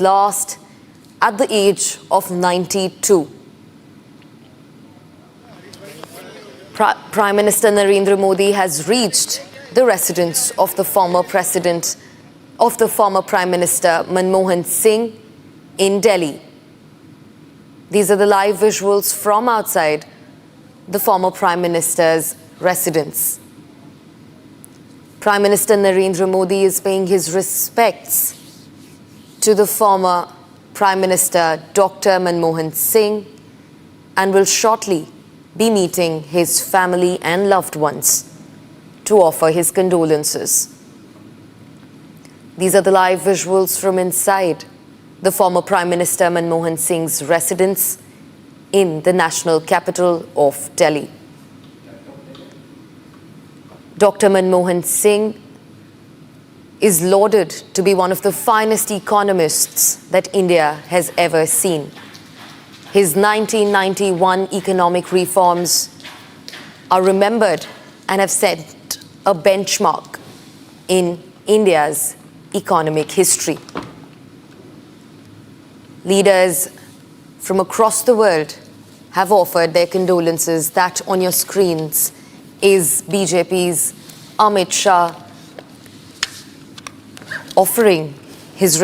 Lost at the age of 92. Prime Minister Narendra Modi has reached the residence of the former Prime Minister Manmohan Singh in Delhi. These are the live visuals from outside the former Prime Minister's residence. Prime Minister Narendra Modi is paying his respects to the former Prime Minister Dr. Manmohan Singh and will shortly be meeting his family and loved ones to offer his condolences. These are the live visuals from inside the former Prime Minister Manmohan Singh's residence in the national capital of Delhi. Dr. Manmohan Singh is lauded to be one of the finest economists that India has ever seen. His 1991 economic reforms are remembered and have set a benchmark in India's economic history. Leaders from across the world have offered their condolences. That on your screens is BJP's Amit Shah offering his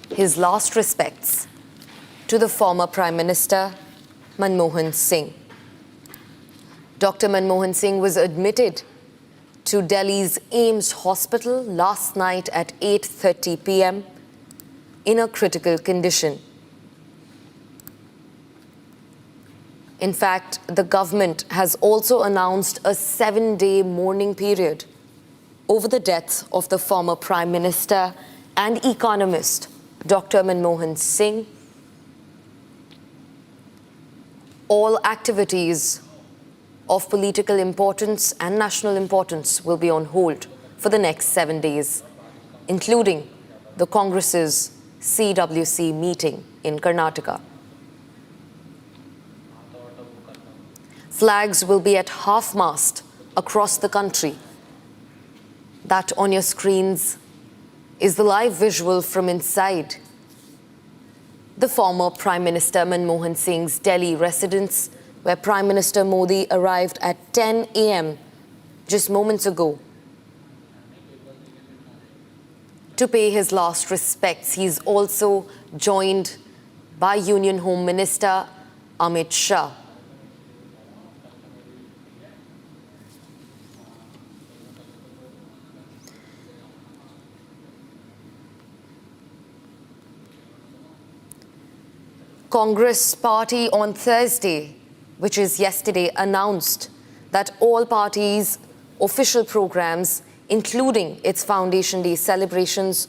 his last respects to the former Prime Minister Manmohan Singh. Dr. Manmohan Singh was admitted to Delhi's AIIMS hospital last night at 8:30 p.m. in a critical condition. In fact, the government has also announced a 7-day mourning period over the death of the former Prime Minister and economist Dr. Manmohan Singh. All activities of political importance and national importance will be on hold for the next 7 days, including the Congress's CWC meeting in Karnataka. Flags will be at half-mast across the country. That on your screens is the live visual from inside the former Prime Minister Manmohan Singh's Delhi residence, where Prime Minister Modi arrived at 10 a.m. just moments ago to pay his last respects. He is also joined by Union Home Minister Amit Shah. Congress party on Thursday, which is yesterday, announced that all parties' official programs, including its Foundation Day celebrations,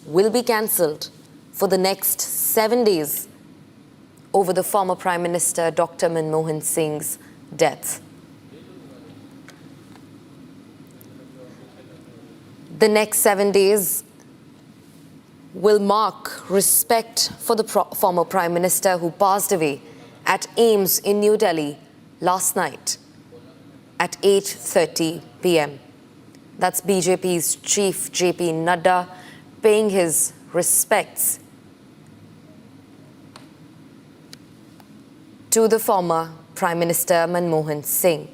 will be cancelled for the next 7 days over the former Prime Minister Dr. Manmohan Singh's death. The next 7 days will mark respect for the former Prime Minister who passed away at AIIMS in New Delhi last night at 8:30 p.m. That's BJP's chief JP Nadu paying his respects to the former Prime Minister Manmohan Singh.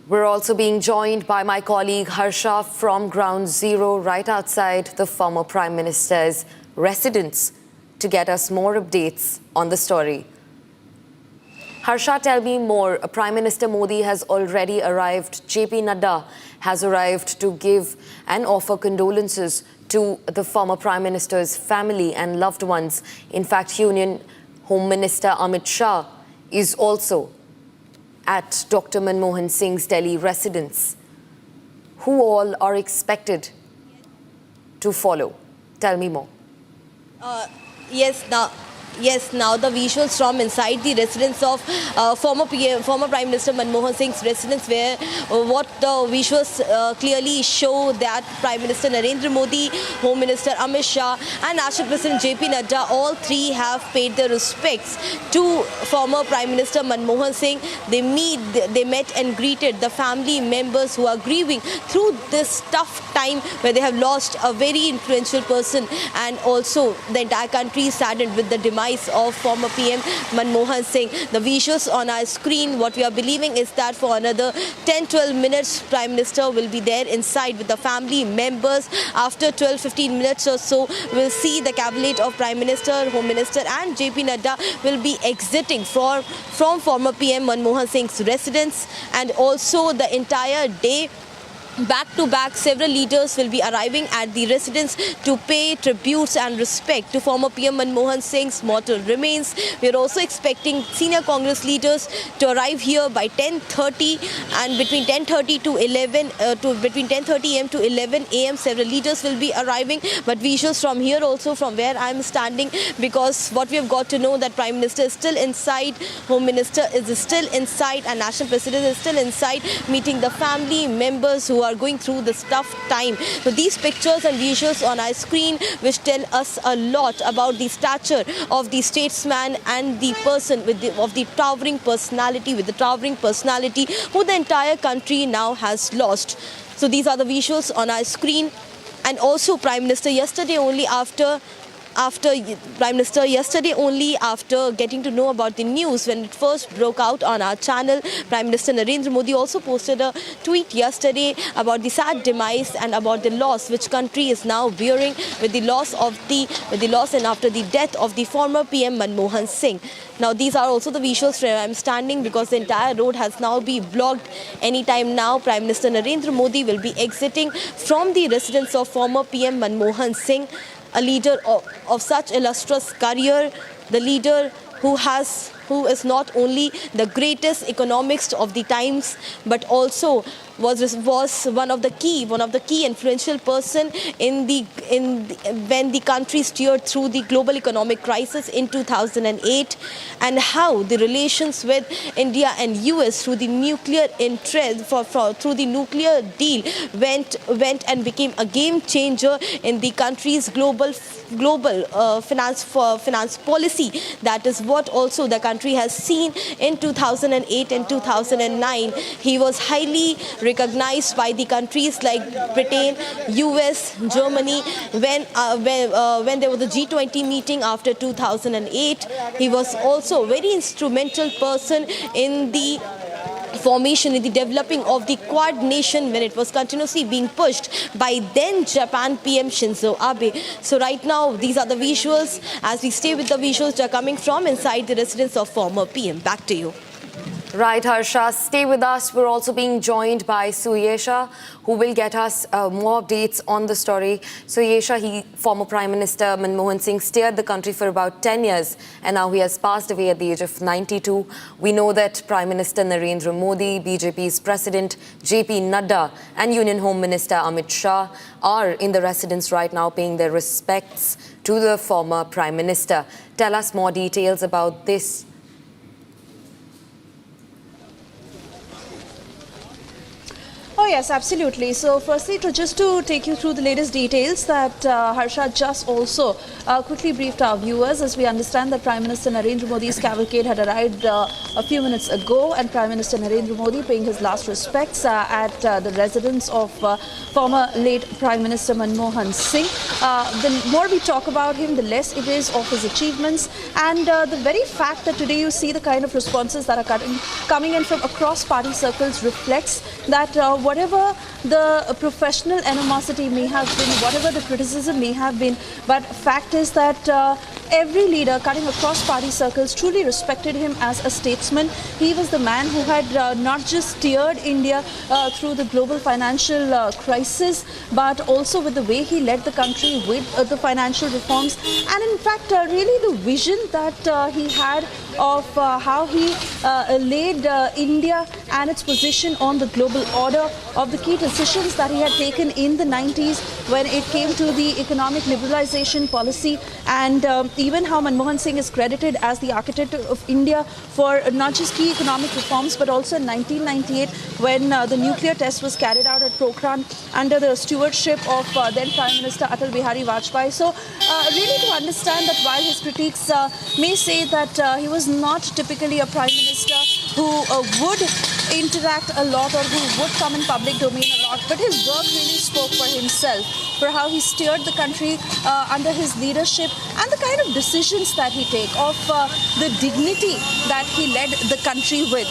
We're also being joined by my colleague Harsha from Ground Zero right outside the former Prime Minister's residence to get us more updates on the story. Harsha, tell me more. Prime Minister Modi has already arrived. JP Nadu has arrived to give and offer condolences to the former Prime Minister's family and loved ones. In fact, Union Home Minister Amit Shah is also at Dr. Manmohan Singh's Delhi residence. Who all are expected to follow? Tell me more. Yes, Yes, now the visuals from inside the residence of former Prime Minister Manmohan Singh's residence, where what the visuals clearly show that Prime Minister Narendra Modi, Home Minister Amit Shah and National President JP Nadda, all three have paid their respects to former Prime Minister Manmohan Singh. They met and greeted the family members who are grieving through this tough time where they have lost a very influential person, and also the entire country is saddened with the demise of former PM Manmohan Singh. The visuals on our screen, what we are believing is that for another 10-12 minutes, Prime Minister will be there inside with the family members. After 12-15 minutes or so, we'll see the cabinet of Prime Minister, Home Minister and JP Nadda will be exiting from former PM Manmohan Singh's residence, and also the entire day, back to back, several leaders will be arriving at the residence to pay tributes and respect to former PM Manmohan Singh's mortal remains. We are also expecting senior Congress leaders to arrive here by 10:30, and between 10:30 to 11 between 10:30 am to 11 am, several leaders will be arriving. But visuals from here also, from where I am standing, because what we have got to know that Prime Minister is still inside, Home Minister is still inside, and National President is still inside, meeting the family members who are going through this tough time. So these pictures and visuals on our screen, which tell us a lot about the stature of the statesman and the person of the towering personality, who the entire country now has lost. So these are the visuals on our screen. And also Prime Minister yesterday only after getting to know about the news when it first broke out on our channel, Prime Minister Narendra Modi also posted a tweet yesterday about the sad demise and about the loss which country is now bearing with the loss and after the death of the former PM Manmohan Singh. Now these are also the visuals where I am standing, because the entire road has now been blocked. Anytime now, Prime Minister Narendra Modi will be exiting from the residence of former PM Manmohan Singh, a leader of such illustrious career, the leader who is not only the greatest economist of the times, but also was one of the key influential person when the country steered through the global economic crisis in 2008, and how the relations with India and US through the nuclear through the nuclear deal went and became a game changer in the country's global finance policy. That is what also the country has seen in 2008 and 2009. He was highly recognized by the countries like Britain, US, Germany. When there was a G20 meeting after 2008, he was also a very instrumental person in the formation, in the developing of the Quad nation when it was continuously being pushed by then Japan PM Shinzo Abe. So right now, these are the visuals. As we stay with the visuals, they are coming from inside the residence of former PM. Back to you. Right, Harsha, stay with us. We're also being joined by Suyesha, who will get us more updates on the story. Suyesha, former Prime Minister Manmohan Singh steered the country for about 10 years, and now he has passed away at the age of 92. We know that Prime Minister Narendra Modi, BJP's President JP Nadda, and Union Home Minister Amit Shah are in the residence right now paying their respects to the former Prime Minister. Tell us more details about this. Oh yes, absolutely. So firstly, just to take you through the latest details that Harsha just also quickly briefed our viewers, as we understand that Prime Minister Narendra Modi's cavalcade had arrived a few minutes ago, and Prime Minister Narendra Modi paying his last respects at the residence of former late Prime Minister Manmohan Singh. The more we talk about him, the less it is of his achievements, and the very fact that today you see the kind of responses that are coming in from across party circles reflects that whatever the professional animosity may have been, whatever the criticism may have been, but fact is that every leader cutting across party circles truly respected him as a statesman. He was the man who had not just steered India through the global financial crisis, but also with the way he led the country with the financial reforms, and in fact really the vision that he had of how he laid India and its position on the global order, of the key decisions that he had taken in the 90s when it came to the economic liberalization policy, and even how Manmohan Singh is credited as the architect of India for not just key economic reforms, but also in 1998 when the nuclear test was carried out at Pokhran under the stewardship of then Prime Minister Atal Bihari Vajpayee. So really to understand that while his critics may say that he was not typically a Prime Minister who would interact a lot or who would come in public domain a lot, but his work really spoke for himself, for how he steered the country under his leadership and the kind of decisions that he take, of the dignity that he led the country with.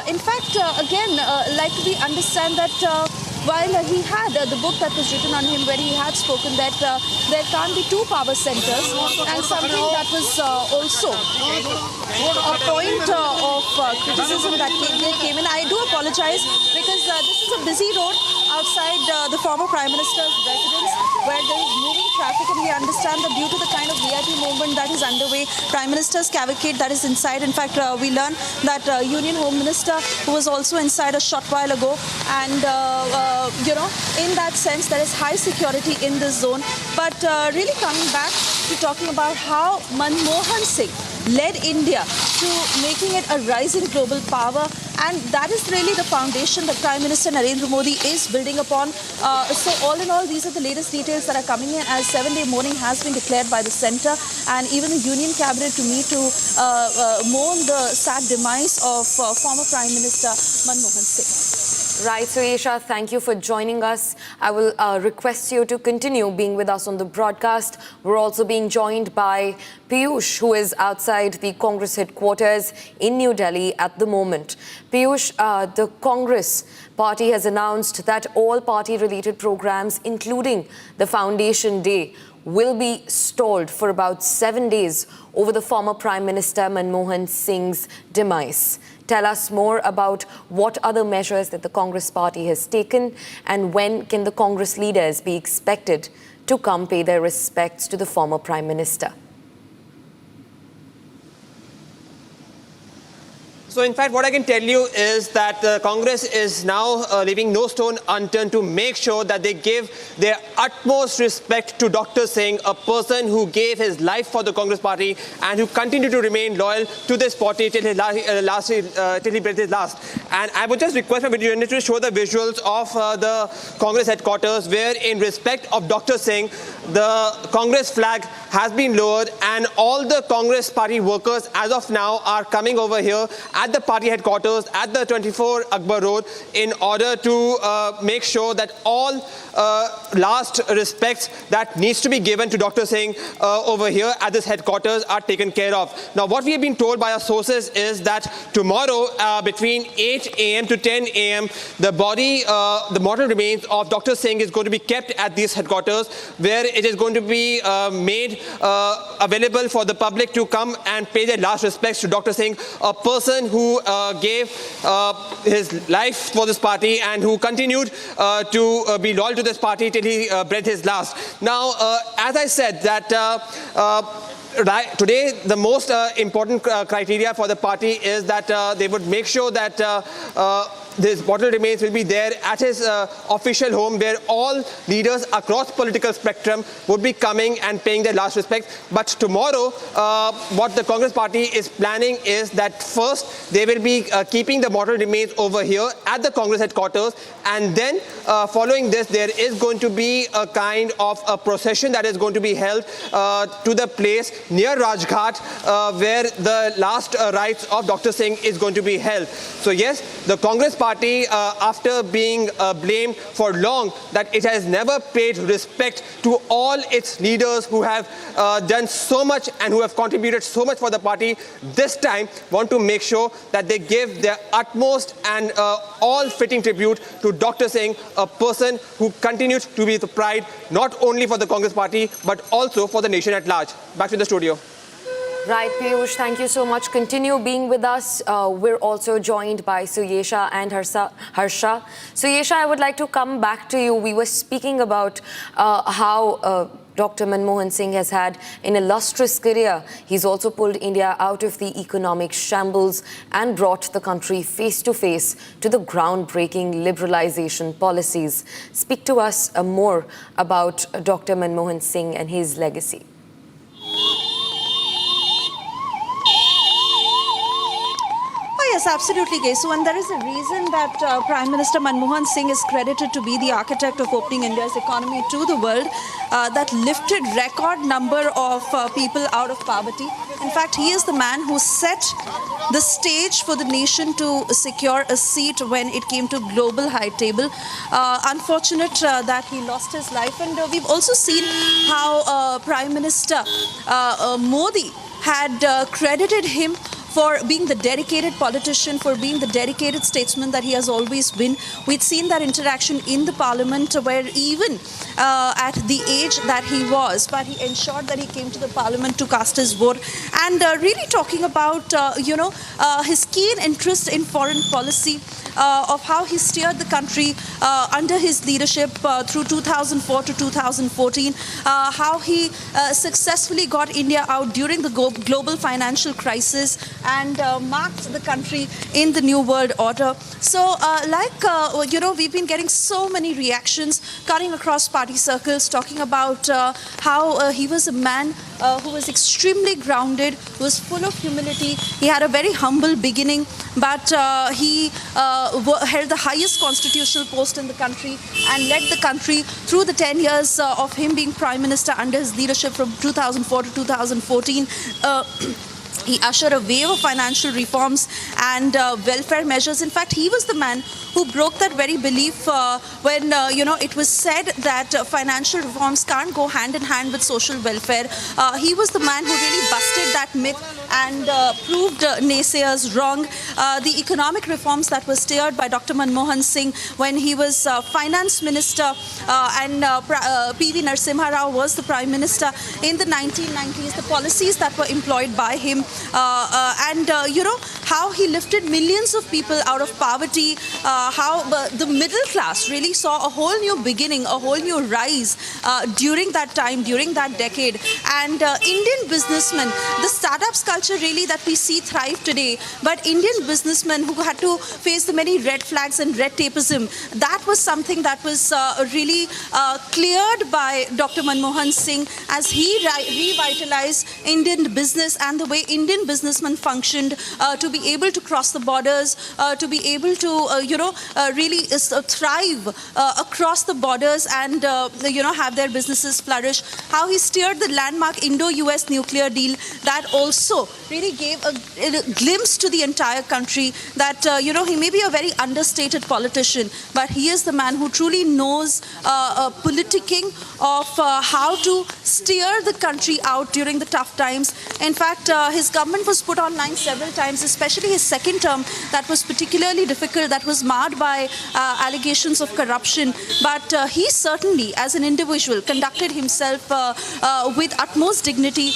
In fact, again, like we understand that while he had the book that was written on him where he had spoken that there can't be two power centers, and something that was also a point of criticism that came in. I do apologize because this is a busy road outside the former Prime Minister's residence where there is moving traffic, and we understand that due to the kind of VIP movement that is underway, Prime Minister's cavalcade that is inside. In fact, we learned that Union Home Minister, who was also inside a short while ago, and you know, in that sense, there is high security in this zone. But really coming back to talking about how Manmohan Singh led India to making it a rising global power, and that is really the foundation that Prime Minister Narendra Modi is building upon. So all in all, these are the latest details that are coming in as 7-day mourning has been declared by the centre, and even the Union Cabinet to meet to mourn the sad demise of former Prime Minister Manmohan Singh. Right, so Yesha, thank you for joining us. I will request you to continue being with us on the broadcast. We're also being joined by Piyush, who is outside the Congress headquarters in New Delhi at the moment. Piyush, the Congress party has announced that all party-related programs, including the Foundation Day, will be stalled for about 7 days over the former Prime Minister Manmohan Singh's demise. Tell us more about what other measures that the Congress party has taken, and when can the Congress leaders be expected to come pay their respects to the former Prime Minister? So in fact, what I can tell you is that Congress is now leaving no stone unturned to make sure that they give their utmost respect to Dr. Singh, a person who gave his life for the Congress party and who continued to remain loyal to this party till he breathed his last. And I would just request my video to show the visuals of the Congress headquarters, where in respect of Dr. Singh, the Congress flag has been lowered, and all the Congress party workers as of now are coming over here at the party headquarters at the 24 Akbar Road in order to make sure that all last respects that needs to be given to Dr. Singh over here at this headquarters are taken care of. Now, what we have been told by our sources is that tomorrow between 8 a.m. to 10 a.m. the body, the mortal remains of Dr. Singh is going to be kept at these headquarters, where it is going to be made available for the public to come and pay their last respects to Dr. Singh, a person who gave his life for this party and who continued to be loyal to this party till he breathed his last. Now, as I said, that today the most important criteria for the party is that they would make sure that this mortal remains will be there at his official home, where all leaders across political spectrum would be coming and paying their last respect. But tomorrow, what the Congress party is planning is that first they will be keeping the mortal remains over here at the Congress headquarters, and then following this, there is going to be a kind of a procession that is going to be held to the place near Rajghat, where the last rites of Dr. Singh is going to be held. So yes, the Congress party, after being blamed for long that it has never paid respect to all its leaders who have done so much and who have contributed so much for the party, this time want to make sure that they give their utmost and all fitting tribute to Dr. Singh, a person who continues to be the pride not only for the Congress party but also for the nation at large. Back to the studio. Right, Piyush, thank you so much. Continue being with us. We're also joined by Suyesha and Harsha. Suyesha, I would like to come back to you. We were speaking about how Dr. Manmohan Singh has had an illustrious career. He's also pulled India out of the economic shambles and brought the country face to face to the groundbreaking liberalization policies. Speak to us more about Dr. Manmohan Singh and his legacy. yes, absolutely, Gesu. And there is a reason that Prime Minister Manmohan Singh is credited to be the architect of opening India's economy to the world, that lifted record number of people out of poverty. In fact, he is the man who set the stage for the nation to secure a seat when it came to global high table. Unfortunate that he lost his life. And we've also seen how Prime Minister Modi had credited him for being the dedicated politician, for being the dedicated statesman that he has always been. We'd seen that interaction in the parliament where even at the age that he was, but he ensured that he came to the parliament to cast his vote. And really talking about, his keen interest in foreign policy, of how he steered the country under his leadership through 2004 to 2014, how he successfully got India out during the global financial crisis and marked the country in the New World Order. So we've been getting so many reactions cutting across party circles talking about how he was a man who was extremely grounded, who was full of humility. He had a very humble beginning, but he held the highest constitutional post in the country and led the country through the 10 years of him being Prime Minister under his leadership from 2004 to 2014. He ushered a wave of financial reforms and welfare measures. In fact, he was the man who broke that very belief when, it was said that financial reforms can't go hand in hand with social welfare. He was the man who really busted that myth and proved naysayers wrong. The economic reforms that were steered by Dr. Manmohan Singh when he was finance minister and P.V. Narasimha Rao was the prime minister in the 1990s, the policies that were employed by him, how he lifted millions of people out of poverty, how the middle class really saw a whole new beginning, a whole new rise during that time, during that decade. And Indian businessmen, the startups culture really that we see thrive today, but Indian businessmen who had to face the many red flags and red tapeism, that was something that was really cleared by Dr. Manmohan Singh as he revitalized Indian business and the way Indian businessmen functioned to be able to cross the borders, to be able to, really thrive across the borders and, have their businesses flourish. How he steered the landmark Indo-US nuclear deal that also really gave a glimpse to the entire country that, he may be a very understated politician, but he is the man who truly knows politicking of how to steer the country out during the tough times. In fact, his government was put online several times, especially his second term that was particularly difficult, that was marred by allegations of corruption. But he certainly, as an individual, conducted himself with utmost dignity,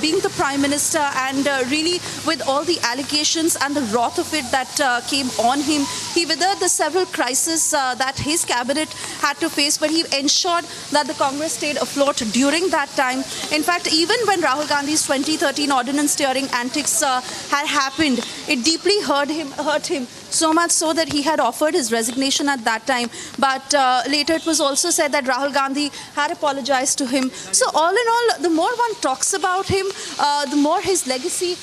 being the Prime Minister and really with all the allegations and the wrath of it that came on him. He weathered the several crises that his cabinet had to face, but he ensured that the Congress stayed afloat during that time. In fact, even when Rahul Gandhi's 2013 ordinance steering antics had happened, it deeply hurt him, so much so that he had offered his resignation at that time. But later it was also said that Rahul Gandhi had apologized to him. So all in all, the more one talks about him, the more his legacy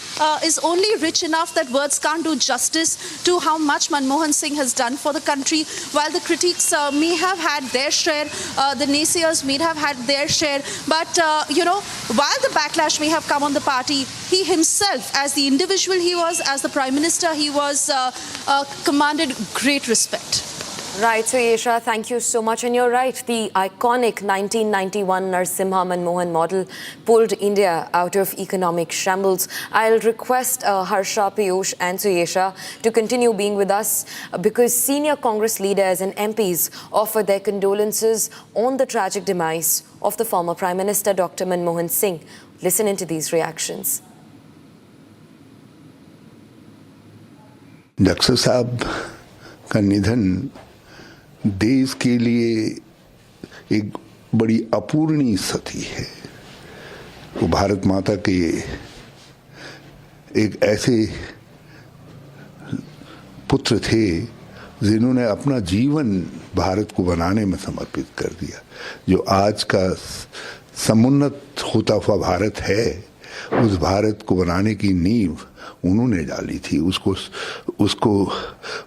is only rich enough that words can't do justice to how much Manmohan Singh has done for the country. While the critics may have had their share, the naysayers may have had their share, but while the backlash may have come on the party, he himself, as the individual he was, as the Prime Minister he was, commanded great respect. Right, so Yesha, thank you so much. And you're right, the iconic 1991 Narasimha Manmohan model pulled India out of economic shambles. I'll request Harsha, Piyush and Suyesha to continue being with us because senior Congress leaders and MPs offered their condolences on the tragic demise of the former Prime Minister Dr. Manmohan Singh. Listen into these reactions. Doctor साहब का निधन देश के लिए एक बड़ी अपूर्णीय क्षति है। वो भारत माता के एक ऐसे पुत्र थे जिन्होंने अपना जीवन भारत को बनाने में समर्पित कर दिया। जो आज का समुन्नत होता हुआ भारत है, उस भारत को बनाने की नींव उन्होंने डाली थी, उसको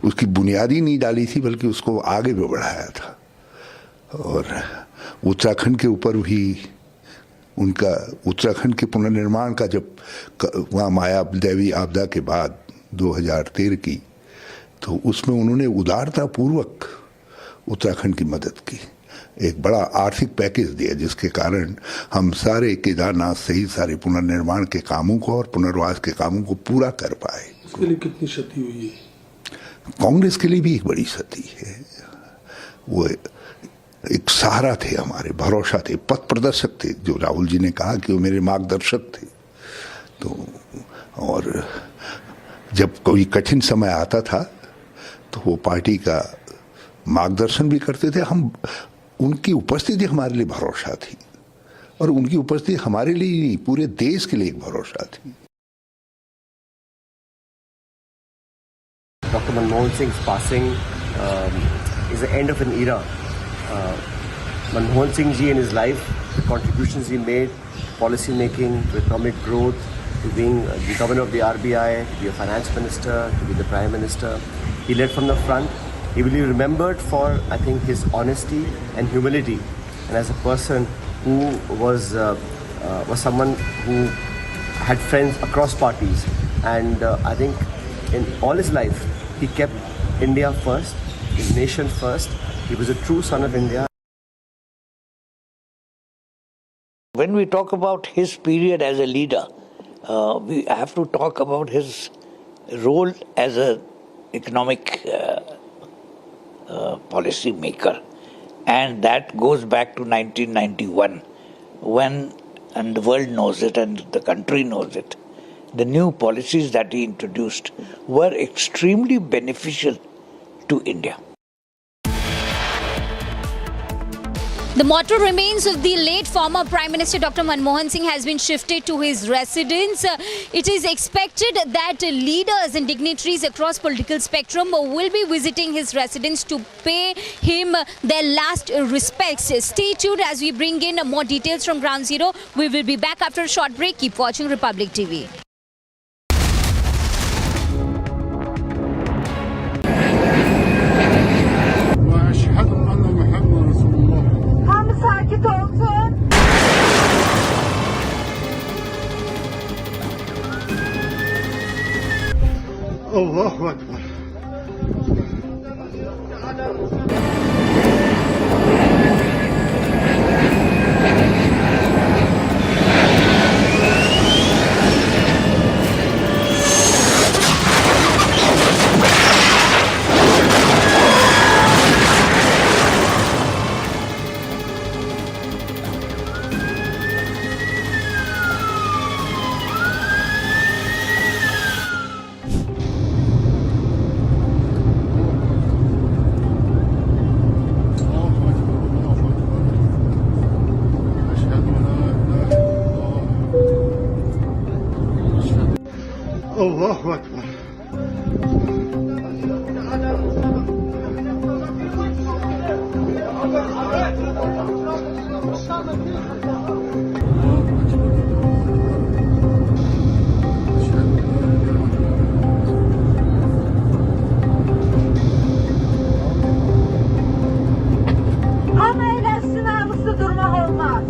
उसकी बुनियादी नहीं डाली थी बल्कि उसको आगे भी बढ़ाया था। और उत्तराखंड के ऊपर भी उनका, उत्तराखंड के पुनर्निर्माण का जब वहाँ माया दैवी आपदा के बाद 2013 की, तो उसमें उन्होंने उदारतापूर्वक उत्तराखंड की मदद की, एक बड़ा आर्थिक पैकेज दिया जिसके कारण हम सारे केदारनाथ सहित सारे पुनर्निर्माण के कामों को और पुनर्वास के कामों को पूरा कर पाए। इसके लिए कितनी क्षति हुई है? कांग्रेस के लिए भी एक बड़ी क्षति है। वो एक सहारा थे, हमारे भरोसा थे, पथ प्रदर्शक थे, जो राहुल जी ने कहा कि वो मेरे मार्गदर्शक थे। तो और जब कोई कठिन समय आता था तो वो पार्टी का मार्गदर्शन भी करते थे। हम, उनकी उपस्थिति हमारे लिए भरोसा थी, और उनकी उपस्थिति हमारे लिए नहीं पूरे देश के लिए एक भरोसा थी। Dr. Manmohan Singh's passing is the end of an era. Manmohan Singh ji in his life, the contributions he made, policy making, to economic growth, to being the governor of the RBI, to be a finance minister, to be the prime minister, he led from the front. He will be remembered for, I think, his honesty and humility, and as a person who was someone who had friends across parties, and I think in all his life he kept India first, his nation first. He was a true son of India. When we talk about his period as a leader, we have to talk about his role as an economic policy maker, and that goes back to 1991 when, and the world knows it and the country knows it, the new policies that he introduced were extremely beneficial to India. The mortal remains of the late former Prime Minister Dr. Manmohan Singh has been shifted to his residence. It is expected that leaders and dignitaries across political spectrum will be visiting his residence to pay him their last respects. Stay tuned as we bring in more details from Ground Zero. We will be back after a short break. Keep watching Republic TV. Allahu Ekber. Allahu Ekber. Ama eylesin ağlısı durmak olmaz.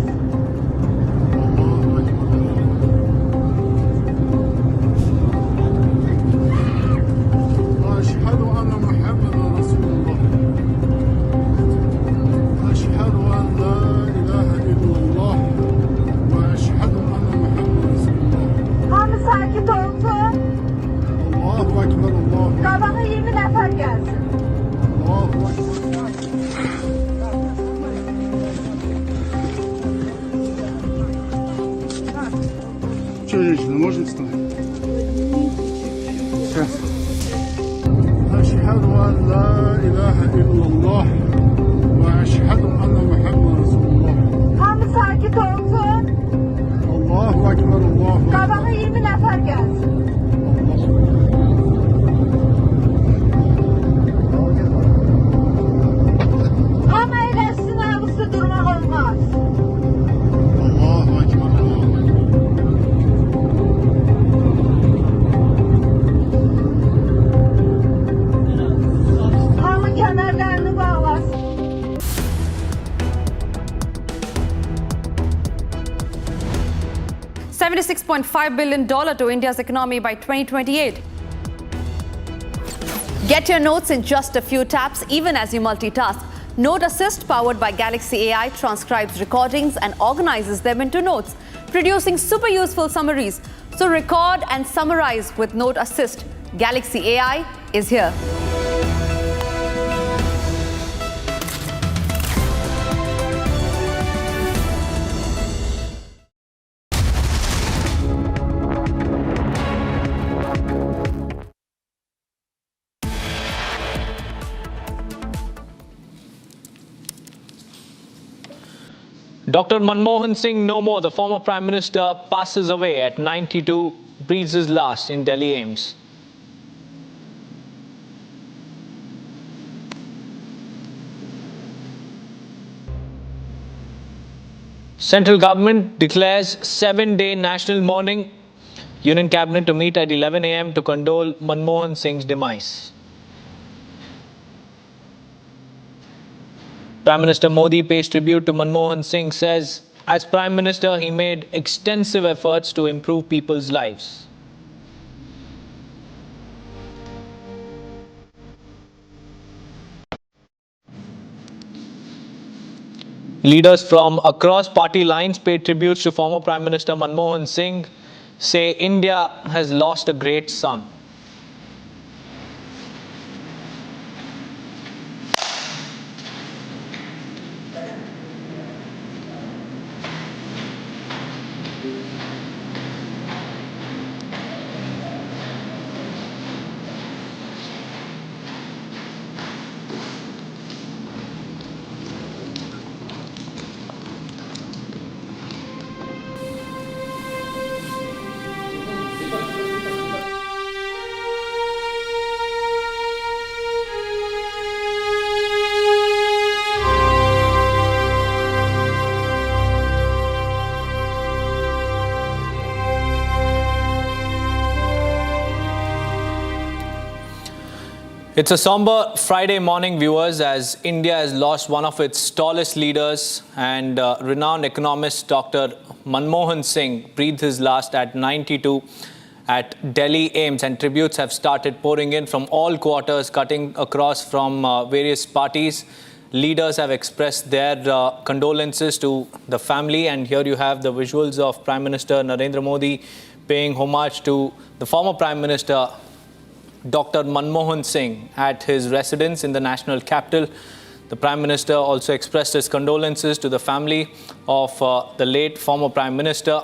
أشهد أن محمدا رسول الله. أشهد أن لا إله إلا الله وأشهد أن محمدا رسول الله. Hamı sakit olsun. الله أكبر الله. Kabağa 20 nefer gelsin. الله أكبر. Что, женщина, можно встать? Сейчас. أشهد أن لا إله إلا الله وأشهد أن محمدا رسول الله. Hamı sakit olsun. الله أكبر الله أكبر. Kabağa 20 nefer gelsin. Hamı eylesin ağlısı durmak olmaz. الله أكبر الله أكبر. $76.5 billion to India's economy by 2028. Get your notes in just a few taps, even as you multitask. Note Assist, powered by Galaxy AI, transcribes recordings and organizes them into notes, producing super useful summaries. So record and summarize with Note Assist. Galaxy AI is here. Dr. Manmohan Singh no more. The former Prime Minister passes away at 92, breathes his last in Delhi AIIMS. Central government declares 7-day national mourning. Union Cabinet to meet at 11 a.m. to condole Manmohan Singh's demise. Prime Minister Modi pays tribute to Manmohan Singh, says, as Prime Minister, he made extensive efforts to improve people's lives. Leaders from across party lines paid tributes to former Prime Minister Manmohan Singh, say India has lost a great son. It's a somber Friday morning, viewers, as India has lost one of its tallest leaders, and renowned economist Dr. Manmohan Singh breathed his last at 92 at Delhi AIIMS, and tributes have started pouring in from all quarters, cutting across from various parties. Leaders have expressed their condolences to the family, and here you have the visuals of Prime Minister Narendra Modi paying homage to the former Prime Minister Dr. Manmohan Singh at his residence in the national capital. The Prime Minister also expressed his condolences to the family of the late former Prime Minister,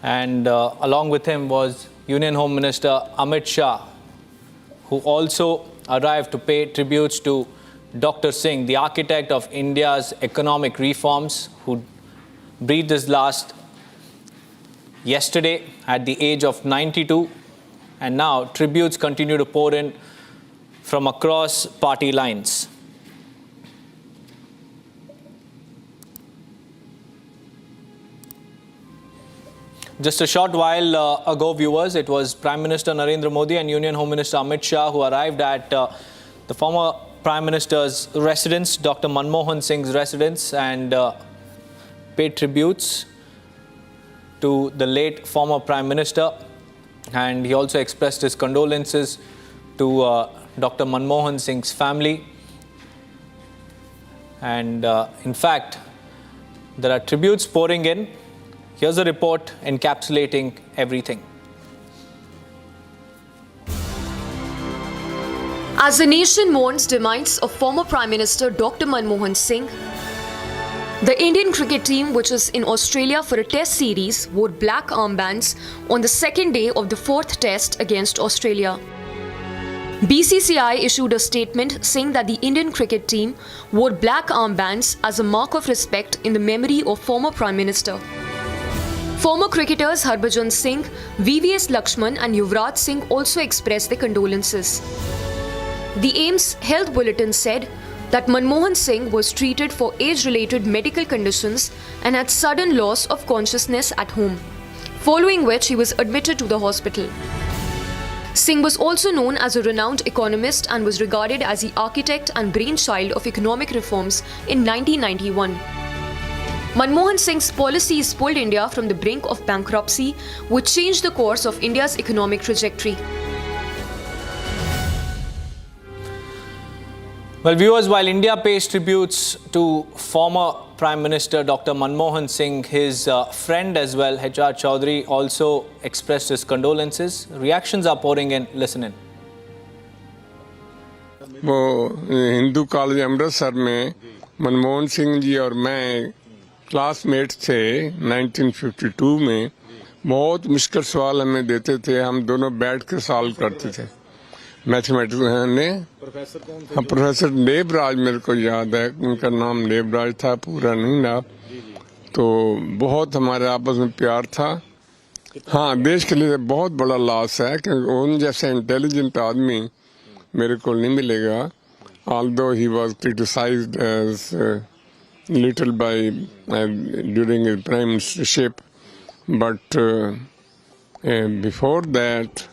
and along with him was Union Home Minister Amit Shah, who also arrived to pay tributes to Dr. Singh, the architect of India's economic reforms, who breathed his last yesterday at the age of 92. And now tributes continue to pour in from across party lines. Just a short while ago, viewers, it was Prime Minister Narendra Modi and Union Home Minister Amit Shah who arrived at the former Prime Minister's residence, Dr. Manmohan Singh's residence, and paid tributes to the late former Prime Minister. And he also expressed his condolences to Dr. Manmohan Singh's family. And in fact, there are tributes pouring in. Here's a report encapsulating everything. As the nation mourns demise of former Prime Minister Dr. Manmohan Singh, the Indian cricket team, which is in Australia for a test series, wore black armbands on the second day of the fourth test against Australia. BCCI issued a statement saying that the Indian cricket team wore black armbands as a mark of respect in the memory of former Prime Minister. Former cricketers Harbhajan Singh, VVS Lakshman and Yuvraj Singh also expressed their condolences. The AIIMS Health Bulletin said that Manmohan Singh was treated for age-related medical conditions and had sudden loss of consciousness at home, following which he was admitted to the hospital. Singh was also known as a renowned economist and was regarded as the architect and brainchild of economic reforms in 1991. Manmohan Singh's policies pulled India from the brink of bankruptcy, which changed the course of India's economic trajectory. Well, viewers, while India pays tributes to former Prime Minister Dr. Manmohan Singh, his friend as well, H.R. Chaudhary, also expressed his condolences. Reactions are pouring in. Listen in. वो Hindu college Amritsar में मनमोहन सिंह जी और मैं classmate थे 1952 में। बहुत मुश्किल सवाल हमें देते थे, हम दोनों बैठ कर सॉल्व करते थे। मैथमेटिक्स ने प्रोफेसर देवराज, मेरे को याद है उनका नाम देवराज था, पूरा नहीं ना। तो बहुत हमारे आपस में प्यार था। हाँ, देश के लिए बहुत बड़ा लॉस है क्योंकि उन जैसे इंटेलिजेंट आदमी मेरे को नहीं मिलेगा। although he was criticized as little by during his prime ministership, but before that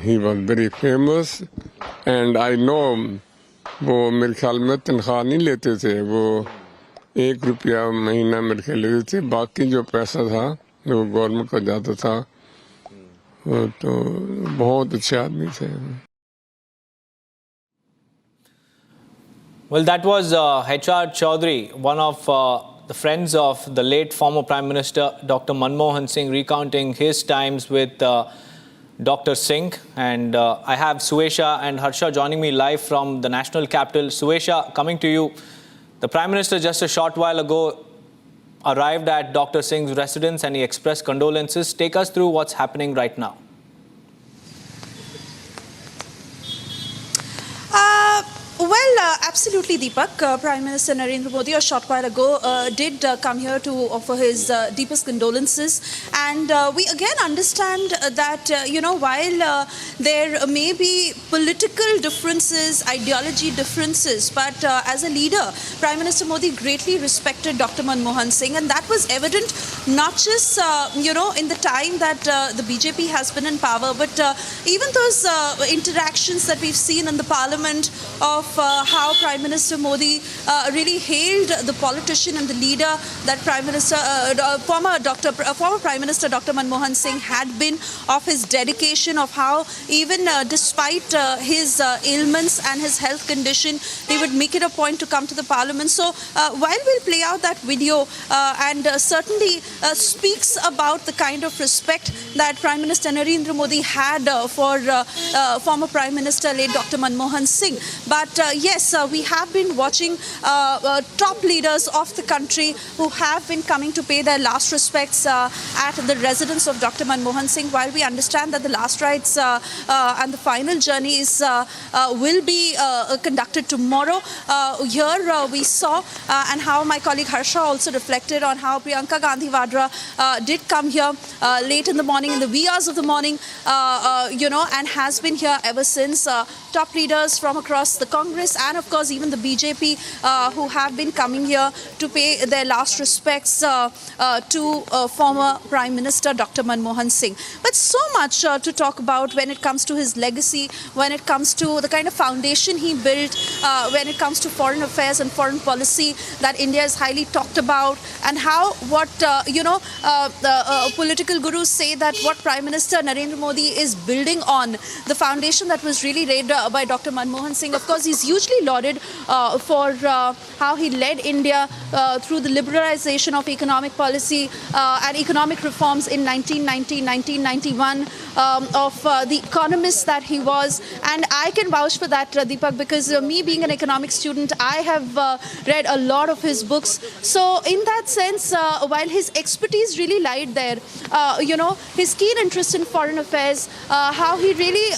he was very famous, and I know वो मेरे ख्याल में तनख्वाह नहीं लेते थे, वो ₹1 महीना मेरे ख्याल लेते थे, बाकी जो पैसा था वो गवर्नमेंट को जाता था। तो बहुत अच्छे आदमी थे। Well, that was H.R. Chaudhary, one of the friends of the late former Prime Minister Dr. Manmohan Singh, recounting his times with Dr. Singh. And I have Suesha and Harsha joining me live from the national capital. Suesha, coming to you. The Prime Minister just a short while ago arrived at Dr. Singh's residence and he expressed condolences. Take us through what's happening right now. Absolutely, Deepak. Prime Minister Narendra Modi a short while ago did come here to offer his deepest condolences, and we again understand that while there may be political differences, ideology differences, but as a leader, Prime Minister Modi greatly respected Dr. Manmohan Singh, and that was evident not just in the time that the BJP has been in power, but even those interactions that we've seen in the Parliament of how Prime Minister Modi really hailed the politician and the leader that former Prime Minister Dr. Manmohan Singh had been, of his dedication, of how even despite his ailments and his health condition, he would make it a point to come to the Parliament. So while we'll play out that video and certainly speaks about the kind of respect that Prime Minister Narendra Modi had for former Prime Minister late Dr. Manmohan Singh, but yes, we have been watching top leaders of the country who have been coming to pay their last respects at the residence of Dr. Manmohan Singh. While we understand that the last rites and the final journeys will be conducted tomorrow, here we saw and how my colleague Harsha also reflected on how Priyanka Gandhi Vadra did come here late in the morning, in the wee hours of the morning, and has been here ever since. Top leaders from across the Congress and of course even the BJP who have been coming here to pay their last respects to former Prime Minister Dr. Manmohan Singh. But so much to talk about when it comes to his legacy, when it comes to the kind of foundation he built, when it comes to foreign affairs and foreign policy that India is highly talked about, and how what political gurus say that what Prime Minister Narendra Modi is building on, the foundation that was really laid by Dr. Manmohan Singh. Of course, he's hugely lauded for how he led India through the liberalization of economic policy and economic reforms in 1990, 1991, of the economist that he was. And I can vouch for that, Deepak, because me being an economics student, I have read a lot of his books. So in that sense, while his expertise really lied there, his keen interest in foreign affairs, how he really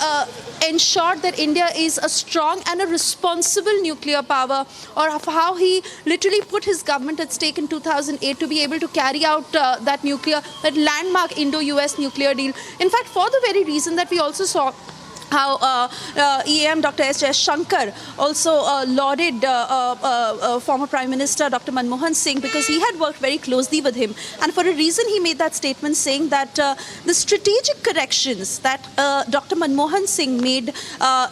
ensured that India is a strong and a responsible nuclear power, or of how he literally put his government at stake in 2008 to be able to carry out that landmark Indo-US nuclear deal. In fact, for the very reason that we also saw how EM Dr. S. Shankar also lauded former Prime Minister Dr. Manmohan Singh because he had worked very closely with him. And for a reason, he made that statement saying that the strategic corrections that Dr. Manmohan Singh made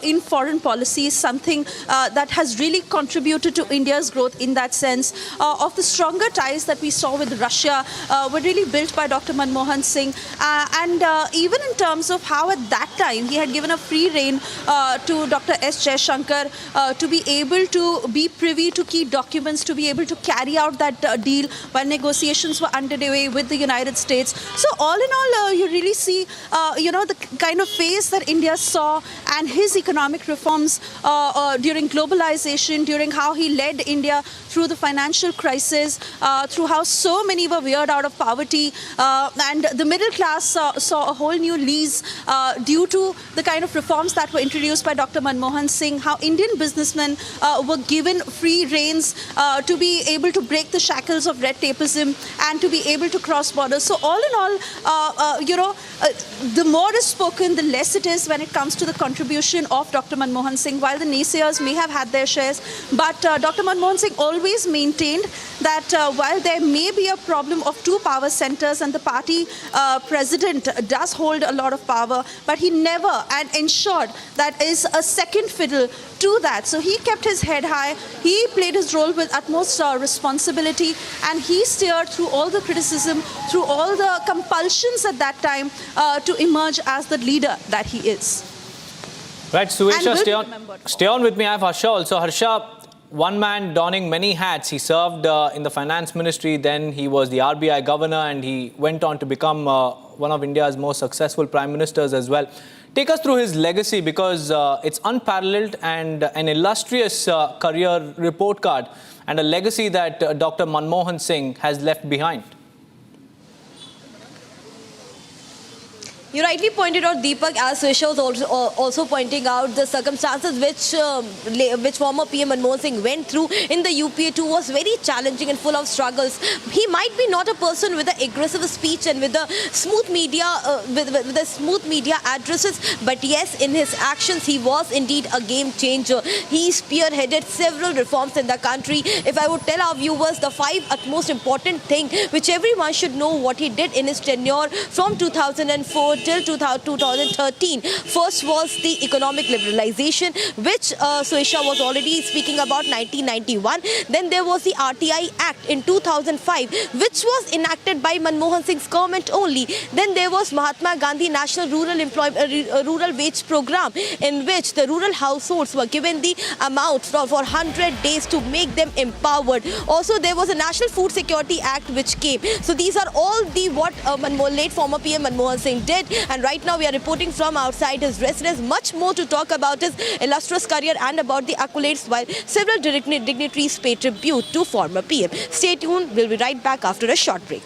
in foreign policy is something that has really contributed to India's growth in that sense. Of the stronger ties that we saw with Russia were really built by Dr. Manmohan Singh. And even in terms of how at that time he had given a free rein to Dr. S. Shankar to be able to be privy to key documents, to be able to carry out that deal while negotiations were underway with the United States. So all in all, you really see, the kind of phase that India saw and his economic reforms during globalization, during how he led India through the financial crisis, through how so many were veered out of poverty, and the middle class saw a whole new lease due to the kind of reforms that were introduced by Dr. Manmohan Singh, how Indian businessmen were given free reins to be able to break the shackles of red tapeism and to be able to cross borders. So all in all, the more is spoken, the less it is when it comes to the contribution of Dr. Manmohan Singh. While the naysayers may have had their shares, but Dr. Manmohan Singh always maintained that while there may be a problem of two power centers and the party president does hold a lot of power, but he never and ensured that is a second fiddle to that. So he kept his head high, he played his role with utmost responsibility, and he steered through all the criticism, through all the compulsions at that time to emerge as the leader that he is. Right, Suesha, stay on with me. I have Harsha also. Harsha, one man donning many hats. He served in the finance ministry, then he was the RBI governor, and he went on to become one of India's most successful prime ministers as well. Take us through his legacy, because it's unparalleled and an illustrious career report card and a legacy that Dr. Manmohan Singh has left behind. You rightly pointed out, Deepak, as Suesha was also pointing out, the circumstances which former PM Manmohan Singh went through in the UPA 2 was very challenging and full of struggles. He might be not a person with an aggressive speech and with a smooth media, with the smooth media addresses, but yes, in his actions, he was indeed a game changer. He spearheaded several reforms in the country. If I would tell our viewers the 5 utmost important things which everyone should know what he did in his tenure from 2004 till 2013. First was the economic liberalization, which Suesha was already speaking about, 1991. Then there was the RTI Act in 2005, which was enacted by Manmohan Singh's government only. Then there was Mahatma Gandhi National Rural Wage Program, in which the rural households were given the amount for 100 days to make them empowered. Also, there was a National Food Security Act which came. So these are all the what late former PM Manmohan Singh did. And right now we are reporting from outside his residence. Much more to talk about his illustrious career and about the accolades, while several dignitaries pay tribute to former PM. Stay tuned. We'll be right back after a short break.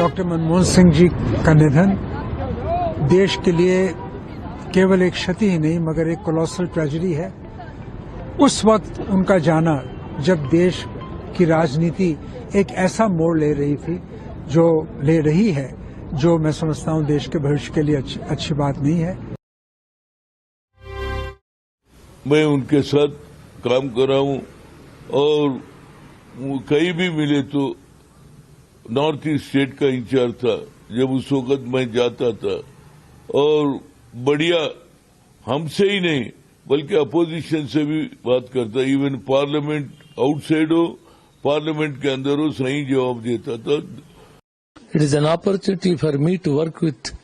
Doctor Manmohan Singh ji का निधन देश के लिए केवल एक क्षति ही नहीं मगर एक कोलोसल ट्रेजेडी है। उस वक्त उनका जाना जब देश की राजनीति एक ऐसा मोड़ ले रही थी जो ले रही है, जो मैं समझता हूं देश के भविष्य के लिए अच्छी बात नहीं है। मैं उनके साथ काम कर रहा हूं और कहीं भी मिले तो नॉर्थ ईस्ट स्टेट का इंचार्ज था जब उस वक्त मैं जाता था और बढ़िया हमसे ही नहीं बल्कि अपोजिशन से भी बात करता, इवन पार्लियामेंट आउटसाइड हो पार्लियामेंट के अंदर हो सही जवाब देता था। It is an opportunity for me to work with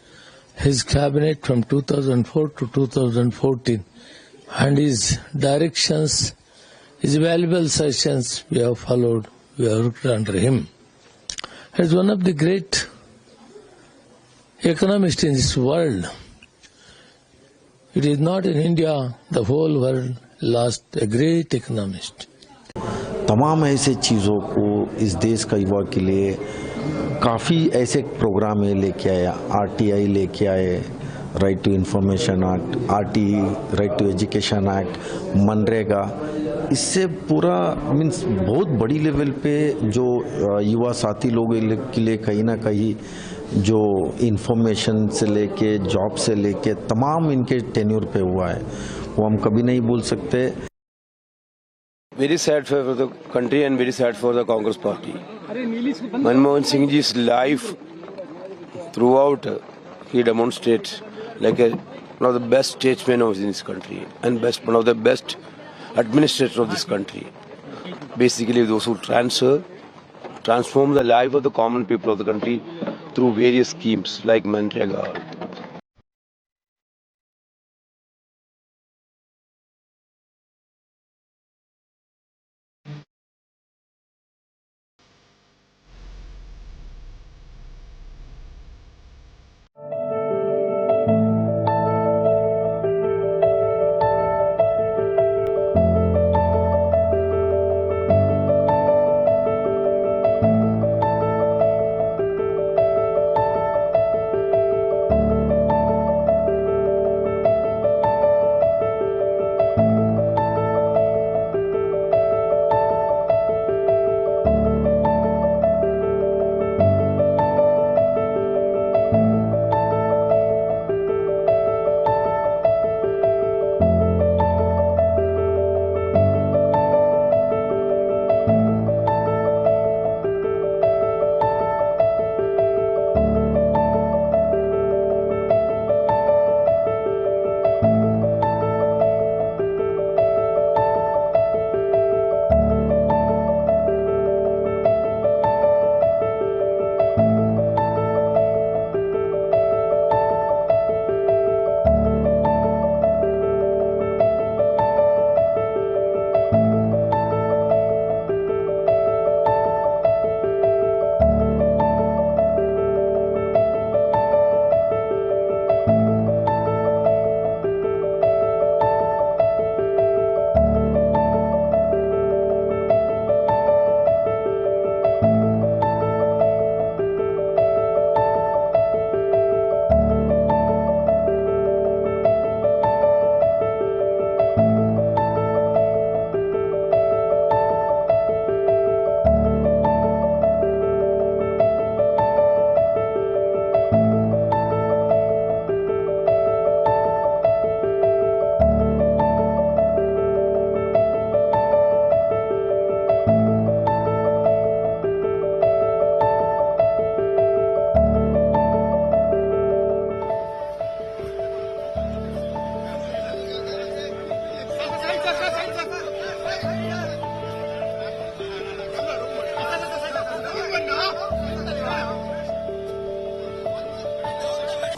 his cabinet from 2004 to 2014 and his directions, his valuable sessions we have followed, we have worked under him. As one of the great economists in this world, it is not in India, the whole world lost a great economist. तमाम ऐसे चीज़ों को इस देश का युवा के लिए काफ़ी ऐसे प्रोग्राम लेके आए, आरटीआई लेके आए, right to information act, RTE right to education act, MNREGA, इससे पूरा मीन्स बहुत बड़ी लेवल पे जो युवा साथी लोगों के लिए कहीं ना कहीं जो इंफॉर्मेशन से लेके जॉब से लेके तमाम इनके टेन्योर पे हुआ है वो हम कभी नहीं भूल सकते। Very sad for the country and very sad for the Congress party. Manmohan Singh ji's life throughout he demonstrates like one of the best statesmen of this country and one of the best administrators of this country. Basically, those who transform the life of the common people of the country through various schemes like Manrega.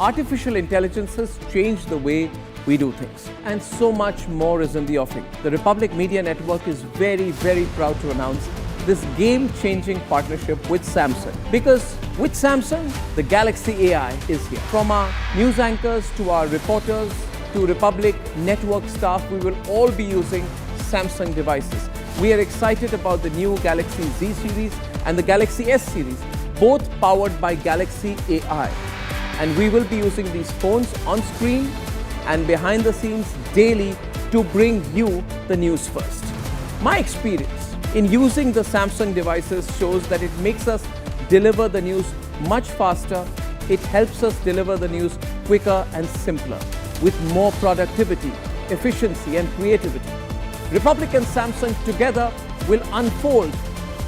Artificial intelligence has changed the way we do things, and so much more is in the offing. The Republic Media Network is very, very proud to announce this game-changing partnership with Samsung. Because with Samsung, the Galaxy AI is here. From our news anchors to our reporters to Republic Network staff, we will all be using Samsung devices. We are excited about the new Galaxy Z series and the Galaxy S series, both powered by Galaxy AI. And we will be using these phones on screen and behind the scenes daily to bring you the news first. My experience in using the Samsung devices shows that it makes us deliver the news much faster. It helps us deliver the news quicker and simpler, with more productivity, efficiency and creativity. Republic and Samsung together will unfold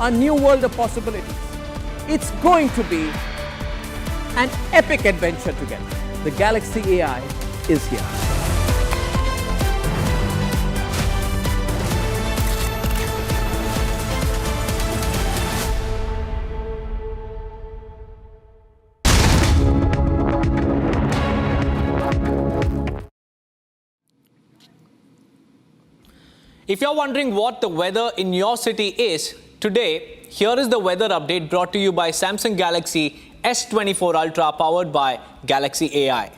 a new world of possibilities. It's going to be an epic adventure together. The Galaxy AI is here. If you're wondering what the weather in your city is today, here is the weather update brought to you by Samsung Galaxy S24 Ultra, powered by Galaxy AI.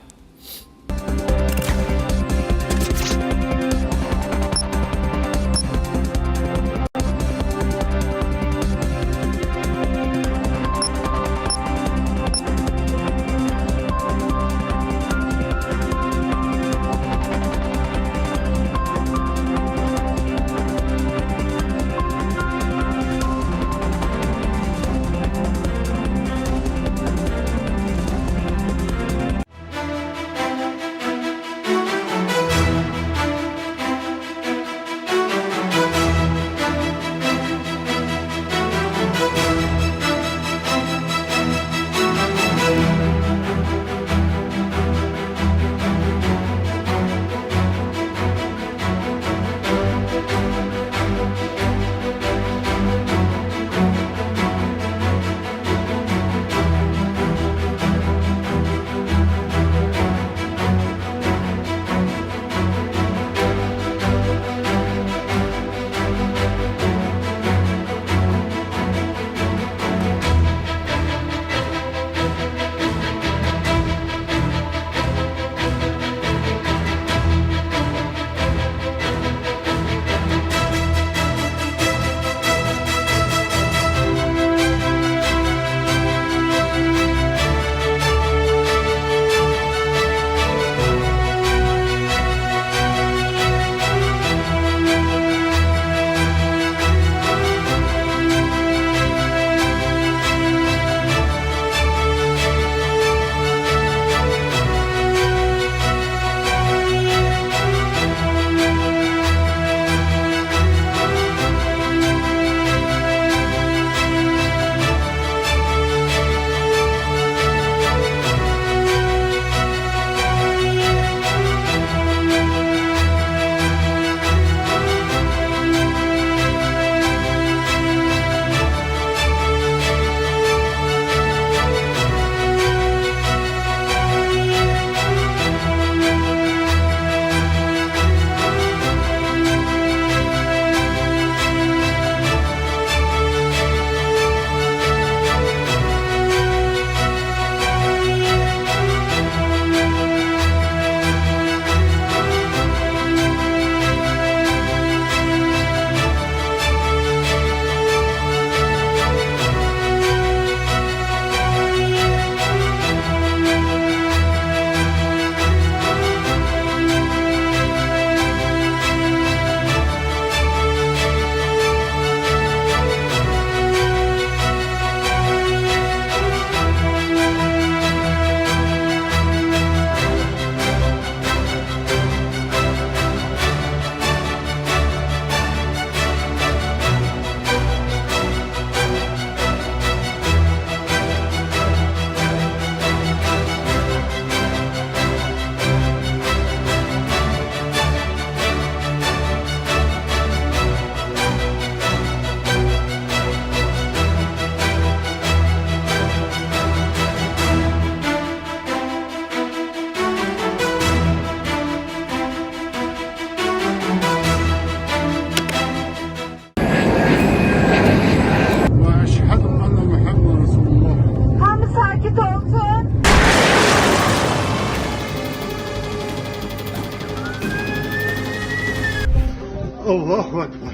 Allahu Akbar.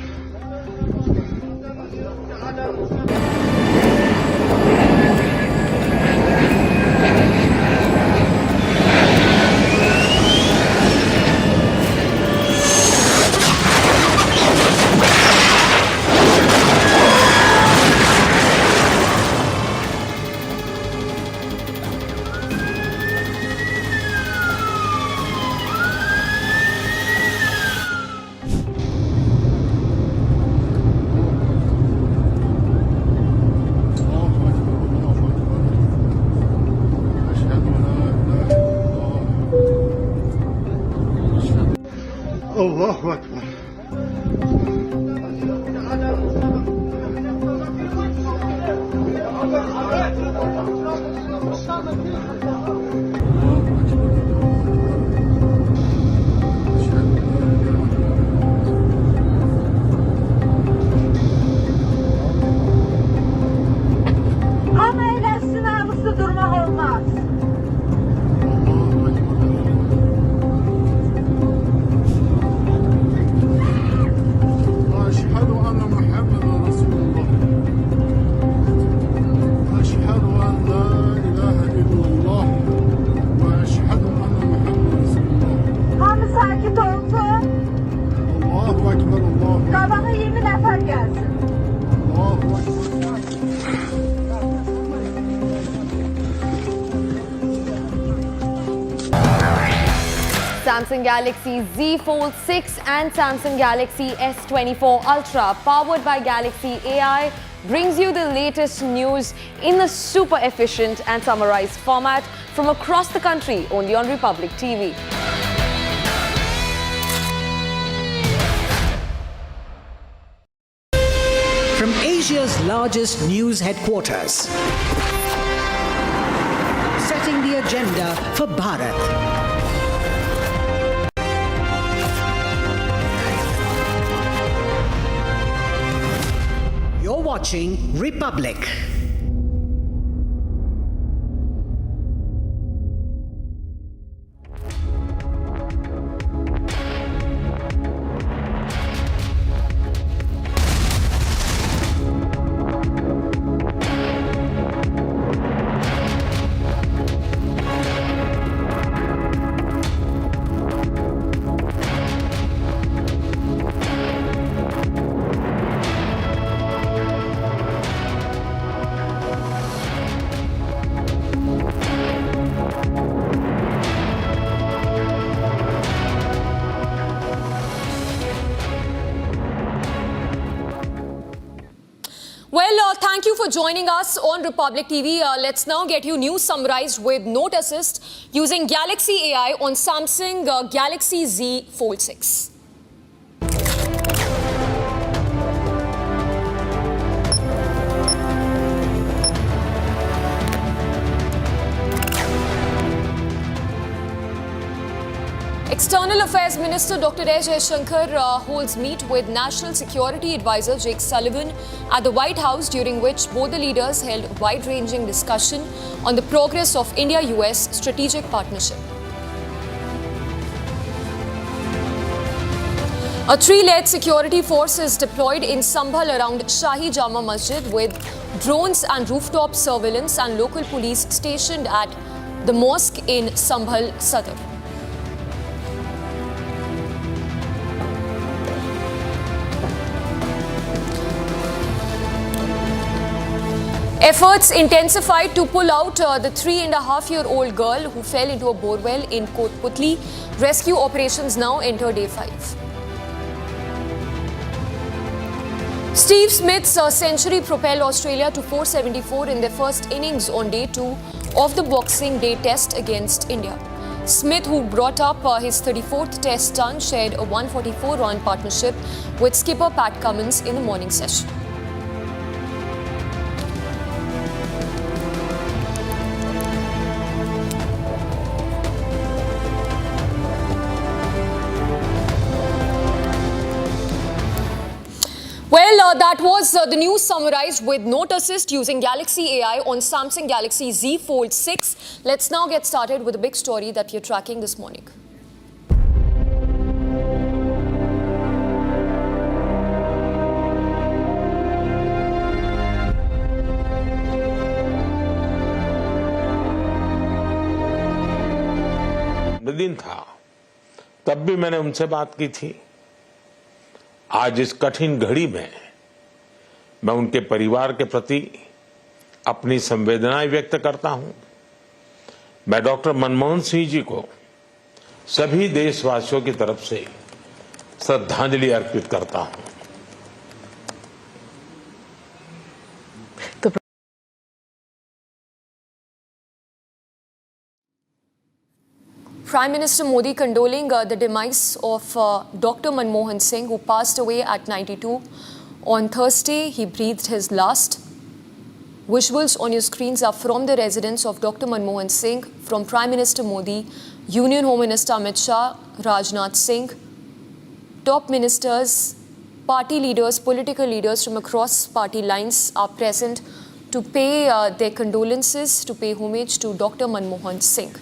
الله أكبر. Ama eylesin ağustos durmak olmaz. أشهد أن محمدا رسول الله. أشهد أن لا إله إلا الله وأشهد أن محمدا رسول الله. Hamı sakit olsun. الله أكبر الله. Qabağa 20 nəfər gəlsin. الله أكبر. Samsung Galaxy Z Fold 6 and Samsung Galaxy S24 Ultra, powered by Galaxy AI, brings you the latest news in a super efficient and summarized format from across the country, only on Republic TV. From Asia's largest news headquarters, setting the agenda for Bharat. You're watching Republic. Well, thank you for joining us on Republic TV. Let's now get you news summarized with Note Assist using Galaxy AI on Samsung Galaxy Z Fold 6. External Affairs Minister Dr. S. Jaishankar holds meet with National Security Advisor Jake Sullivan at the White House, during which both the leaders held wide-ranging discussion on the progress of India-US strategic partnership. A 3-layered security force is deployed in Sambhal around Shahi Jama Masjid, with drones and rooftop surveillance and local police stationed at the mosque in Sambhal Sadr. Efforts intensified to pull out the 3.5-year-old girl who fell into a borewell in Kotputli. Rescue operations now enter day 5. Steve Smith's century propelled Australia to 474 in their first innings on day 2 of the Boxing Day Test against India. Smith, who brought up his 34th Test ton, shared a 144-run partnership with skipper Pat Cummins in the morning session. Well, that was the news summarized with Note Assist using Galaxy AI on Samsung Galaxy Z Fold 6. Let's now get started with a big story that we are tracking this morning. दिन था, तब भी मैंने उनसे बात की थी। आज इस कठिन घड़ी में मैं उनके परिवार के प्रति अपनी संवेदनाएं व्यक्त करता हूं। मैं डॉक्टर मनमोहन सिंह जी को सभी देशवासियों की तरफ से श्रद्धांजलि अर्पित करता हूं। Prime Minister Modi condoling the demise of Dr. Manmohan Singh, who passed away at 92. On Thursday, he breathed his last. Visuals on your screens are from the residence of Dr. Manmohan Singh, from Prime Minister Modi, Union Home Minister Amit Shah, Rajnath Singh, top ministers, party leaders, political leaders from across party lines are present to pay their condolences, to pay homage to Dr. Manmohan Singh.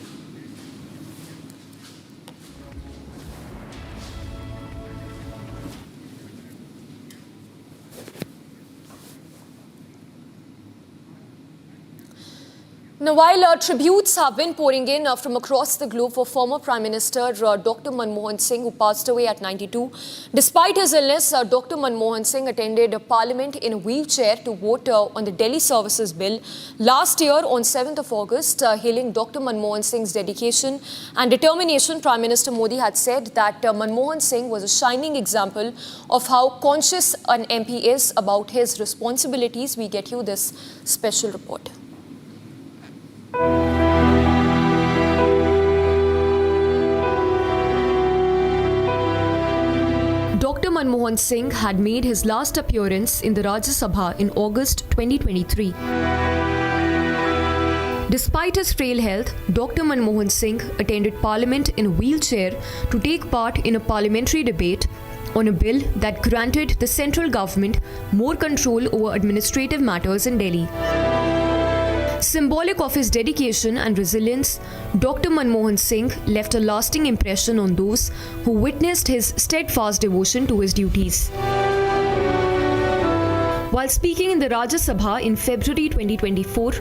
Now, while tributes have been pouring in from across the globe for former Prime Minister Dr. Manmohan Singh, who passed away at 92, despite his illness, Dr. Manmohan Singh attended Parliament in a wheelchair to vote on the Delhi Services Bill last year on 7th of August. Hailing Dr. Manmohan Singh's dedication and determination, Prime Minister Modi had said that Manmohan Singh was a shining example of how conscious an MP is about his responsibilities. We get you this special report. Dr. Manmohan Singh had made his last appearance in the Rajya Sabha in August 2023. Despite his frail health, Dr. Manmohan Singh attended Parliament in a wheelchair to take part in a parliamentary debate on a bill that granted the central government more control over administrative matters in Delhi. Symbolic of his dedication and resilience, Dr. Manmohan Singh left a lasting impression on those who witnessed his steadfast devotion to his duties. While speaking in the Rajya Sabha in February 2024,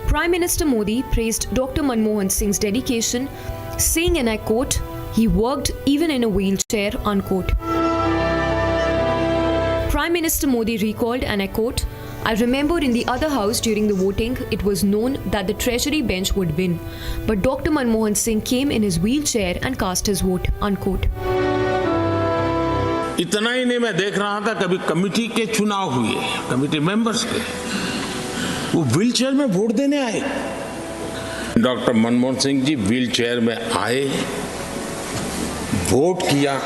Prime Minister Modi praised Dr. Manmohan Singh's dedication, saying, and I quote, "He worked even in a wheelchair," unquote. Prime Minister Modi recalled, and I quote, "I remember in the other house during the voting, it was known that the Treasury bench would win. But Dr. Manmohan Singh came in his wheelchair and cast his vote," unquote. इतना ही नहीं, मैं देख रहा था कभी committee के चुनाव हुए, कमेटी मेंबर्स के, वो व्हीलचेयर में वोट देने आए। डॉक्टर मनमोहन सिंह जी व्हीलचेयर में आए, वोट किया।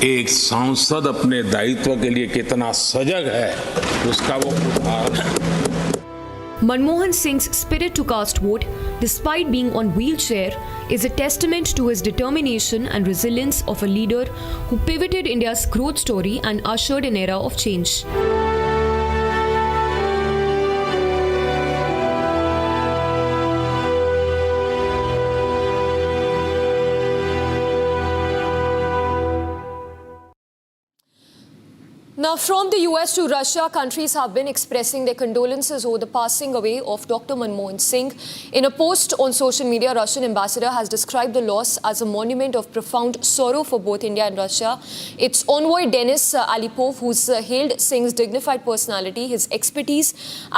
एक सांसद अपने दायित्व के लिए कितना सजग है, उसका वो उदाहरण है। Manmohan Singh's spirit to cast vote, despite being on wheelchair, is a testament to his determination and resilience of a leader who pivoted India's growth story and ushered an era of change. Now, from the US to Russia, countries have been expressing their condolences over the passing away of Dr. Manmohan Singh. In a post on social media, Russian ambassador has described the loss as a monument of profound sorrow for both India and Russia. Its envoy Denis Alipov, who's hailed Singh's dignified personality, his expertise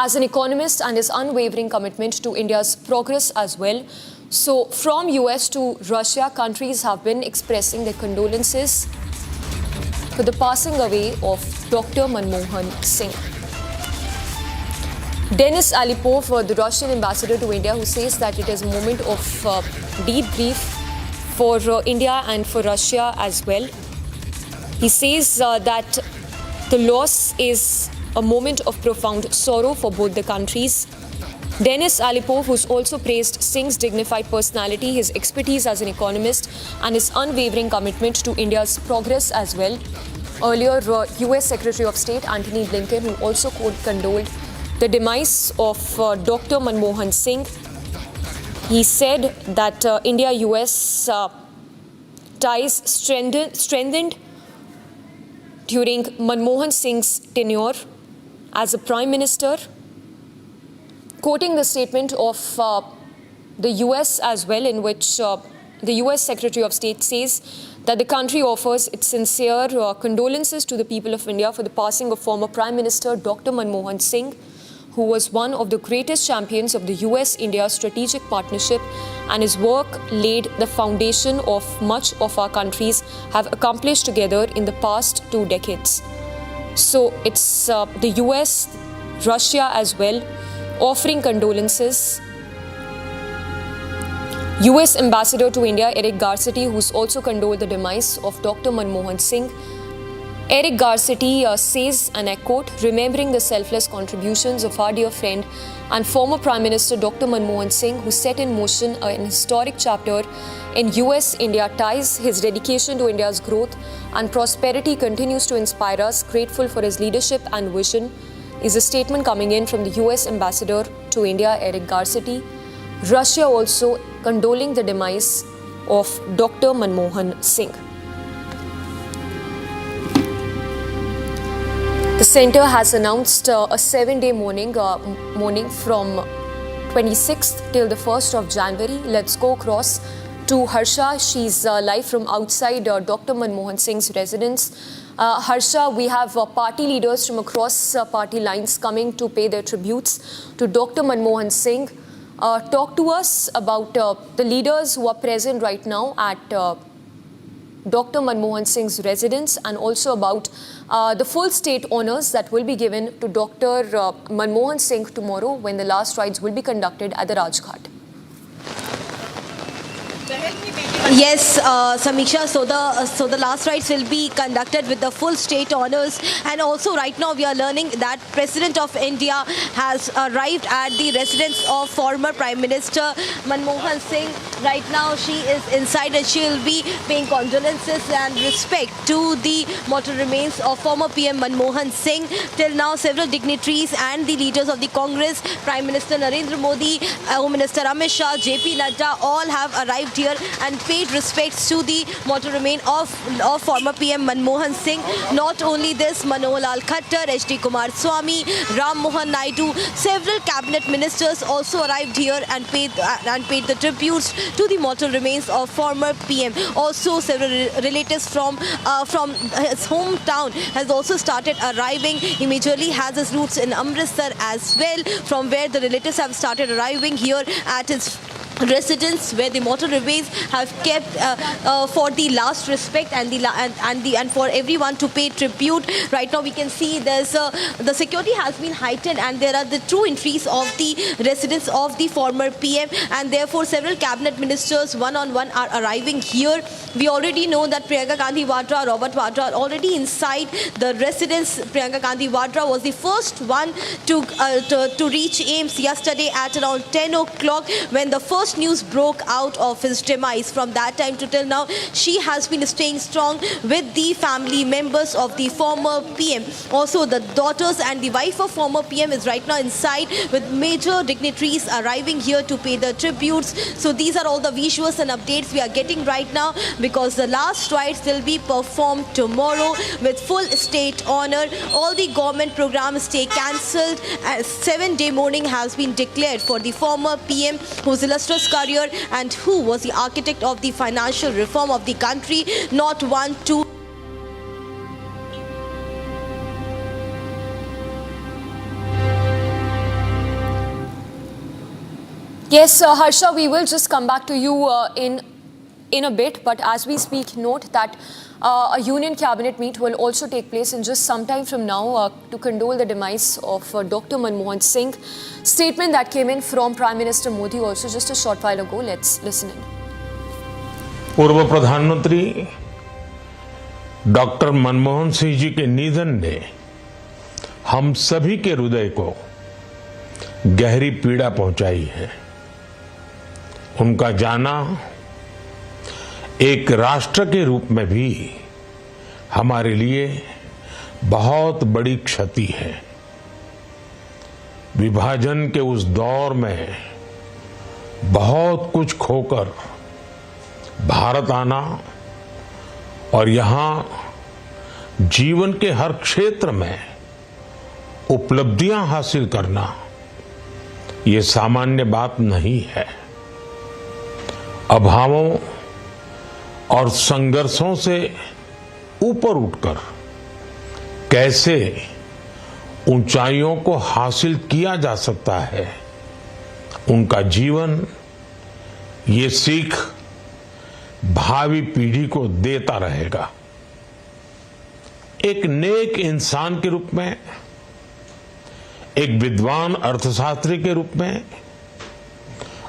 as an economist and his unwavering commitment to India's progress as well. So, from US to Russia, countries have been expressing their condolences for the passing away of Dr. Manmohan Singh. Denis Alipov, the Russian ambassador to India, who says that it is a moment of deep grief for India and for Russia as well. He says that the loss is a moment of profound sorrow for both the countries. Denis Alipov, who's also praised Singh's dignified personality, his expertise as an economist, and his unwavering commitment to India's progress as well. Earlier, US Secretary of State Antony Blinken, who also condoled the demise of Dr. Manmohan Singh. He said that India-US ties strengthened during Manmohan Singh's tenure as a Prime Minister. Quoting the statement of the US as well, in which the US Secretary of State says that the country offers its sincere condolences to the people of India for the passing of former Prime Minister Dr. Manmohan Singh, who was one of the greatest champions of the US-India strategic partnership, and his work laid the foundation of much of our countries have accomplished together in the past 2 decades. So it's the US, Russia as well, offering condolences. US Ambassador to India Eric Garcetti, who's also condoled the demise of Dr. Manmohan Singh. Eric Garcetti says, and I quote, "Remembering the selfless contributions of our dear friend and former Prime Minister Dr. Manmohan Singh, who set in motion an historic chapter in US-India ties, his dedication to India's growth and prosperity continues to inspire us. Grateful for his leadership and vision," is a statement coming in from the US Ambassador to India, Eric Garcetti. Russia also condoling the demise of Dr. Manmohan Singh. The centre has announced a 7-day mourning from 26th till the 1st of January. Let's go across to Harsha. She's live from outside Dr. Manmohan Singh's residence. Harsha, we have party leaders from across party lines coming to pay their tributes to Dr. Manmohan Singh. Talk to us about the leaders who are present right now at Dr. Manmohan Singh's residence, and also about the full state honours that will be given to Dr. Manmohan Singh tomorrow when the last rites will be conducted at the Rajghat. Yes, Samiksha, so the last rites will be conducted with the full state honours, and also right now we are learning that President of India has arrived at the residence of former Prime Minister Manmohan Singh. Right now she is inside and she will be paying condolences and respect to the mortal remains of former PM Manmohan Singh. Till now several dignitaries and the leaders of the Congress, Prime Minister Narendra Modi, Home Minister Amit Shah, JP Nadda, all have arrived here and paid respects to the mortal remain of former PM Manmohan Singh. Not only this, Manohar Lal Khattar, HD Kumaraswamy, Ram Mohan Naidu, several cabinet ministers also arrived here and paid the tributes to the mortal remains of former PM. Also, several relatives from his hometown has also started arriving. He majorly has his roots in Amritsar as well, from where the relatives have started arriving here at his residents, where the mortal remains have kept for the last respect and for everyone to pay tribute. Right now we can see the security has been heightened, and there are the true entries of the residents of the former PM, and therefore several cabinet ministers one-on-one are arriving here. We already know that Priyanka Gandhi Vadra, Robert Vadra are already inside the residence. Priyanka Gandhi Vadra was the first one to reach AIMS yesterday at around 10 o'clock when the first news broke out of his demise. From that time to till now, she has been staying strong with the family members of the former PM. Also, the daughters and the wife of former PM is right now inside with major dignitaries arriving here to pay the tributes. So these are all the visuals and updates we are getting right now, because the last rites will be performed tomorrow with full state honour. All the government programs stay cancelled, as 7-day mourning has been declared for the former PM, whose illustrious career and who was the architect of the financial reform of the country. Not one, two. Yes, Harsha, we will just come back to you in a bit, but as we speak, note that a union cabinet meet will also take place in just some time from now to condole the demise of Dr. Manmohan Singh. Statement that came in from Prime Minister Modi also just a short while ago. Let's listen in. पूर्व प्रधानमंत्री doctor Manmohan Singh जी के निधन ने हम सभी के हृदय को गहरी पीड़ा पहुंचाई है। उनका जाना एक राष्ट्र के रूप में भी हमारे लिए बहुत बड़ी क्षति है। विभाजन के उस दौर में बहुत कुछ खोकर भारत आना और यहाँ जीवन के हर क्षेत्र में उपलब्धियां हासिल करना ये सामान्य बात नहीं है। अभावों और संघर्षों से ऊपर उठकर कैसे ऊंचाइयों को हासिल किया जा सकता है, उनका जीवन ये सीख भावी पीढ़ी को देता रहेगा। एक नेक इंसान के रूप में, एक विद्वान अर्थशास्त्री के रूप में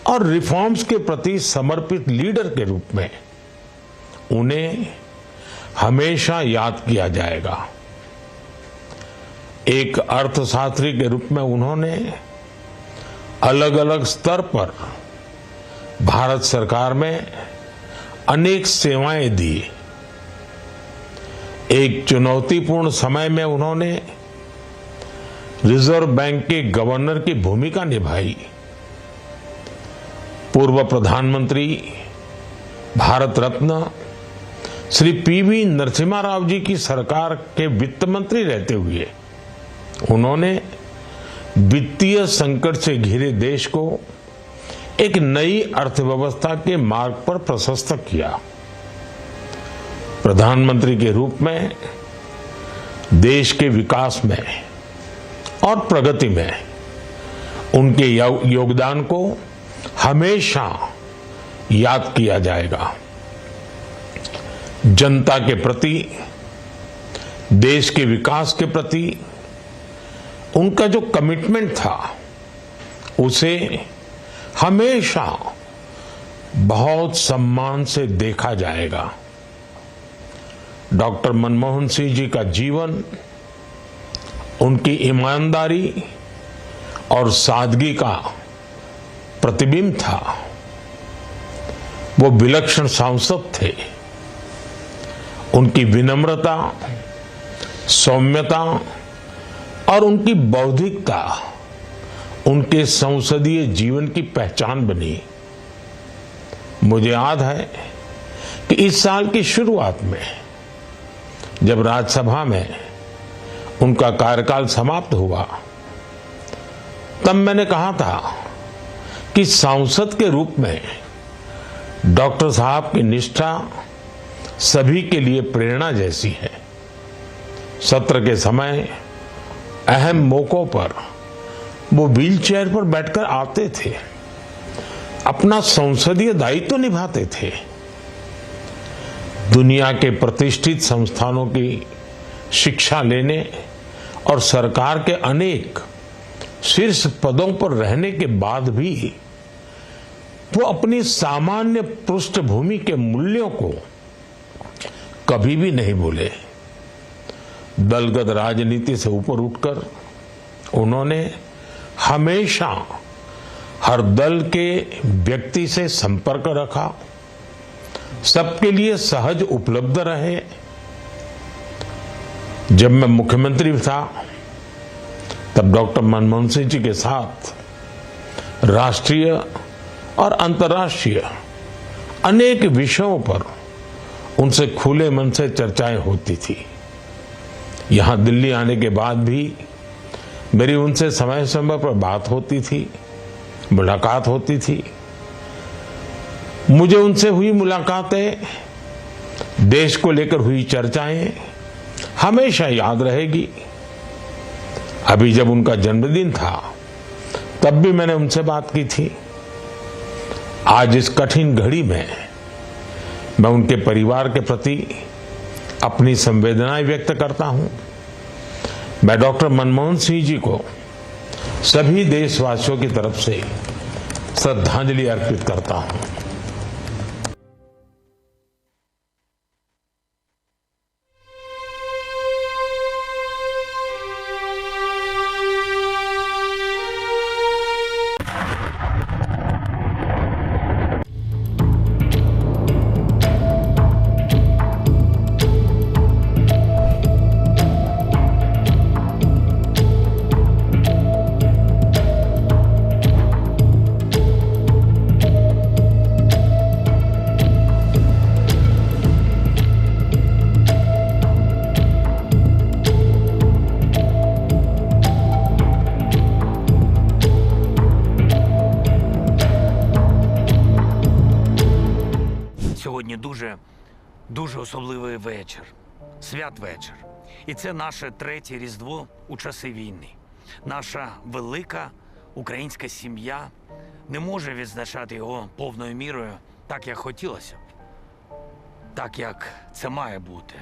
और रिफॉर्म्स के प्रति समर्पित लीडर के रूप में उन्हें हमेशा याद किया जाएगा। एक अर्थशास्त्री के रूप में उन्होंने अलग अलग स्तर पर भारत सरकार में अनेक सेवाएं दी। एक चुनौतीपूर्ण समय में उन्होंने रिजर्व बैंक के गवर्नर की भूमिका निभाई। पूर्व प्रधानमंत्री भारत रत्न श्री पीवी नरसिम्हा राव जी की सरकार के वित्त मंत्री रहते हुए उन्होंने वित्तीय संकट से घिरे देश को एक नई अर्थव्यवस्था के मार्ग पर प्रशस्त किया। प्रधानमंत्री के रूप में देश के विकास में और प्रगति में उनके योगदान को हमेशा याद किया जाएगा। जनता के प्रति, देश के विकास के प्रति उनका जो कमिटमेंट था उसे हमेशा बहुत सम्मान से देखा जाएगा। डॉक्टर मनमोहन सिंह जी का जीवन उनकी ईमानदारी और सादगी का प्रतिबिंब था। वो विलक्षण सांसद थे। उनकी विनम्रता, सौम्यता और उनकी बौद्धिकता उनके संसदीय जीवन की पहचान बनी। मुझे याद है कि इस साल की शुरुआत में जब राज्यसभा में उनका कार्यकाल समाप्त हुआ तब मैंने कहा था कि सांसद के रूप में डॉक्टर साहब की निष्ठा सभी के लिए प्रेरणा जैसी है। सत्र के समय अहम मौकों पर वो व्हीलचेयर पर बैठकर आते थे, अपना संसदीय दायित्व निभाते थे। दुनिया के प्रतिष्ठित संस्थानों की शिक्षा लेने और सरकार के अनेक शीर्ष पदों पर रहने के बाद भी वो अपनी सामान्य पृष्ठभूमि के मूल्यों को कभी भी नहीं भूले। दलगत राजनीति से ऊपर उठकर उन्होंने हमेशा हर दल के व्यक्ति से संपर्क रखा, सबके लिए सहज उपलब्ध रहे। जब मैं मुख्यमंत्री था तब डॉक्टर मनमोहन सिंह जी के साथ राष्ट्रीय और अंतर्राष्ट्रीय अनेक विषयों पर उनसे खुले मन से चर्चाएं होती थी। यहां दिल्ली आने के बाद भी मेरी उनसे समय समय पर बात होती थी, मुलाकात होती थी। मुझे उनसे हुई मुलाकातें, देश को लेकर हुई चर्चाएं हमेशा याद रहेगी। अभी जब उनका जन्मदिन था तब भी मैंने उनसे बात की थी। आज इस कठिन घड़ी में मैं उनके परिवार के प्रति अपनी संवेदनाएं व्यक्त करता हूं। मैं डॉक्टर मनमोहन सिंह जी को सभी देशवासियों की तरफ से श्रद्धांजलि अर्पित करता हूं। Сьогодні дуже особливий вечір, святвечір. І це наше третє Різдво у часи війни. Наша велика українська сім'я не може відзначати його повною мірою так, як хотілося б. Так, як це має бути.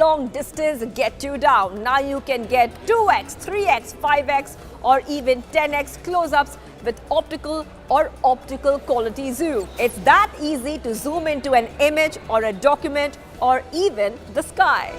long distance get you down. Now you can get 2x, 3x, 5x or even 10x close-ups with optical or optical quality zoom. It's that easy to zoom into an image or a document or even the sky.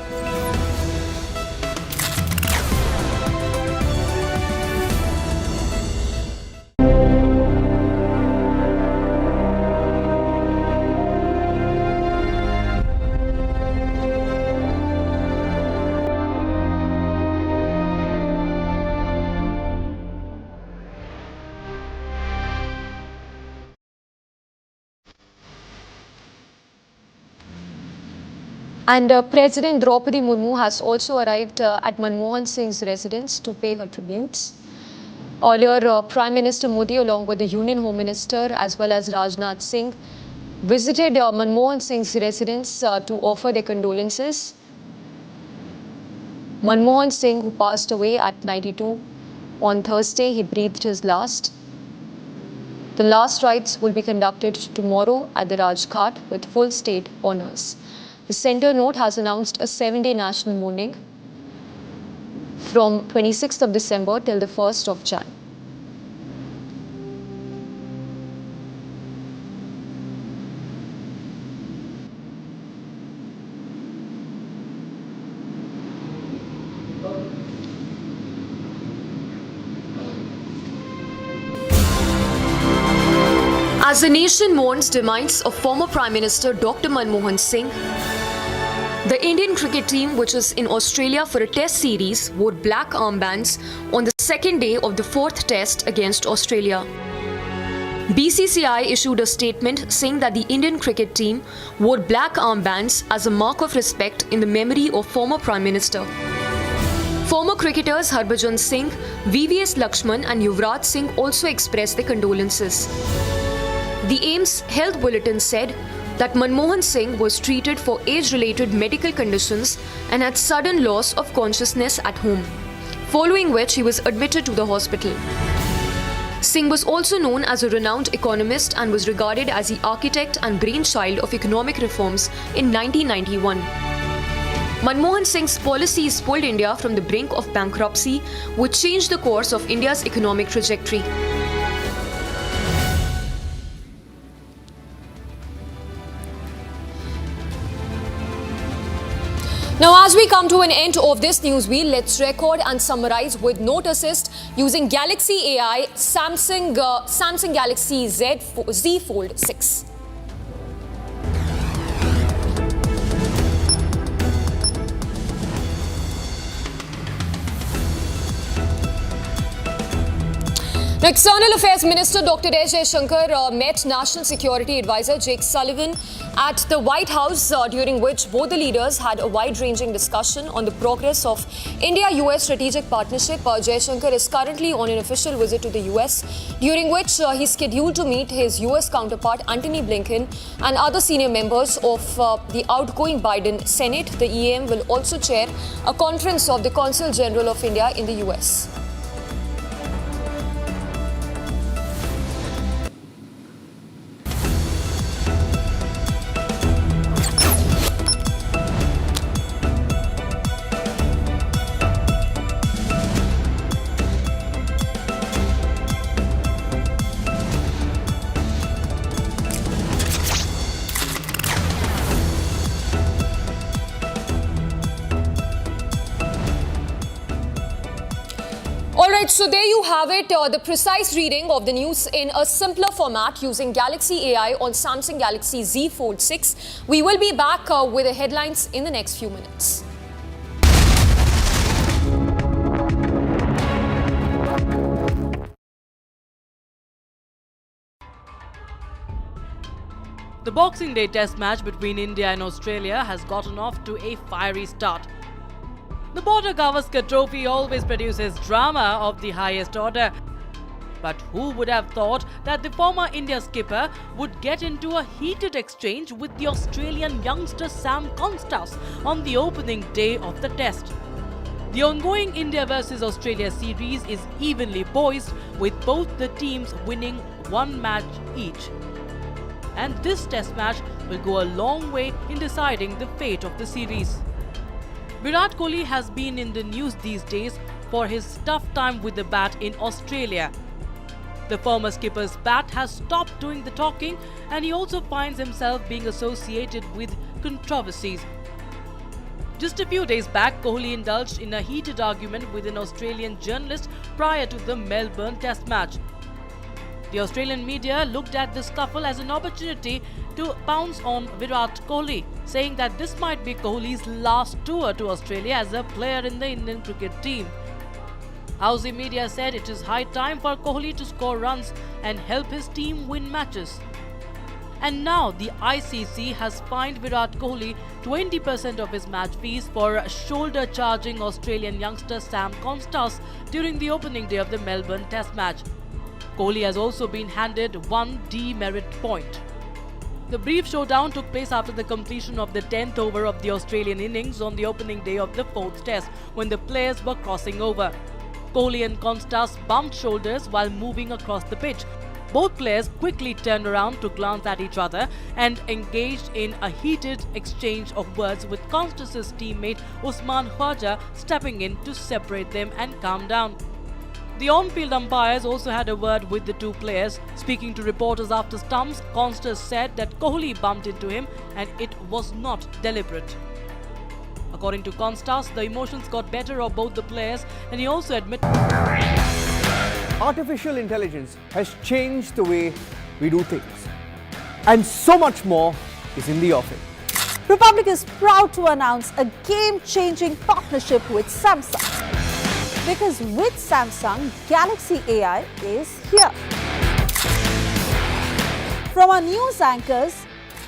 And President Draupadi Murmu has also arrived at Manmohan Singh's residence to pay her tributes. Earlier, Prime Minister Modi, along with the Union Home Minister as well as Rajnath Singh, visited Manmohan Singh's residence to offer their condolences. Manmohan Singh, who passed away at 92 on Thursday, he breathed his last. The last rites will be conducted tomorrow at the Rajghat with full state honours. The centre note has announced a 7-day national mourning from 26th of December till the 1st of Jan. As the nation mourns demise of former Prime Minister Dr. Manmohan Singh, the Indian cricket team, which is in Australia for a test series, wore black armbands on the second day of the fourth test against Australia. BCCI issued a statement saying that the Indian cricket team wore black armbands as a mark of respect in the memory of former Prime Minister. Former cricketers Harbhajan Singh, VVS Lakshman and Yuvraj Singh also expressed their condolences. The AIMS Health Bulletin said that Manmohan Singh was treated for age-related medical conditions and had sudden loss of consciousness at home, following which he was admitted to the hospital. Singh was also known as a renowned economist and was regarded as the architect and brainchild of economic reforms in 1991. Manmohan Singh's policies pulled India from the brink of bankruptcy, which changed the course of India's economic trajectory. Now, as we come to an end of this news wheel, let's record and summarize with Note Assist using Galaxy AI Samsung Galaxy Z Fold 6. Now, External Affairs Minister Dr. S. Jaishankar met National Security Advisor Jake Sullivan at the White House, during which both the leaders had a wide-ranging discussion on the progress of India-US strategic partnership. Jaishankar is currently on an official visit to the US, during which he's scheduled to meet his US counterpart Antony Blinken and other senior members of the outgoing Biden Senate. The EAM will also chair a conference of the Consul General of India in the US. Alright, so there you have it, the precise reading of the news in a simpler format using Galaxy AI on Samsung Galaxy Z Fold 6. We will be back with the headlines in the next few minutes. The Boxing Day Test match between India and Australia has gotten off to a fiery start. The Border Gavaskar Trophy always produces drama of the highest order. But who would have thought that the former India skipper would get into a heated exchange with the Australian youngster Sam Constas on the opening day of the test? The ongoing India vs Australia series is evenly poised, with both the teams winning one match each. And this test match will go a long way in deciding the fate of the series. Virat Kohli has been in the news these days for his tough time with the bat in Australia. The former skipper's bat has stopped doing the talking, and he also finds himself being associated with controversies. Just a few days back, Kohli indulged in a heated argument with an Australian journalist prior to the Melbourne Test match. The Australian media looked at the scuffle as an opportunity to pounce on Virat Kohli, saying that this might be Kohli's last tour to Australia as a player in the Indian cricket team. Aussie media said it is high time for Kohli to score runs and help his team win matches. And now the ICC has fined Virat Kohli 20% of his match fees for shoulder-charging Australian youngster Sam Constas during the opening day of the Melbourne Test match. Kohli has also been handed one demerit point. The brief showdown took place after the completion of the 10th over of the Australian innings on the opening day of the 4th Test, when the players were crossing over. Kohli and Constas bumped shoulders while moving across the pitch. Both players quickly turned around to glance at each other and engaged in a heated exchange of words, with Constas' teammate Usman Khwaja stepping in to separate them and calm down. The on-field umpires also had a word with the two players. Speaking to reporters after stumps, Constas said that Kohli bumped into him and it was not deliberate. According to Constas, the emotions got better of both the players, and he also admitted Artificial intelligence has changed the way we do things. And so much more is in the offing. Republic is proud to announce a game-changing partnership with Samsung. Because with Samsung, Galaxy AI is here. From our news anchors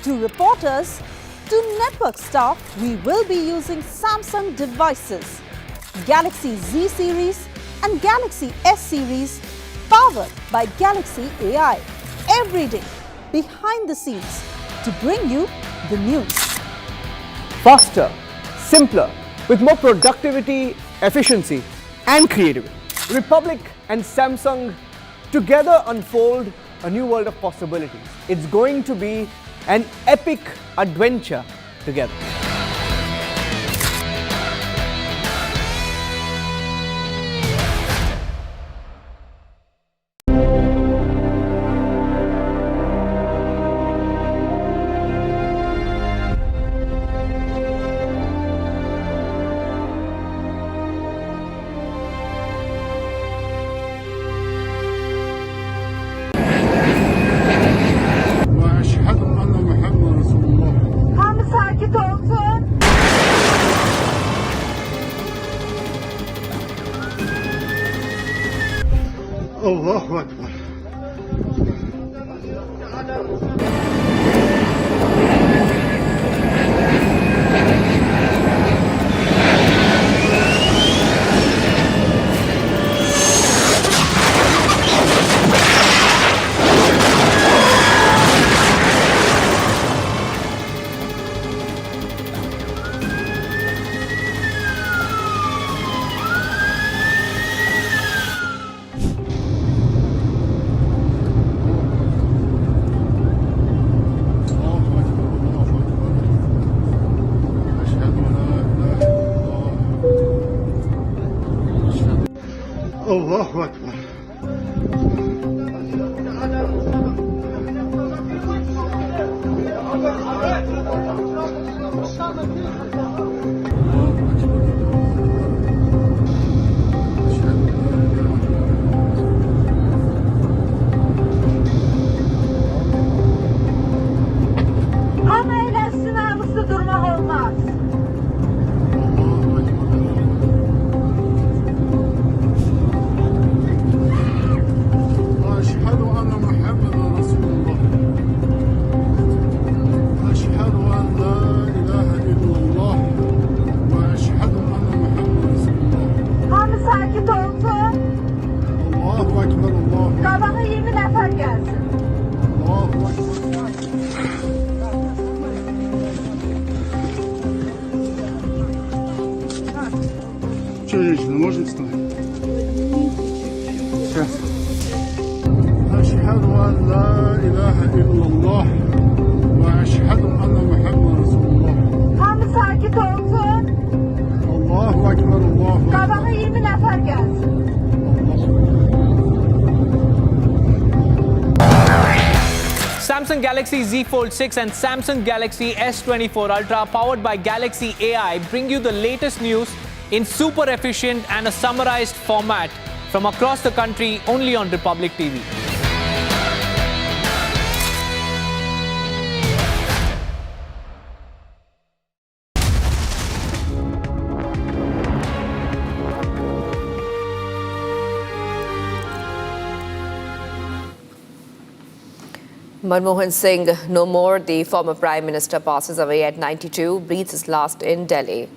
to reporters to network staff, we will be using Samsung devices, Galaxy Z series and Galaxy S series, powered by Galaxy AI, every day behind the scenes to bring you the news. Faster, simpler, with more productivity, efficiency and creativity. Republic and Samsung together unfold a new world of possibilities. It's going to be an epic adventure together. الله أكبر. الله أكبر. Ama eylesin ağzı durmak olmaz. أشهد أن محمدا رسول الله. أشهد أن لا إله إلا الله وأشهد أن محمدا رسول الله. Hamı sakit olsun. الله أكبر الله. Kabağı 20 nefer gelsin. الله أكبر. Что, женщина, можно встать? Сейчас. أشهد أن لا إله إلا الله وأشهد أن محمدا رسول الله. Hamı sakit olsun. da 20 nefer gelsin. Samsung Galaxy Z Fold 6 and Samsung Galaxy S24 Ultra, powered by Galaxy AI, bring you the latest news in super efficient and a summarized format from across the country, only on Republic TV. Manmohan Singh, no more. The former Prime Minister passes away at 92, breathes his last in Delhi.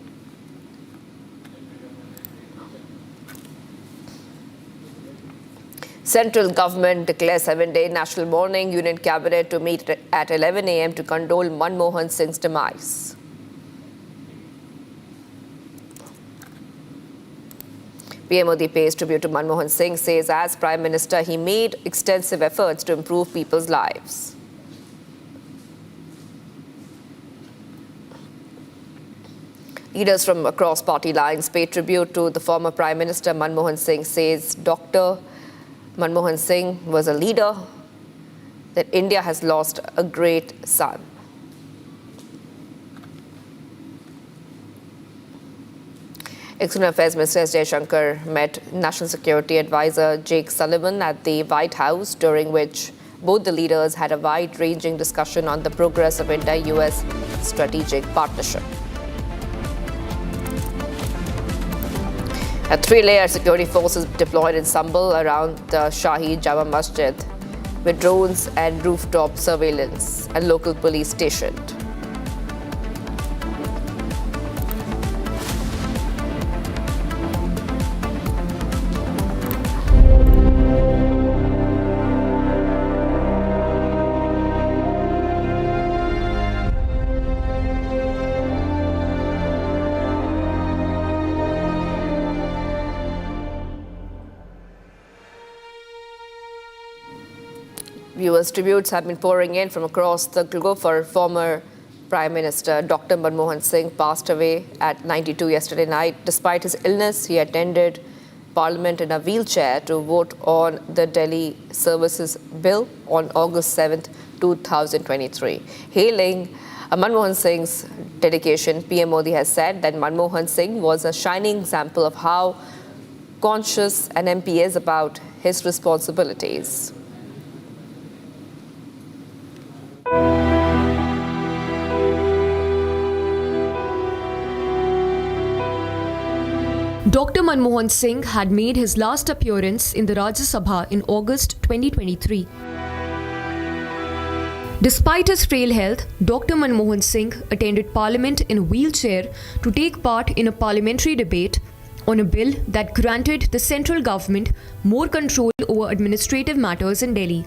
Central government declares 7-day national mourning. Union cabinet to meet at 11 a.m. to condole Manmohan Singh's demise. PM Modi pays tribute to Manmohan Singh, says as Prime Minister he made extensive efforts to improve people's lives. Leaders from across party lines pay tribute to the former Prime Minister Manmohan Singh, says Dr. Manmohan Singh was a leader, that India has lost a great son. External Affairs Minister S. Jaishankar met National Security Advisor Jake Sullivan at the White House, during which both the leaders had a wide-ranging discussion on the progress of India-US strategic partnership. A 3-layer security force is deployed in Sambal around the Shahi Jama Masjid, with drones and rooftop surveillance and local police stationed. Viewers' tributes have been pouring in from across the globe for former Prime Minister Dr. Manmohan Singh, passed away at 92 yesterday night. Despite his illness, he attended Parliament in a wheelchair to vote on the Delhi Services Bill on August 7, 2023. Hailing Manmohan Singh's dedication, PM Modi has said that Manmohan Singh was a shining example of how conscious an MP is about his responsibilities. Dr. Manmohan Singh had made his last appearance in the Rajya Sabha in August 2023. Despite his frail health, Dr. Manmohan Singh attended Parliament in a wheelchair to take part in a parliamentary debate on a bill that granted the central government more control over administrative matters in Delhi.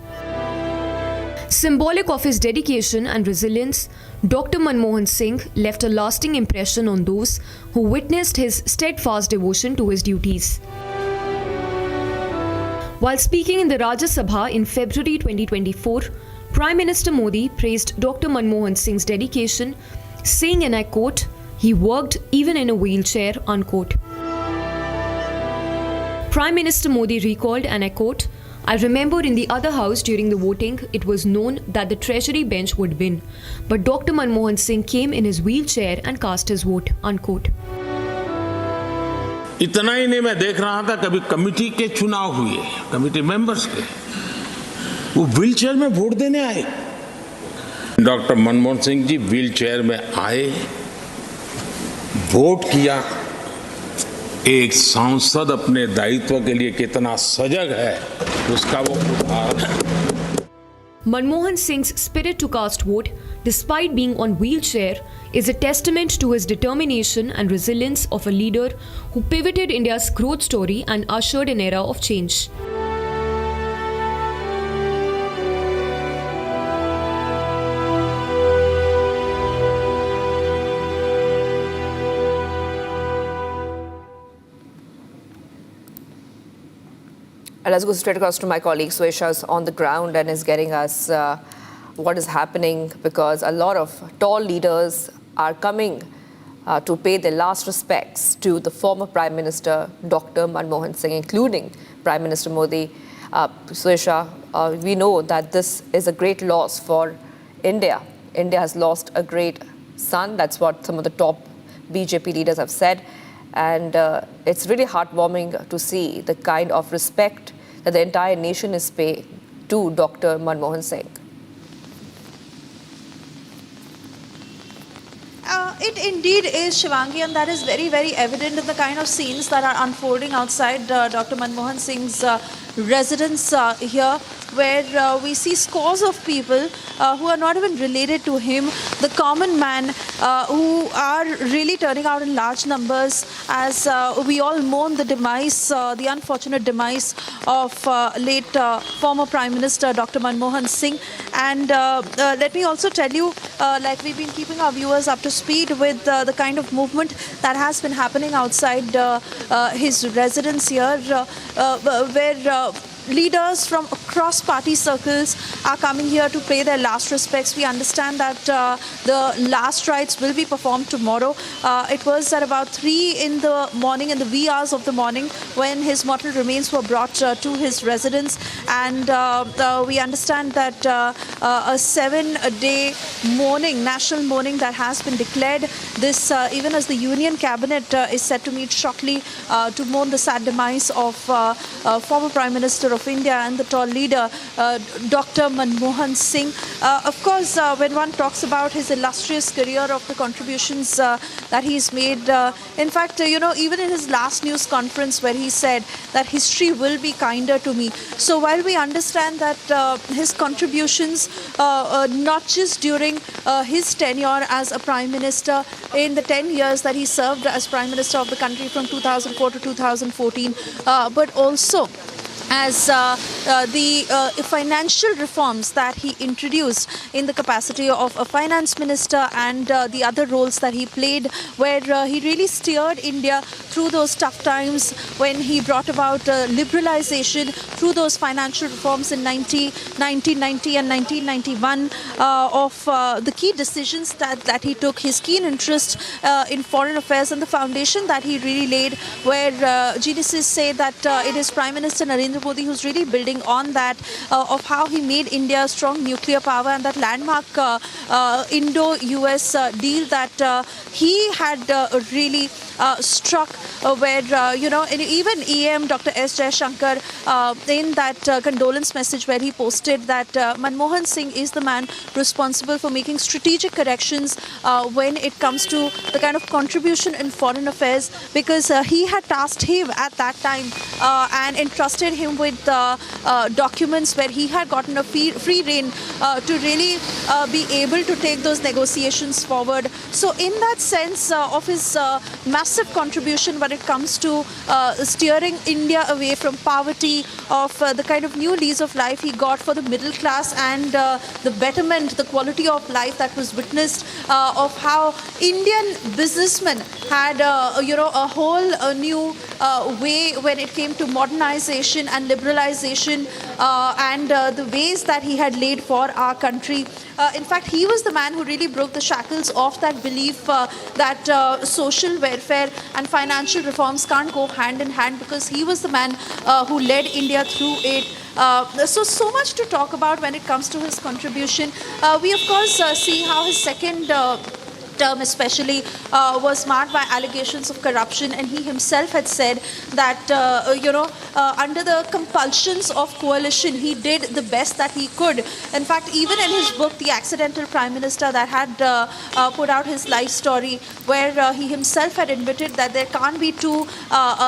Symbolic of his dedication and resilience, Dr. Manmohan Singh left a lasting impression on those who witnessed his steadfast devotion to his duties. While speaking in the Rajya Sabha in February 2024, Prime Minister Modi praised Dr. Manmohan Singh's dedication, saying, and I quote, "He worked even in a wheelchair," unquote. Prime Minister Modi recalled, and I quote, "I remember in the other house during the voting, it was known that the Treasury bench would win. But Dr. Manmohan Singh came in his wheelchair and cast his vote," unquote. इतना ही नहीं, मैं देख रहा था कभी committee के चुनाव हुए, कमेटी मेंबर्स के, वो व्हीलचेयर में वोट देने आए। डॉक्टर मनमोहन सिंह जी व्हीलचेयर में आए, वोट किया। एक सांसद अपने दायित्व के लिए कितना सजग है, उसका वो उदाहरण है। Manmohan Singh's spirit to cast vote, despite being on wheelchair, is a testament to his determination and resilience of a leader who pivoted India's growth story and ushered an era of change. Let's go straight across to my colleague Swesha is on the ground and is getting us what is happening, because a lot of tall leaders are coming to pay their last respects to the former Prime Minister, Dr. Manmohan Singh, including Prime Minister Modi. Suesha, we know that this is a great loss for India. India has lost a great son. That's what some of the top BJP leaders have said. And it's really heartwarming to see the kind of respect that the entire nation is paying to Dr. Manmohan Singh. It indeed is, Shivangi, and that is very, very evident in the kind of scenes that are unfolding outside Dr. Manmohan Singh's residence here, where we see scores of people who are not even related to him, the common man, who are really turning out in large numbers as we all mourn the demise, the unfortunate demise of late former Prime Minister Dr. Manmohan Singh. And let me also tell you, like we've been keeping our viewers up to speed with the kind of movement that has been happening outside his residence here, where leaders from across party circles are coming here to pay their last respects. We understand that the last rites will be performed tomorrow. It was at about 3 in the morning, in the wee hours of the morning, when his mortal remains were brought to his residence. And we understand that a 7-day mourning, national mourning, that has been declared. This, even as the Union Cabinet is set to meet shortly to mourn the sad demise of former Prime Minister of India and the tall leader, Dr. Manmohan Singh. Of course, when one talks about his illustrious career of the contributions that he's made, in fact, even in his last news conference where he said that history will be kinder to me. So while we understand that his contributions, not just during his tenure as a Prime Minister in the 10 years that he served as Prime Minister of the country from 2004 to 2014, but also as the financial reforms that he introduced in the capacity of a finance minister and the other roles that he played, where he really steered India through those tough times when he brought about liberalization through those financial reforms in 1990 and 1991, of the key decisions that he took, his keen interest in foreign affairs, and the foundation that he really laid, where geniuses say that it is Prime Minister Narendra Modi who's really building on that, of how he made India a strong nuclear power, and that landmark Indo-US deal that he had really struck, where, and even EM Dr. S. Jaishankar, in that condolence message where he posted that Manmohan Singh is the man responsible for making strategic corrections when it comes to the kind of contribution in foreign affairs, because he had tasked him at that time and entrusted him with documents where he had gotten a free rein to really be able to take those negotiations forward. So in that sense of his massive contribution when it comes to steering India away from poverty, of the kind of new lease of life he got for the middle class, and the betterment, the quality of life that was witnessed, of how Indian businessmen had a whole new way when it came to modernization and liberalization, and the ways that he had laid for our country. In fact, he was the man who really broke the shackles of that belief that social welfare and financial reforms can't go hand in hand, because he was the man who led India through it. So much to talk about when it comes to his contribution. We, of course, see how his second term especially was marked by allegations of corruption, and he himself had said that under the compulsions of coalition he did the best that he could. In fact, even in his book The Accidental Prime Minister, that had put out his life story, where he himself had admitted that there can't be two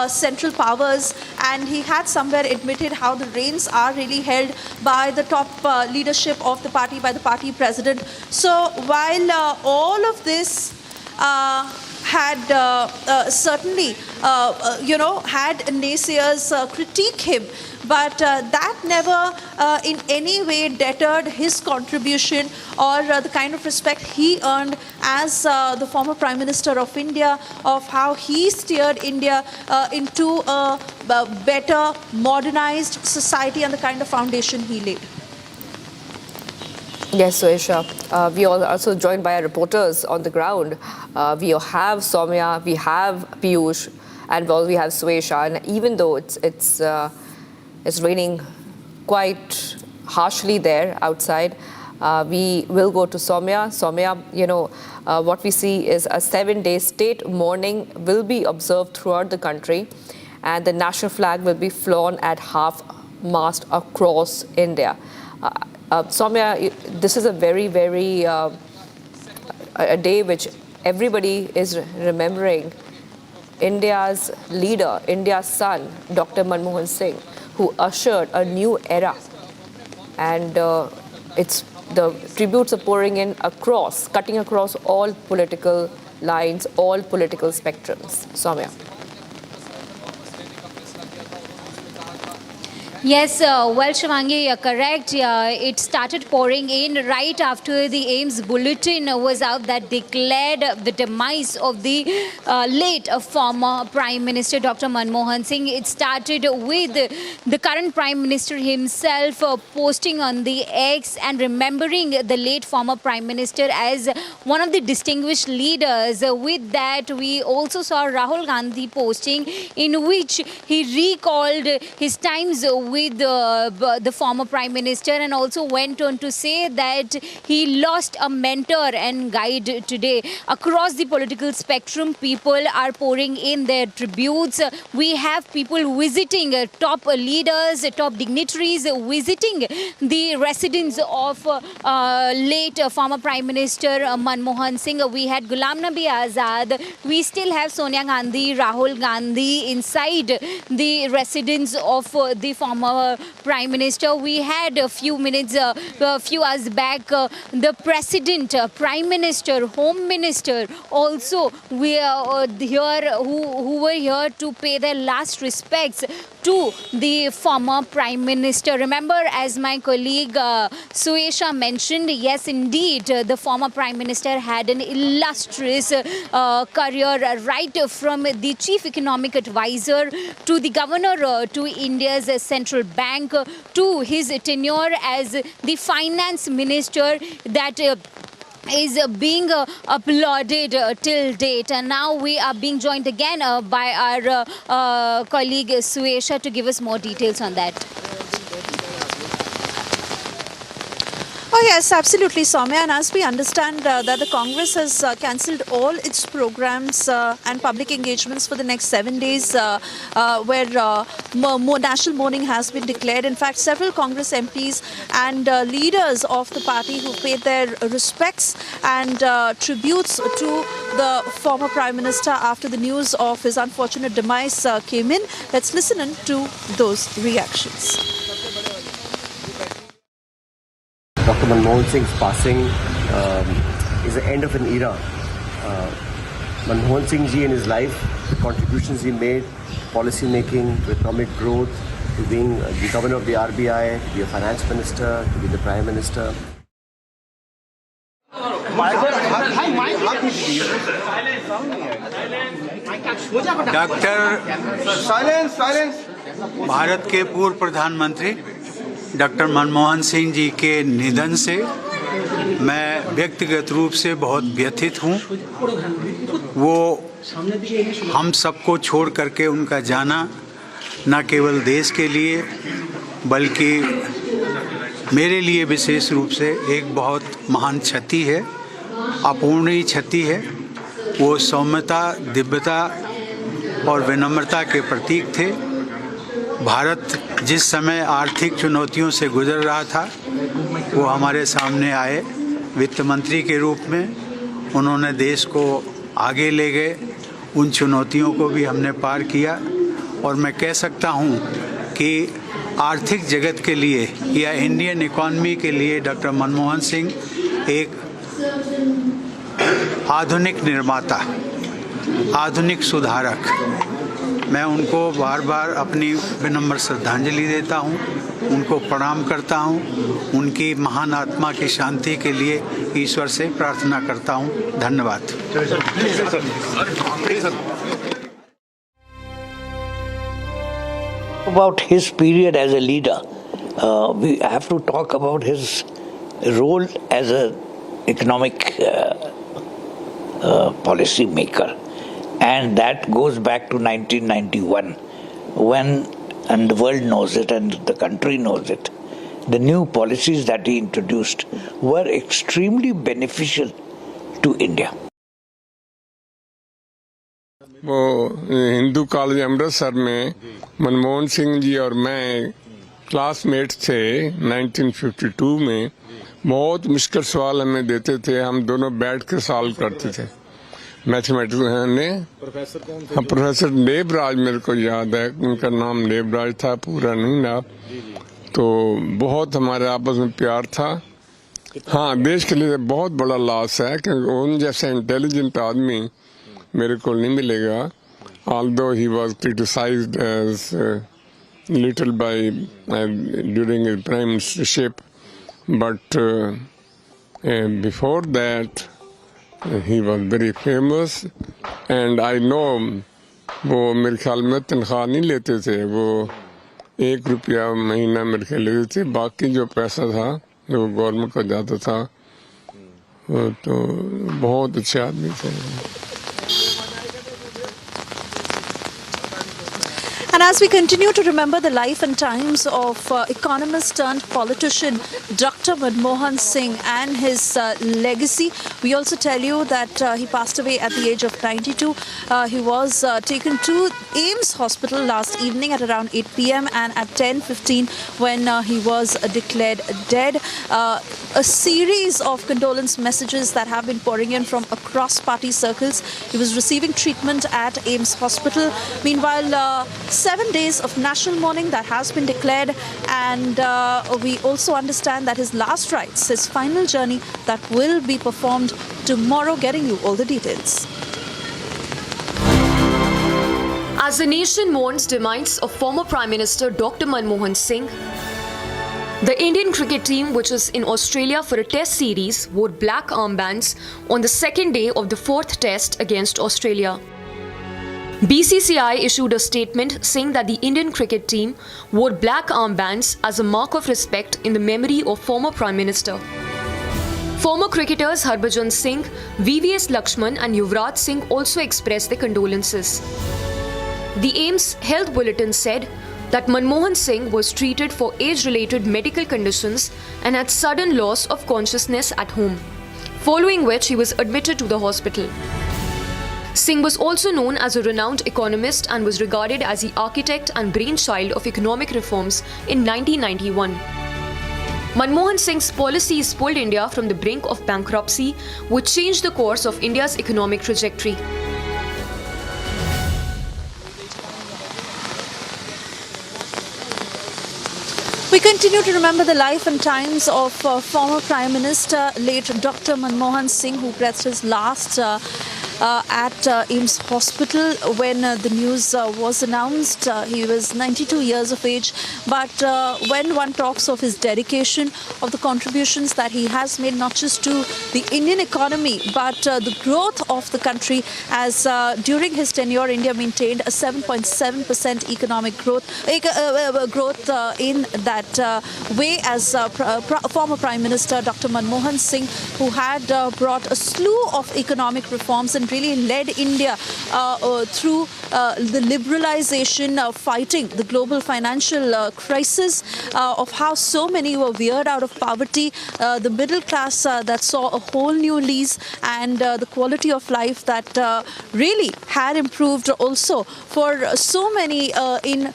central powers, and he had somewhere admitted how the reins are really held by the top leadership of the party, by the party president. So while all of this had certainly, had naysayers critique him, but that never in any way deterred his contribution or the kind of respect he earned as the former Prime Minister of India, of how he steered India into a better, modernized society, and the kind of foundation he laid. Yes, Suesha. We are also joined by our reporters on the ground. We have Soumya, we have Piyush, and we have Suesha. And even though it's raining quite harshly there outside, we will go to Soumya. Soumya, what we see is a 7-day state mourning will be observed throughout the country, and the national flag will be flown at half-mast across India. Soumya, this is a very, very a day which everybody is remembering India's leader, India's son, Dr. Manmohan Singh, who ushered a new era. And the tributes are pouring in cutting across all political lines, all political spectrums. Soumya. Yes, well, Shivangi, you're correct. It started pouring in right after the AIMS bulletin was out that declared the demise of the late former Prime Minister Dr. Manmohan Singh. It started with the current Prime Minister himself posting on the X and remembering the late former Prime Minister as one of the distinguished leaders. With that, we also saw Rahul Gandhi posting in which he recalled his times with the former Prime Minister and also went on to say that he lost a mentor and guide today. Across the political spectrum, people are pouring in their tributes. We have people visiting top leaders, top dignitaries, visiting the residence of late former Prime Minister Manmohan Singh. We had Ghulam Nabi Azad. We still have Sonia Gandhi, Rahul Gandhi inside the residence of the former Prime Minister. We had a few hours back, the President, Prime Minister, Home Minister also we are here who were here to pay their last respects to the former Prime Minister. Remember, as my colleague Suesha mentioned, yes, indeed, the former Prime Minister had an illustrious career, right from the Chief Economic Advisor to the Governor to India's Central Bank to his tenure as the Finance Minister that is being applauded till date. And now we are being joined again by our colleague Suesha to give us more details on that. Oh yes, absolutely, Soumya. And as we understand that the Congress has cancelled all its programs and public engagements for the next 7 days where national mourning has been declared. In fact, several Congress MPs and leaders of the party who paid their respects and tributes to the former Prime Minister after the news of his unfortunate demise came in. Let's listen in to those reactions. Dr. Manmohan Singh's passing is the end of an era. Manmohan Singh ji in his life, the contributions he made, policy making, to economic growth, to being the governor of the RBI, to be a finance minister, to be the prime minister. Doctor Bharat के पूर्व प्रधानमंत्री doctor Manmohan Singh जी के निधन से मैं व्यक्तिगत रूप से बहुत व्यथित हूँ। वो हम सबको छोड़ करके उनका जाना न केवल देश के लिए बल्कि मेरे लिए विशेष रूप से एक बहुत महान क्षति है, अपूर्णीय क्षति है। वो सौम्यता, दिव्यता और विनम्रता के प्रतीक थे। भारत जिस समय आर्थिक चुनौतियों से गुजर रहा था वो हमारे सामने आए वित्त मंत्री के रूप में। उन्होंने देश को आगे ले गए, उन चुनौतियों को भी हमने पार किया और मैं कह सकता हूँ कि आर्थिक जगत के लिए या इंडियन इकॉनमी के लिए डॉक्टर मनमोहन सिंह एक आधुनिक निर्माता, आधुनिक सुधारक। मैं उनको बार बार अपनी विनम्र श्रद्धांजलि देता हूँ, उनको प्रणाम करता हूँ, उनकी महान आत्मा की शांति के लिए ईश्वर से प्रार्थना करता हूँ। धन्यवाद। About his period as a leader, we have to talk about his role as an economic policy maker. And that goes back to 1991 when, and the world knows it and the country knows it, the new policies that he introduced were extremely beneficial to India. वो Hindu college Amritsar में मनमोहन सिंह जी और मैं classmate थे 1952 में। बहुत मुश्किल सवाल हमें देते थे, हम दोनों बैठ कर सॉल्व करते थे। मैथमेटिक्स ने प्रोफेसर देवराज, मेरे को याद है उनका नाम देवराज था, पूरा नहीं ना। तो बहुत हमारे आपस में प्यार था। हाँ, देश के लिए बहुत बड़ा लॉस है क्योंकि उन जैसा इंटेलिजेंट आदमी मेरे को नहीं मिलेगा। although he was criticized as little by during his prime ministership, but before that he was very famous, and I know वो मेरे ख्याल में तनख्वाह नहीं लेते थे, वो ₹1 महीना मेरे ख्याल लेते थे, बाकी जो पैसा था वो गवर्नमेंट को जाता था। तो बहुत अच्छे आदमी थे। And as we continue to remember the life and times of economist turned politician Dr. Manmohan Singh and his legacy, we also tell you that he passed away at the age of 92. He was taken to AIIMS hospital last evening at around 8 p.m. and at 10:15 when he was declared dead. A series of condolence messages that have been pouring in from across party circles. He was receiving treatment at AIIMS hospital. Meanwhile, 7 days of national mourning that has been declared, and we also understand that his last rites, his final journey, that will be performed tomorrow, getting you all the details. As the nation mourns demise of former Prime Minister Dr. Manmohan Singh, the Indian cricket team, which is in Australia for a test series, wore black armbands on the second day of the fourth test against Australia. BCCI issued a statement saying that the Indian cricket team wore black armbands as a mark of respect in the memory of former Prime Minister. Former cricketers Harbhajan Singh, VVS Lakshman and Yuvraj Singh also expressed their condolences. The AIIMS Health Bulletin said that Manmohan Singh was treated for age-related medical conditions and had sudden loss of consciousness at home, following which he was admitted to the hospital. Singh was also known as a renowned economist and was regarded as the architect and brainchild of economic reforms in 1991. Manmohan Singh's policies pulled India from the brink of bankruptcy, which changed the course of India's economic trajectory. We continue to remember the life and times of former Prime Minister, late Dr. Manmohan Singh, who breathed his last at AIIMS hospital when the news was announced. He was 92 years of age, but when one talks of his dedication, of the contributions that he has made not just to the Indian economy but the growth of the country, as during his tenure India maintained a 7.7% economic growth in that way, as former Prime Minister Dr. Manmohan Singh, who had brought a slew of economic reforms and really led India through the liberalization of fighting the global financial crisis, of how so many were veered out of poverty, the middle class that saw a whole new lease, and the quality of life that really had improved also for so many in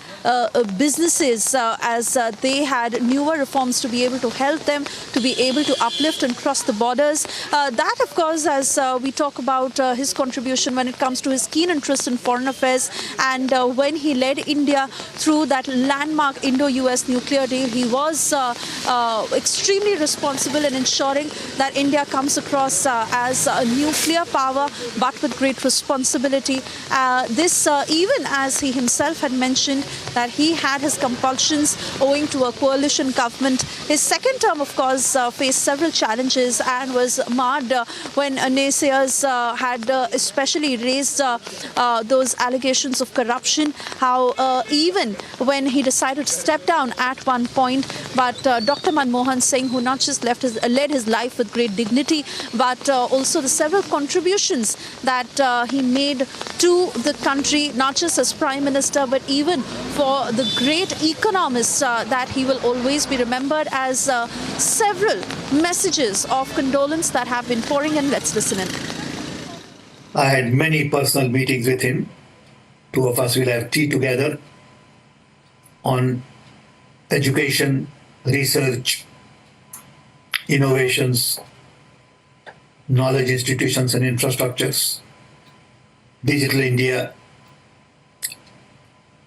businesses, as they had newer reforms to be able to help them to be able to uplift and cross the borders. That, of course, as we talk about his contribution when it comes to his keen interest in foreign affairs, and when he led India through that landmark Indo-US nuclear deal, he was extremely responsible in ensuring that India comes across as a nuclear power, but with great responsibility. This even as he himself had mentioned that he had his compulsions owing to a coalition government. His second term, of course, faced several challenges and was marred when naysayers had especially raised those allegations of corruption, how even when he decided to step down at one point, but Dr. Manmohan Singh, who not just led his life with great dignity, but also the several contributions that he made to the country, not just as Prime Minister, but even for the great economist that he will always be remembered, as several messages of condolence that have been pouring in. Let's listen in. I had many personal meetings with him. Two of us will have tea together on education, research, innovations, knowledge institutions and infrastructures, digital India,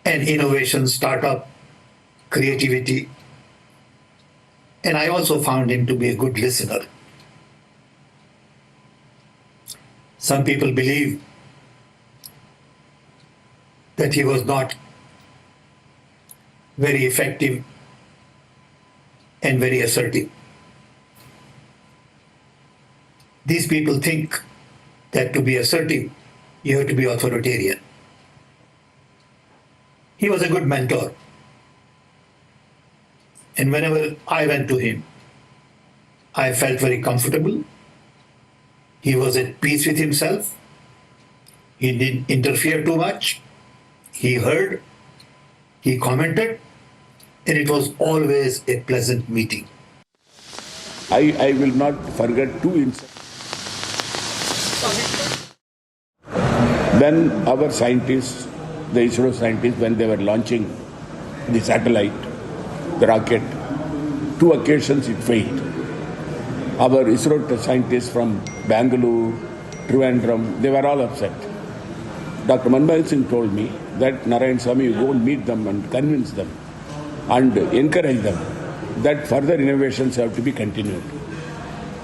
and innovation, startup, creativity. And I also found him to be a good listener. Some people believe that he was not very effective and very assertive. These people think that to be assertive, you have to be authoritarian. He was a good mentor. And whenever I went to him, I felt very comfortable. He was at peace with himself. He didn't interfere too much. He heard, he commented, and it was always a pleasant meeting. I will not forget two incidents. When our scientists, the ISRO scientists, when they were launching the satellite, the rocket, two occasions it failed. Our ISRO scientists from Bangalore, Trivandrum, they were all upset. Dr. Manmohan Singh told me that Narayan Swami, you go and meet them and convince them and encourage them that further innovations have to be continued.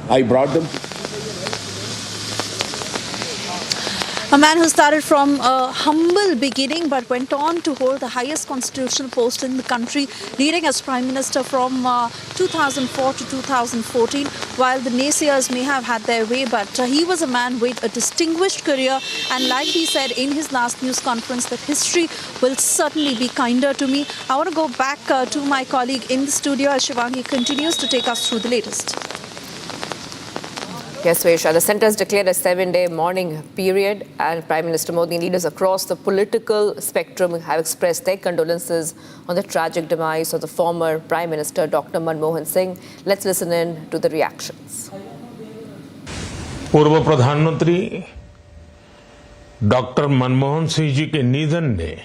I brought them. A man who started from a humble beginning but went on to hold the highest constitutional post in the country, leading as Prime Minister from 2004 to 2014, while the naysayers may have had their way, but he was a man with a distinguished career, and like he said in his last news conference, that history will certainly be kinder to me. I want to go back to my colleague in the studio as Shivangi continues to take us through the latest. Yes, Vesha, the centre has declared a 7-day mourning period, and Prime Minister Modi and leaders across the political spectrum have expressed their condolences on the tragic demise of the former Prime Minister Dr. Manmohan Singh. Let's listen in to the reactions. पूर्व प्रधानमंत्री doctor Manmohan Singh जी के निधन ने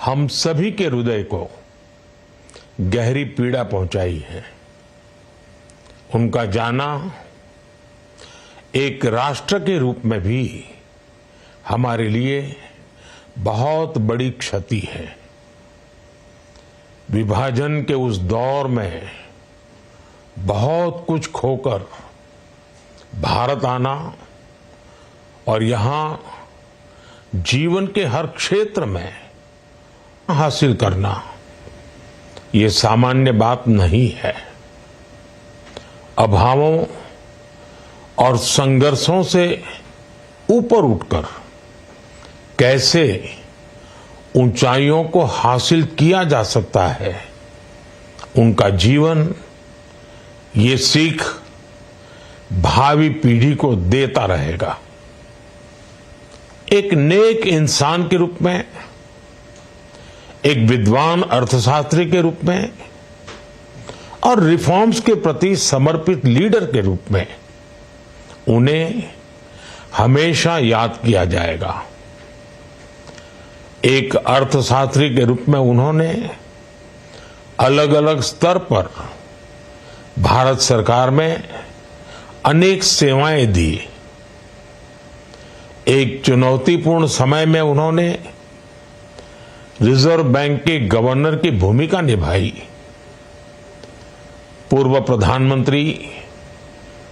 हम सभी के हृदय को गहरी पीड़ा पहुंचाई है। उनका जाना एक राष्ट्र के रूप में भी हमारे लिए बहुत बड़ी क्षति है। विभाजन के उस दौर में बहुत कुछ खोकर भारत आना और यहां जीवन के हर क्षेत्र में हासिल करना, ये सामान्य बात नहीं है। अभावों और संघर्षों से ऊपर उठकर कैसे ऊंचाइयों को हासिल किया जा सकता है, उनका जीवन ये सीख भावी पीढ़ी को देता रहेगा। एक नेक इंसान के रूप में, एक विद्वान अर्थशास्त्री के रूप में और रिफॉर्म्स के प्रति समर्पित लीडर के रूप में उन्हें हमेशा याद किया जाएगा। एक अर्थशास्त्री के रूप में उन्होंने अलग अलग स्तर पर भारत सरकार में अनेक सेवाएं दी। एक चुनौतीपूर्ण समय में उन्होंने रिजर्व बैंक के गवर्नर की भूमिका निभाई। पूर्व प्रधानमंत्री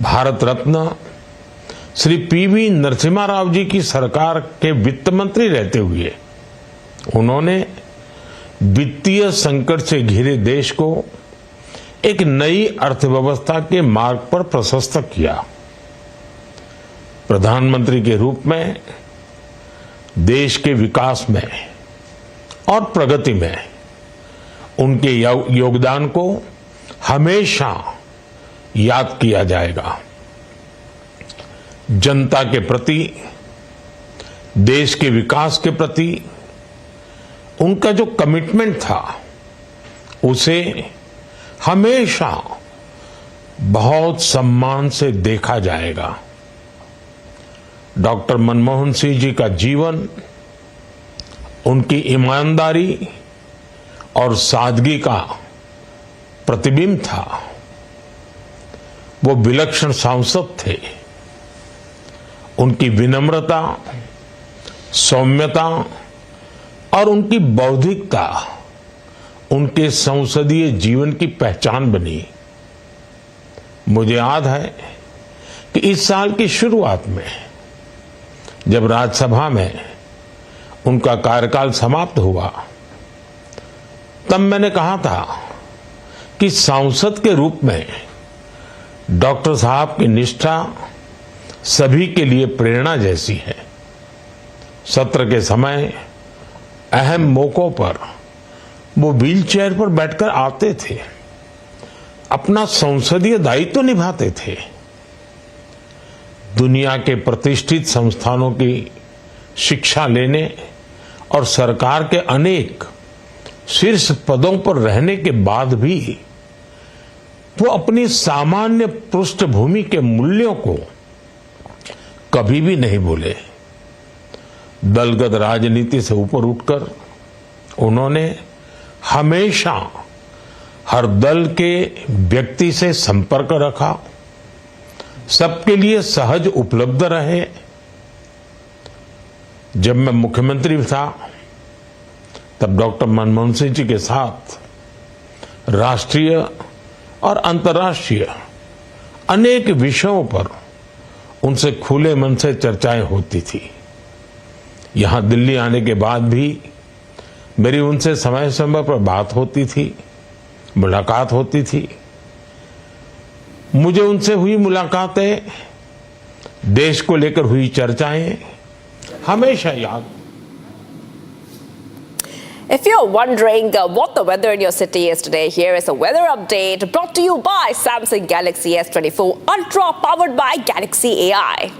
भारत रत्न श्री पीवी नरसिम्हा राव जी की सरकार के वित्त मंत्री रहते हुए उन्होंने वित्तीय संकट से घिरे देश को एक नई अर्थव्यवस्था के मार्ग पर प्रशस्त किया। प्रधानमंत्री के रूप में देश के विकास में और प्रगति में उनके योगदान को हमेशा याद किया जाएगा। जनता के प्रति, देश के विकास के प्रति उनका जो कमिटमेंट था उसे हमेशा बहुत सम्मान से देखा जाएगा। डॉक्टर मनमोहन सिंह जी का जीवन उनकी ईमानदारी और सादगी का प्रतिबिंब था। वो विलक्षण सांसद थे। उनकी विनम्रता, सौम्यता और उनकी बौद्धिकता उनके संसदीय जीवन की पहचान बनी। मुझे याद है कि इस साल की शुरुआत में जब राज्यसभा में उनका कार्यकाल समाप्त हुआ, तब मैंने कहा था कि सांसद के रूप में डॉक्टर साहब की निष्ठा सभी के लिए प्रेरणा जैसी है। सत्र के समय अहम मौकों पर वो व्हीलचेयर पर बैठकर आते थे, अपना संसदीय दायित्व निभाते थे। दुनिया के प्रतिष्ठित संस्थानों की शिक्षा लेने और सरकार के अनेक शीर्ष पदों पर रहने के बाद भी वो अपनी सामान्य पृष्ठभूमि के मूल्यों को कभी भी नहीं भूले। दलगत राजनीति से ऊपर उठकर उन्होंने हमेशा हर दल के व्यक्ति से संपर्क रखा, सबके लिए सहज उपलब्ध रहे। जब मैं मुख्यमंत्री था तब डॉक्टर मनमोहन सिंह जी के साथ राष्ट्रीय और अंतर्राष्ट्रीय अनेक विषयों पर उनसे खुले मन से चर्चाएं होती थी। यहां दिल्ली आने के बाद भी मेरी उनसे समय समय पर बात होती थी, मुलाकात होती थी। मुझे उनसे हुई मुलाकातें, देश को लेकर हुई चर्चाएं हमेशा याद। If you're wondering what the weather in your city is today, here is a weather update brought to you by Samsung Galaxy S24 Ultra, powered by Galaxy AI.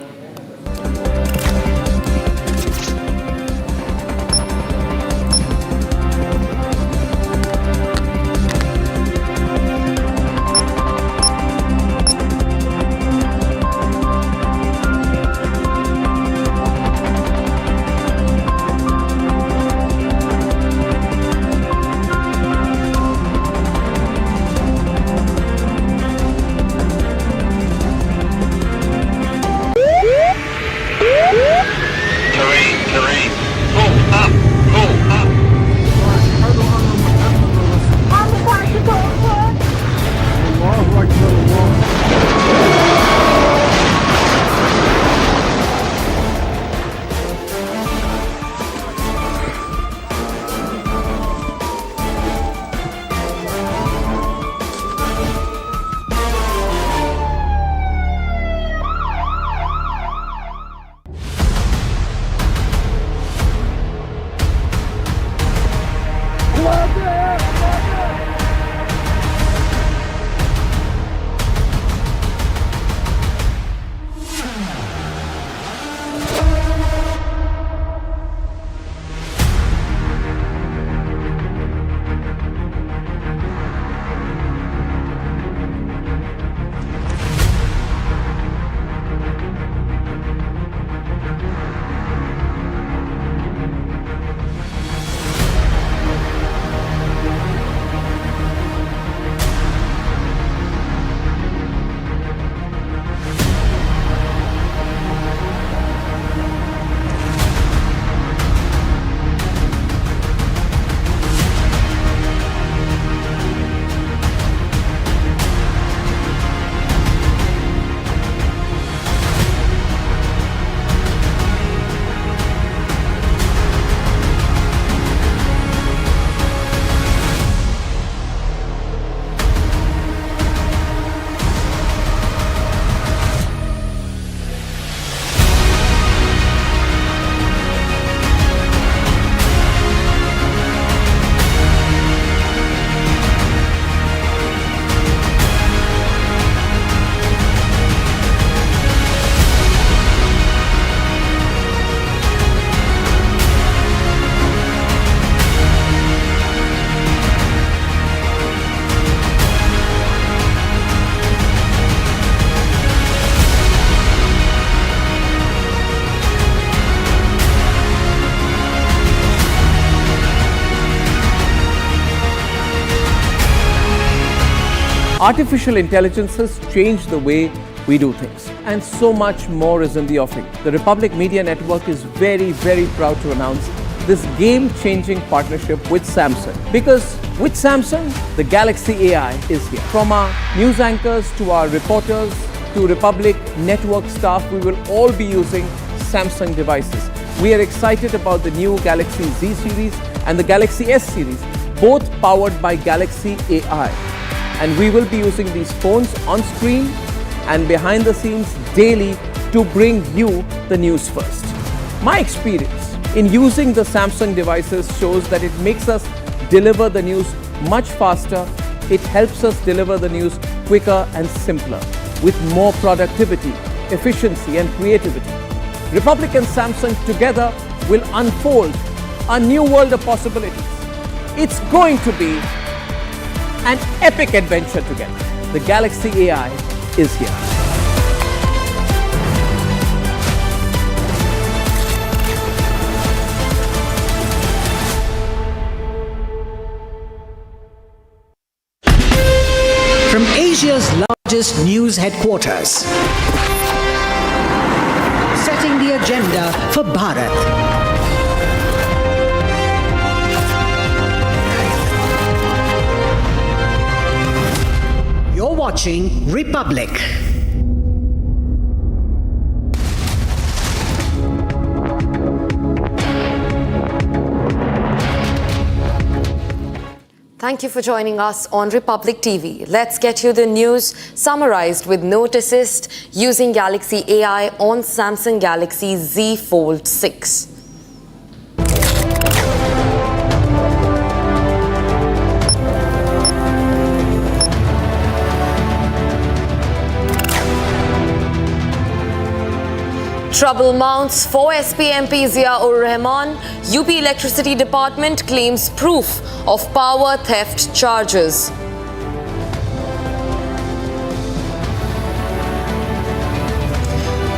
Artificial intelligence has changed the way we do things. And so much more is in the offing. The Republic Media Network is very, very proud to announce this game-changing partnership with Samsung. Because with Samsung, the Galaxy AI is here. From our news anchors to our reporters to Republic Network staff, we will all be using Samsung devices. We are excited about the new Galaxy Z series and the Galaxy S series, both powered by Galaxy AI. And we will be using these phones on screen and behind the scenes daily to bring you the news first. My experience in using the Samsung devices shows that it makes us deliver the news much faster. It helps us deliver the news quicker and simpler with more productivity, efficiency and creativity. Republic and Samsung together will unfold a new world of possibilities. It's going to be an epic adventure together. The Galaxy AI is here. From Asia's largest news headquarters, setting the agenda for Bharat. You're watching Republic. Thank you for joining us on Republic TV. Let's get you the news summarized with note assist using Galaxy AI on Samsung Galaxy Z Fold 6. Trouble mounts for SP MP Zia-ur-Rahman. UP Electricity Department claims proof of power theft charges.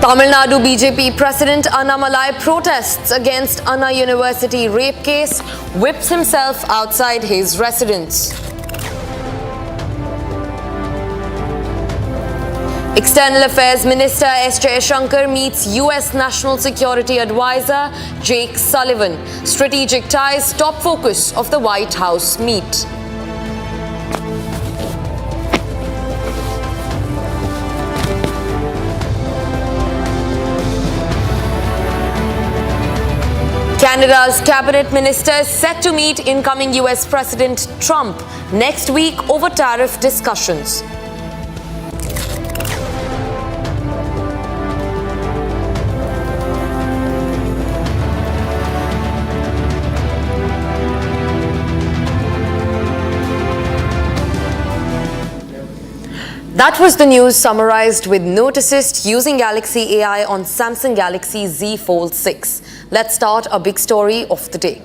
Tamil Nadu BJP President Annamalai protests against Anna University rape case, whips himself outside his residence. External Affairs Minister S. Jaishankar meets US National Security Advisor Jake Sullivan. Strategic ties top focus of the White House meet. Canada's cabinet ministers set to meet incoming US President Trump next week over tariff discussions. That was the news summarized with note assist using Galaxy AI on Samsung Galaxy Z Fold 6. Let's start our big story of the day.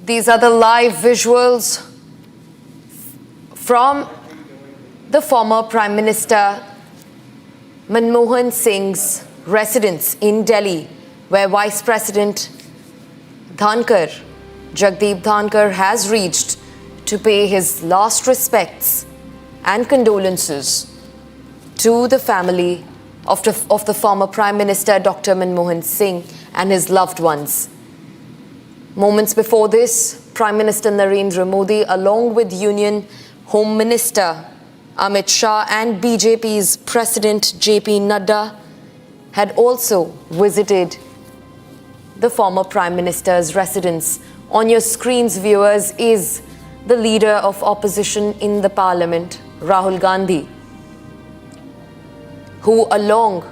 These are the live visuals from the former Prime Minister Manmohan Singh's residence in Delhi, where Vice President Jagdeep Dhankar has reached to pay his last respects and condolences to the family of the former Prime Minister Dr. Manmohan Singh and his loved ones. Moments before this, Prime Minister Narendra Modi, along with Union Home Minister Amit Shah and BJP's President JP Nadda, had also visited the former Prime Minister's residence. On your screens, viewers, is the leader of opposition in the parliament, Rahul Gandhi, who, along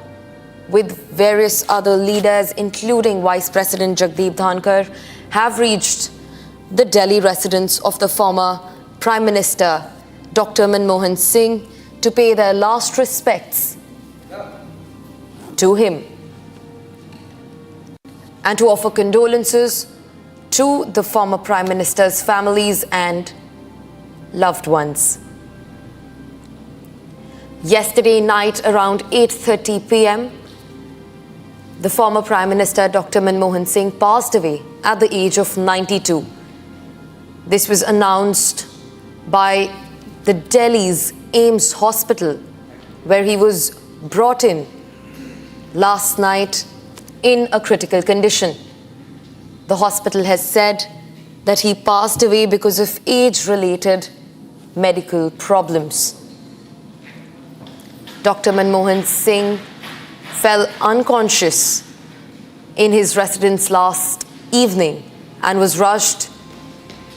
with various other leaders, including Vice President Jagdeep Dhankar, have reached the Delhi residence of the former Prime Minister Dr. Manmohan Singh to pay their last respects to him and to offer condolences to the former Prime Minister's families and loved ones. Yesterday night around 8:30 p.m., the former Prime Minister Dr. Manmohan Singh passed away at the age of 92. This was announced by the Delhi's AIIMS hospital, where he was brought in last night in a critical condition. The hospital has said that he passed away because of age-related medical problems. Dr. Manmohan Singh fell unconscious in his residence last evening and was rushed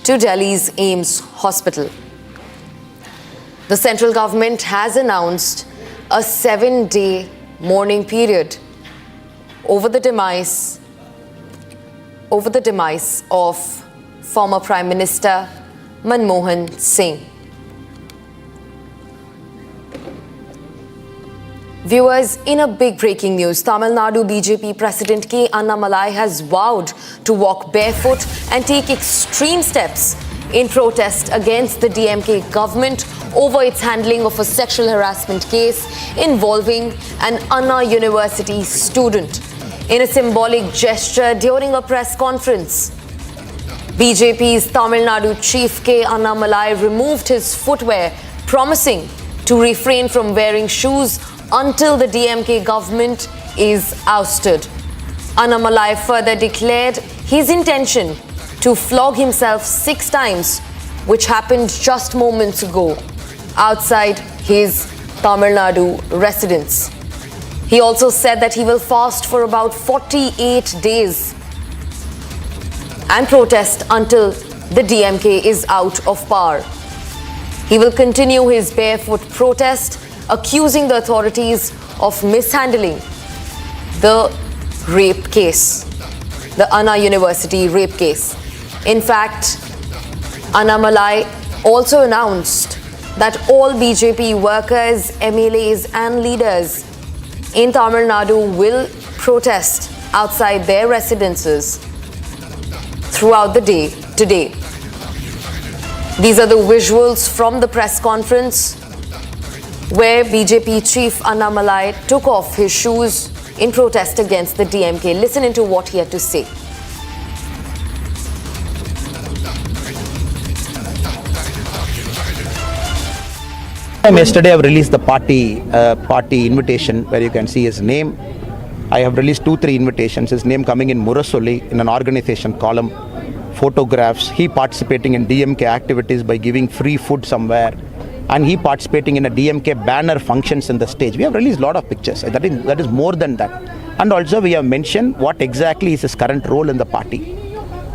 to Delhi's AIIMS hospital. The central government has announced a 7-day mourning period over the demise of former Prime Minister Manmohan Singh. Viewers, in a big breaking news, Tamil Nadu BJP President K. Annamalai has vowed to walk barefoot and take extreme steps in protest against the DMK government over its handling of a sexual harassment case involving an Anna University student. In a symbolic gesture during a press conference, BJP's Tamil Nadu chief K. Annamalai removed his footwear, promising to refrain from wearing shoes until the DMK government is ousted. Annamalai further declared his intention to flog himself 6 times, which happened just moments ago outside his Tamil Nadu residence. He also said that he will fast for about 48 days and protest until the DMK is out of power. He will continue his barefoot protest, accusing the authorities of mishandling the rape case, the Anna University rape case. In fact, Annamalai also announced that all BJP workers, MLAs and leaders in Tamil Nadu will protest outside their residences throughout the day today. These are the visuals from the press conference where BJP chief Annamalai took off his shoes in protest against the DMK. Listen into what he had to say. Yesterday I've released the party invitation where you can see his name. I have released 2-3 invitations, his name coming in Murasoli in an organization column, photographs, he participating in DMK activities by giving free food somewhere, and he participating in a DMK banner functions in the stage. We have released a lot of pictures. That is more than that. And also we have mentioned what exactly is his current role in the party.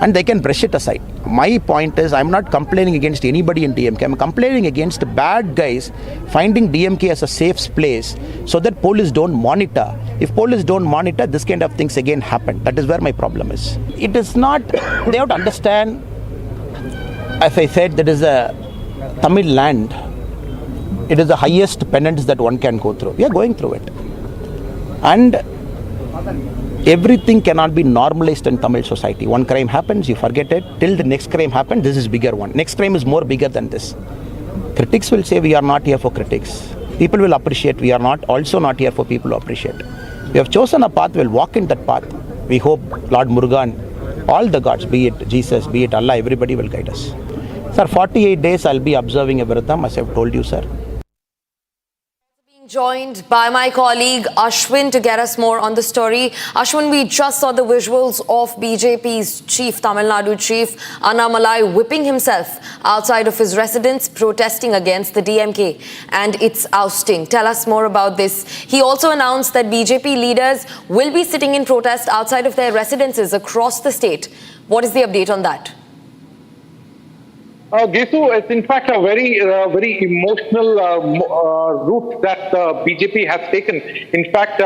And they can brush it aside. My point is, I'm not complaining against anybody in DMK. I'm complaining against bad guys finding DMK as a safe place so that police don't monitor. If police don't monitor, this kind of things again happen. That is where my problem is. It is not, they have to understand, as I said, that is a Tamil land. It is the highest penance that one can go through. We are going through it. And everything cannot be normalized in Tamil society. One crime happens, you forget it. Till the next crime happens, this is bigger one. Next crime is more bigger than this. Critics will say we are not here for critics. People will appreciate. We are not also not here for people to appreciate. We have chosen a path, we'll walk in that path. We hope Lord Murugan, all the gods, be it Jesus, be it Allah, everybody will guide us. Sir, 48 days I'll be observing a Vratam, as I've told you, sir. Joined by my colleague Ashwin to get us more on the story. Ashwin, we just saw the visuals of BJP's chief, Tamil Nadu chief, Annamalai, whipping himself outside of his residence, protesting against the DMK and its ousting. Tell us more about this. He also announced that BJP leaders will be sitting in protest outside of their residences across the state. What is the update on that? Gesu, it's in fact a very emotional route that BJP has taken. In fact,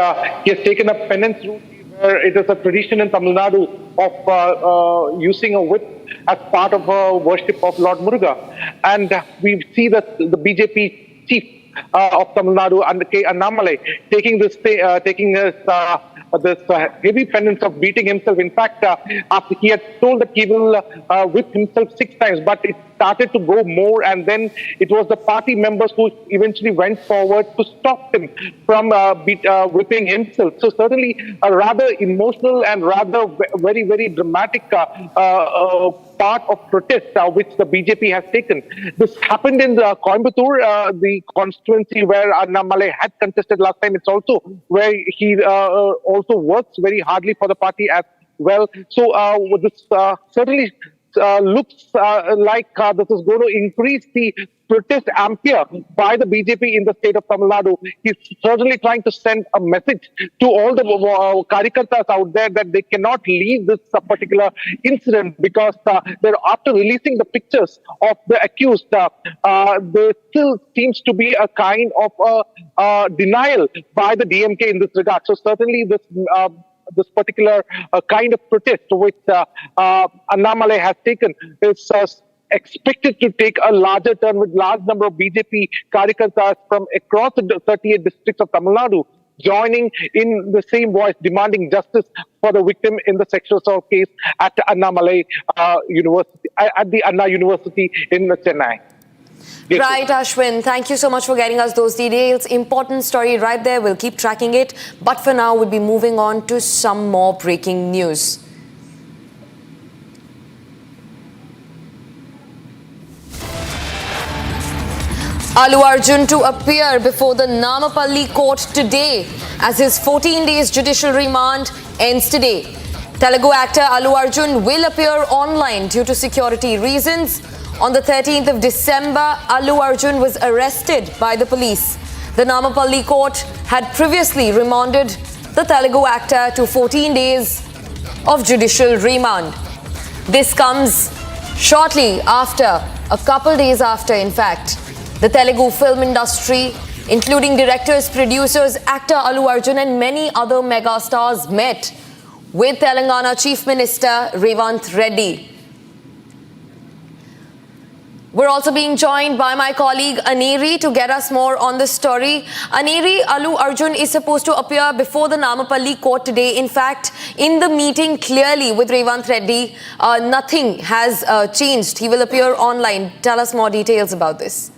he has taken a penance route where it is a tradition in Tamil Nadu of using a whip as part of worship of Lord Muruga. And we see that the BJP chief of Tamil Nadu, K. Annamalai, taking his this heavy penance of beating himself. In fact, after he had told that he will whip himself 6 times, but it started to go more, and then it was the party members who eventually went forward to stop him from whipping himself. So certainly a rather emotional and rather very, very dramatic part of protest which the BJP has taken. This happened in the Coimbatore, the constituency where Annamalai had contested last time. It's also where he also works very hardly for the party as well. So this certainly looks like this is going to increase the protest ampere by the BJP in the state of Tamil Nadu. He's certainly trying to send a message to all the Karyakartas out there that they cannot leave this particular incident, because after releasing the pictures of the accused, there still seems to be a kind of denial by the DMK in this regard. So certainly this particular kind of protest which Annamalai has taken is expected to take a larger turn, with large number of BJP Karyakartas from across the 38 districts of Tamil Nadu joining in the same voice, demanding justice for the victim in the sexual assault case at Annamalai University, at the Anna University in Chennai. Right, Ashwin. Thank you so much for getting us those details. Important story right there. We'll keep tracking it. But for now, we'll be moving on to some more breaking news. Allu Arjun to appear before the Namapalli court today as his 14 days judicial remand ends today. Telugu actor Allu Arjun will appear online due to security reasons. On the 13th of December, Allu Arjun was arrested by the police. The Namapalli court had previously remanded the Telugu actor to 14 days of judicial remand. This comes shortly after, a couple days after in fact, the Telugu film industry, including directors, producers, actor Allu Arjun and many other megastars met with Telangana Chief Minister Revanth Reddy. We're also being joined by my colleague Aneri to get us more on this story. Aneri, Allu Arjun is supposed to appear before the Namapalli court today. In fact, in the meeting clearly with Revanth Reddy, nothing has changed. He will appear online. Tell us more details about this.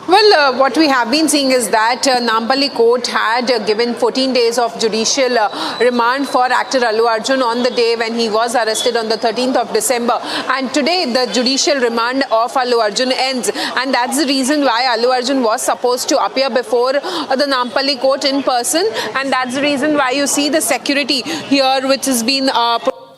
Well, what we have been seeing is that Namapalli court had given 14 days of judicial remand for actor Allu Arjun on the day when he was arrested on the 13th of December. And today the judicial remand of Allu Arjun ends. And that's the reason why Allu Arjun was supposed to appear before the Namapalli court in person. And that's the reason why you see the security here which has been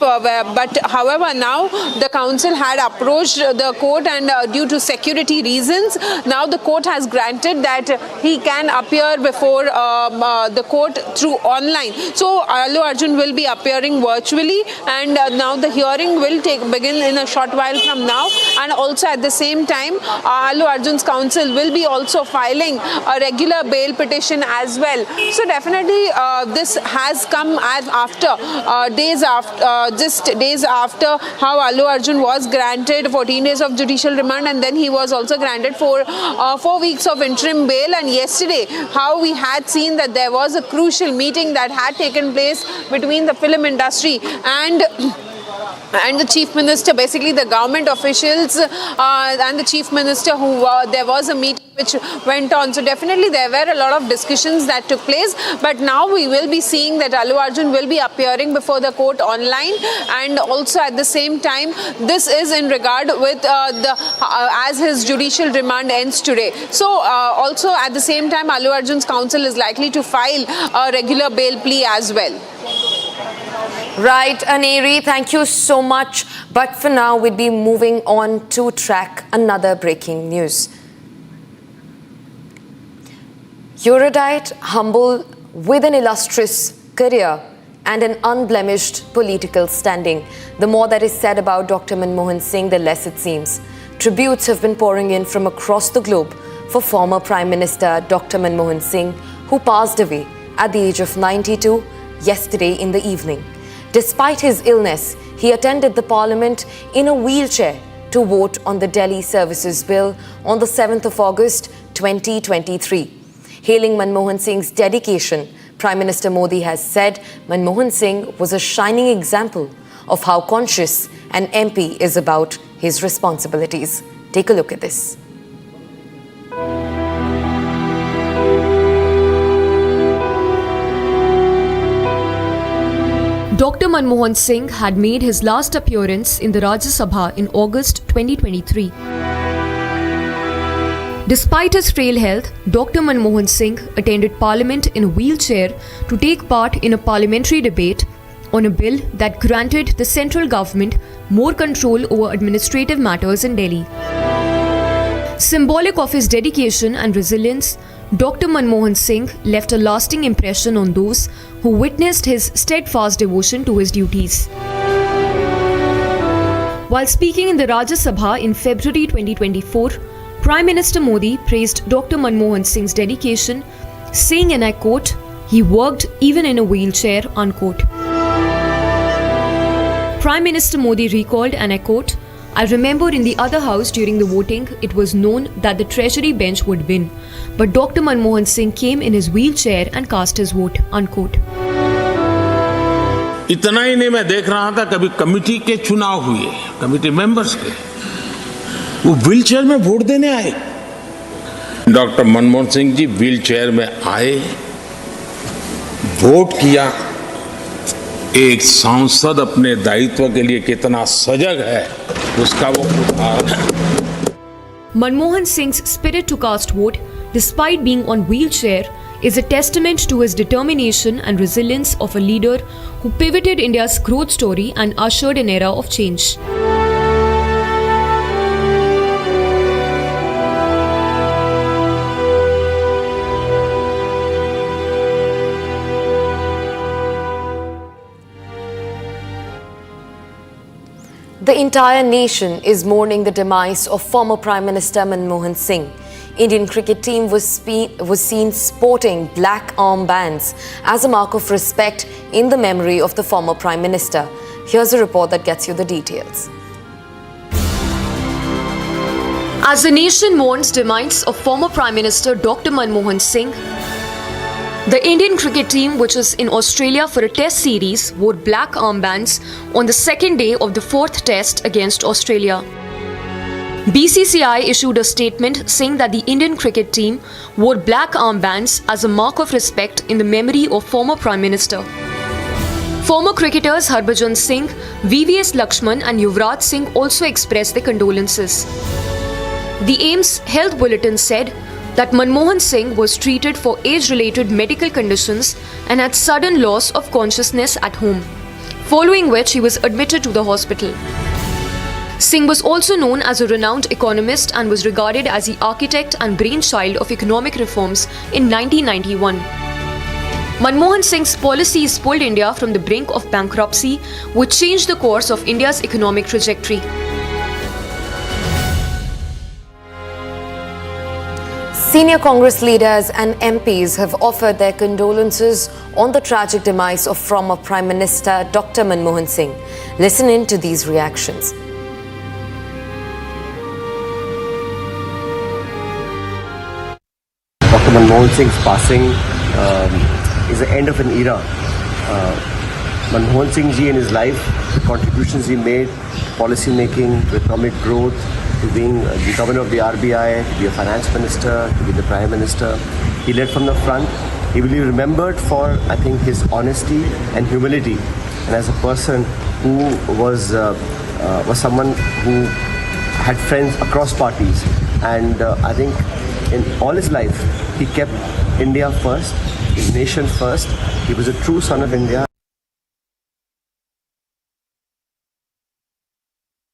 but however, now the council had approached the court, and due to security reasons, now the court has granted that he can appear before the court through online. So Allu Arjun will be appearing virtually, and now the hearing will begin in a short while from now. And also at the same time, Allu Arjun's counsel will be also filing a regular bail petition as well. So definitely this has come as after just days after how Allu Arjun was granted 14 days of judicial remand, and then he was also granted for 4 weeks of interim bail. And yesterday, how we had seen that there was a crucial meeting that had taken place between the film industry and the Chief Minister, basically the government officials and the Chief Minister, who there was a meeting which went on. So definitely there were a lot of discussions that took place, but now we will be seeing that Allu Arjun will be appearing before the court online, and also at the same time this is in regard with as his judicial remand ends today. So also at the same time Allu Arjun's counsel is likely to file a regular bail plea as well. Right, Aneri, thank you so much. But for now, we'll be moving on to track another breaking news. Erudite, humble, with an illustrious career and an unblemished political standing. The more that is said about Dr. Manmohan Singh, the less it seems. Tributes have been pouring in from across the globe for former Prime Minister Dr. Manmohan Singh, who passed away at the age of 92 yesterday in the evening. Despite his illness, he attended the Parliament in a wheelchair to vote on the Delhi Services Bill on the 7th of August 2023. Hailing Manmohan Singh's dedication, Prime Minister Modi has said Manmohan Singh was a shining example of how conscious an MP is about his responsibilities. Take a look at this. Dr. Manmohan Singh had made his last appearance in the Rajya Sabha in August 2023. Despite his frail health, Dr. Manmohan Singh attended Parliament in a wheelchair to take part in a parliamentary debate on a bill that granted the central government more control over administrative matters in Delhi. Symbolic of his dedication and resilience, Dr. Manmohan Singh left a lasting impression on those who witnessed his steadfast devotion to his duties. While speaking in the Rajya Sabha in February 2024, Prime Minister Modi praised Dr. Manmohan Singh's dedication, saying, and I quote, "He worked even in a wheelchair," unquote. Prime Minister Modi recalled, and I quote, "I remember in the other house during the voting, it was known that the Treasury bench would win. But Dr. Manmohan Singh came in his wheelchair and cast his vote," unquote. इतना ही नहीं, मैं देख रहा था कभी committee के चुनाव हुए, कमिटी मेंबर्स के, वो व्हीलचेयर में वोट देने आए। डॉक्टर मनमोहन सिंह जी व्हीलचेयर में आए, वोट किया। एक सांसद अपने दायित्व के लिए कितना सजग है, उसका वो उदाहरण है। Manmohan Singh's spirit to cast vote, despite being on wheelchair, is a testament to his determination and resilience of a leader who pivoted India's growth story and ushered an era of change. The entire nation is mourning the demise of former Prime Minister Manmohan Singh. Indian cricket team was seen sporting black armbands as a mark of respect in the memory of the former Prime Minister. Here's a report that gets you the details. As the nation mourns demise of former Prime Minister Dr. Manmohan Singh, the Indian cricket team, which is in Australia for a test series, wore black armbands on the second day of the fourth test against Australia. BCCI issued a statement saying that the Indian cricket team wore black armbands as a mark of respect in the memory of former Prime Minister. Former cricketers Harbhajan Singh, VVS Lakshman and Yuvraj Singh also expressed their condolences. The AIMS Health Bulletin said that Manmohan Singh was treated for age-related medical conditions and had sudden loss of consciousness at home, following which he was admitted to the hospital. Singh was also known as a renowned economist and was regarded as the architect and brainchild of economic reforms in 1991. Manmohan Singh's policies pulled India from the brink of bankruptcy, which changed the course of India's economic trajectory. Senior Congress leaders and MPs have offered their condolences on the tragic demise of former Prime Minister Dr. Manmohan Singh. Listen in to these reactions. Dr. Manmohan Singh's passing is the end of an era. Manmohan Singh ji in his life, the contributions he made, policy making, to economic growth, to being the governor of the RBI, to be a finance minister, to be the prime minister. He led from the front. He will be remembered for, I think, his honesty and humility, and as a person who was someone who had friends across parties. And I think in all his life, he kept India first, his nation first. He was a true son of India.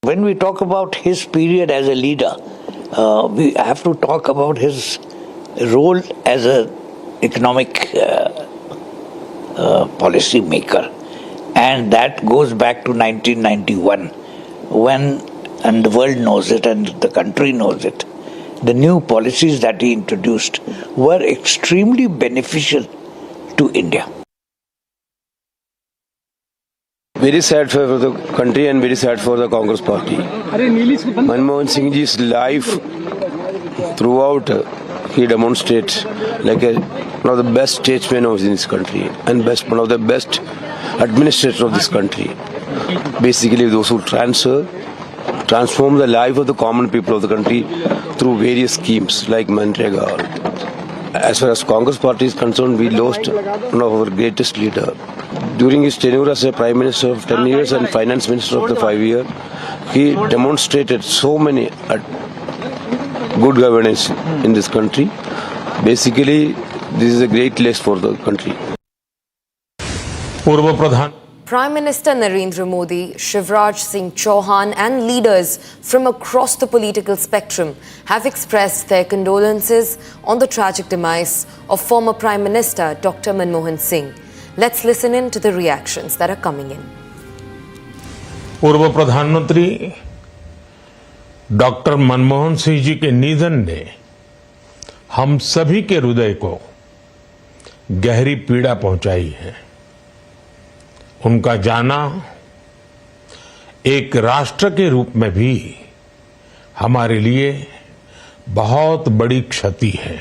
When we talk about his period as a leader, we have to talk about his role as an economic policy maker. And that goes back to 1991 when, and the world knows it and the country knows it, the new policies that he introduced were extremely beneficial to India. Very sad for the country and very sad for the Congress party. Manmohan Singh ji's life throughout he demonstrates like one of the best statesmen of this country and one of the best administrators of this country. Basically, those who transform the life of the common people of the country through various schemes like Manrega. As far as Congress party is concerned, we lost one of our greatest leader. During his tenure as a Prime Minister of 10 years and Finance Minister of the 5 years, he demonstrated so many good governance in this country. Basically, this is a great loss for the country. Prime Minister Narendra Modi, Shivraj Singh Chauhan and leaders from across the political spectrum have expressed their condolences on the tragic demise of former Prime Minister Dr. Manmohan Singh. Let's listen in to the reactions that are coming in. पूर्व प्रधानमंत्री doctor Manmohan Singh जी के निधन ने हम सभी के हृदय को गहरी पीड़ा पहुंचाई है। उनका जाना एक राष्ट्र के रूप में भी हमारे लिए बहुत बड़ी क्षति है।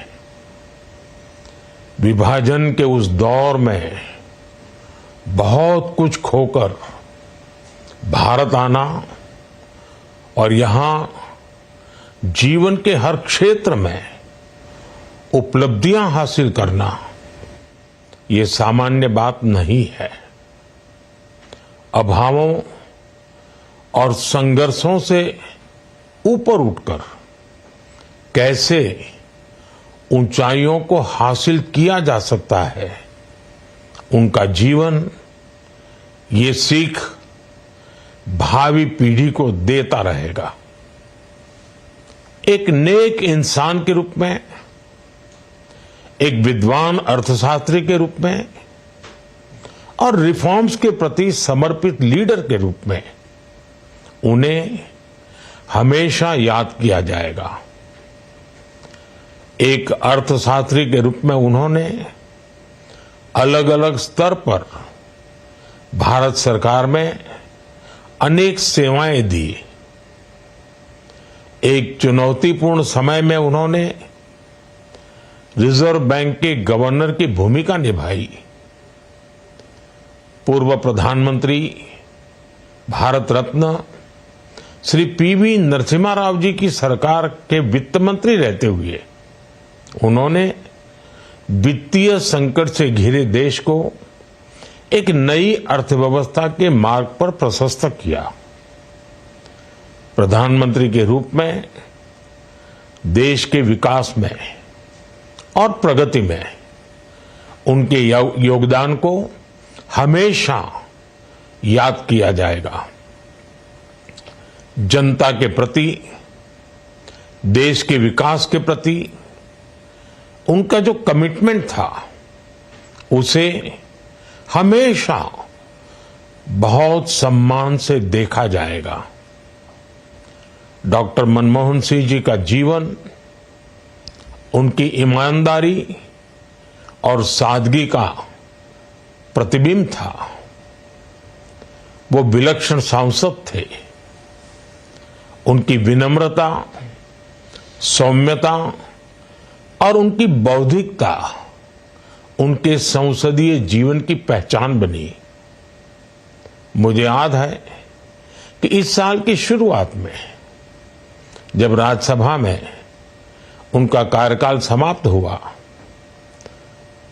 विभाजन के उस दौर में बहुत कुछ खोकर भारत आना और यहां जीवन के हर क्षेत्र में उपलब्धियां हासिल करना ये सामान्य बात नहीं है। अभावों और संघर्षों से ऊपर उठकर कैसे ऊंचाइयों को हासिल किया जा सकता है, उनका जीवन ये सीख भावी पीढ़ी को देता रहेगा। एक नेक इंसान के रूप में, एक विद्वान अर्थशास्त्री के रूप में और रिफॉर्म्स के प्रति समर्पित लीडर के रूप में उन्हें हमेशा याद किया जाएगा। एक अर्थशास्त्री के रूप में उन्होंने अलग अलग स्तर पर भारत सरकार में अनेक सेवाएं दी। एक चुनौतीपूर्ण समय में उन्होंने रिजर्व बैंक के गवर्नर की भूमिका निभाई। पूर्व प्रधानमंत्री भारत रत्न श्री पीवी नरसिम्हा राव जी की सरकार के वित्त मंत्री रहते हुए उन्होंने वित्तीय संकट से घिरे देश को एक नई अर्थव्यवस्था के मार्ग पर प्रशस्त किया। प्रधानमंत्री के रूप में देश के विकास में और प्रगति में उनके योगदान को हमेशा याद किया जाएगा। जनता के प्रति, देश के विकास के प्रति उनका जो कमिटमेंट था उसे हमेशा बहुत सम्मान से देखा जाएगा। डॉक्टर मनमोहन सिंह जी का जीवन उनकी ईमानदारी और सादगी का प्रतिबिंब था। वो विलक्षण सांसद थे। उनकी विनम्रता, सौम्यता और उनकी बौद्धिकता उनके संसदीय जीवन की पहचान बनी। मुझे याद है कि इस साल की शुरुआत में जब राज्यसभा में उनका कार्यकाल समाप्त हुआ,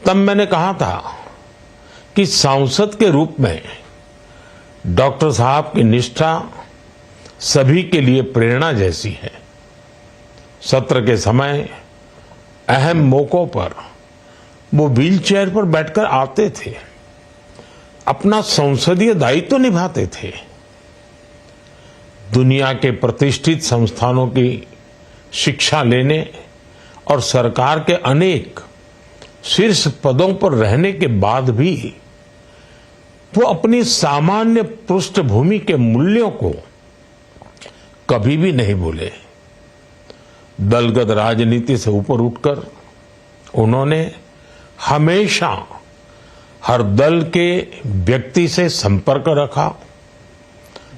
तब मैंने कहा था कि सांसद के रूप में डॉक्टर साहब की निष्ठा सभी के लिए प्रेरणा जैसी है। सत्र के समय अहम मौकों पर वो व्हीलचेयर पर बैठकर आते थे, अपना संसदीय दायित्व निभाते थे। दुनिया के प्रतिष्ठित संस्थानों की शिक्षा लेने और सरकार के अनेक शीर्ष पदों पर रहने के बाद भी वो अपनी सामान्य पृष्ठभूमि के मूल्यों को कभी भी नहीं भूले। दलगत राजनीति से ऊपर उठकर उन्होंने हमेशा हर दल के व्यक्ति से संपर्क रखा,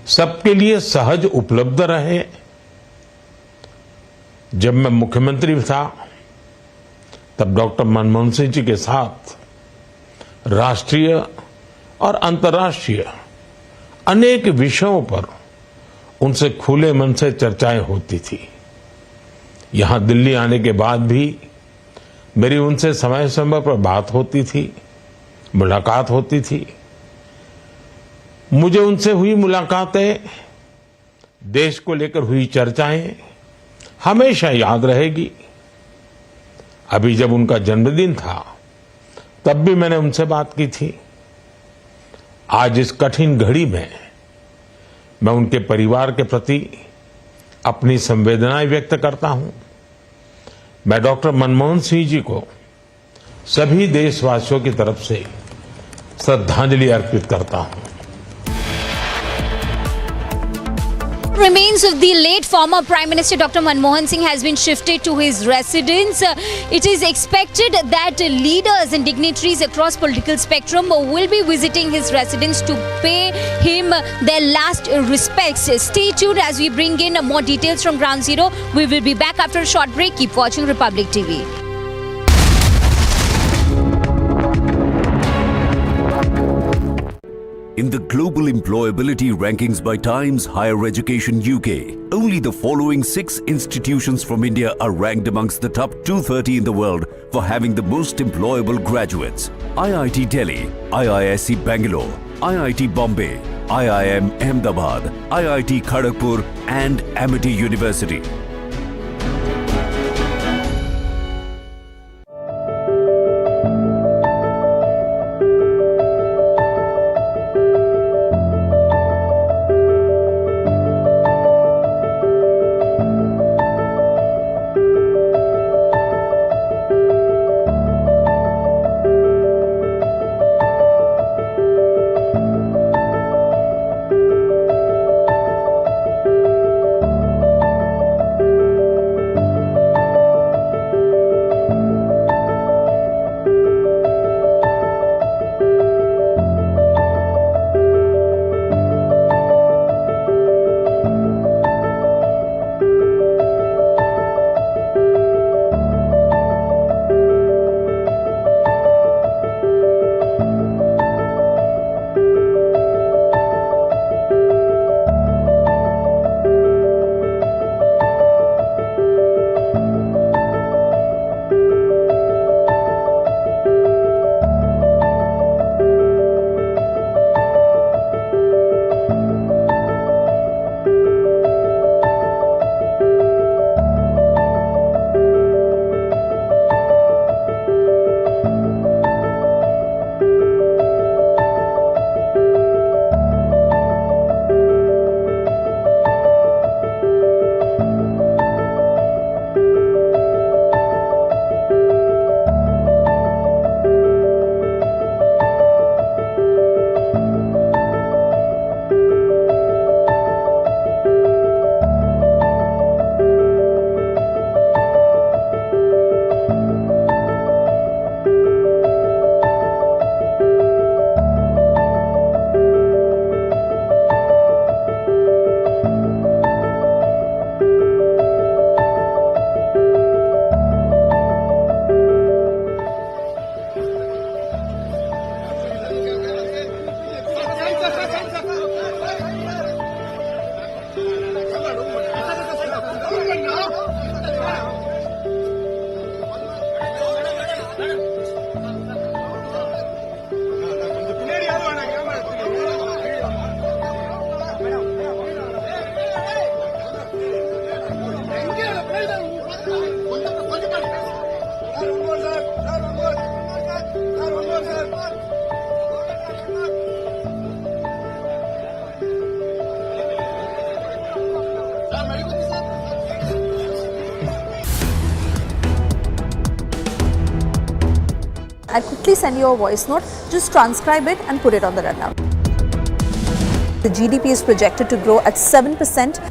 सबके लिए सहज उपलब्ध रहे। जब मैं मुख्यमंत्री था तब डॉक्टर मनमोहन सिंह जी के साथ राष्ट्रीय और अंतर्राष्ट्रीय अनेक विषयों पर उनसे खुले मन से चर्चाएं होती थी। यहां दिल्ली आने के बाद भी मेरी उनसे समय समय पर बात होती थी, मुलाकात होती थी। मुझे उनसे हुई मुलाकातें, देश को लेकर हुई चर्चाएं हमेशा याद रहेगी। अभी जब उनका जन्मदिन था तब भी मैंने उनसे बात की थी। आज इस कठिन घड़ी में मैं उनके परिवार के प्रति अपनी संवेदनाएं व्यक्त करता हूं। मैं डॉक्टर मनमोहन सिंह जी को सभी देशवासियों की तरफ से श्रद्धांजलि अर्पित करता हूं। Remains of the late former Prime Minister Dr. Manmohan Singh has been shifted to his residence. It is expected that leaders and dignitaries across political spectrum will be visiting his residence to pay him their last respects. Stay tuned as we bring in more details from Ground Zero. We will be back after a short break. Keep watching Republic TV. In the global employability rankings by Times Higher Education UK, only the following 6 institutions from India are ranked amongst the top 230 in the world for having the most employable graduates. IIT Delhi, IISc Bangalore, IIT Bombay, IIM Ahmedabad, IIT Kharagpur and Amity University. I'll quickly send you a voice note. Just transcribe it and put it on the rundown. The GDP is projected to grow at 7%.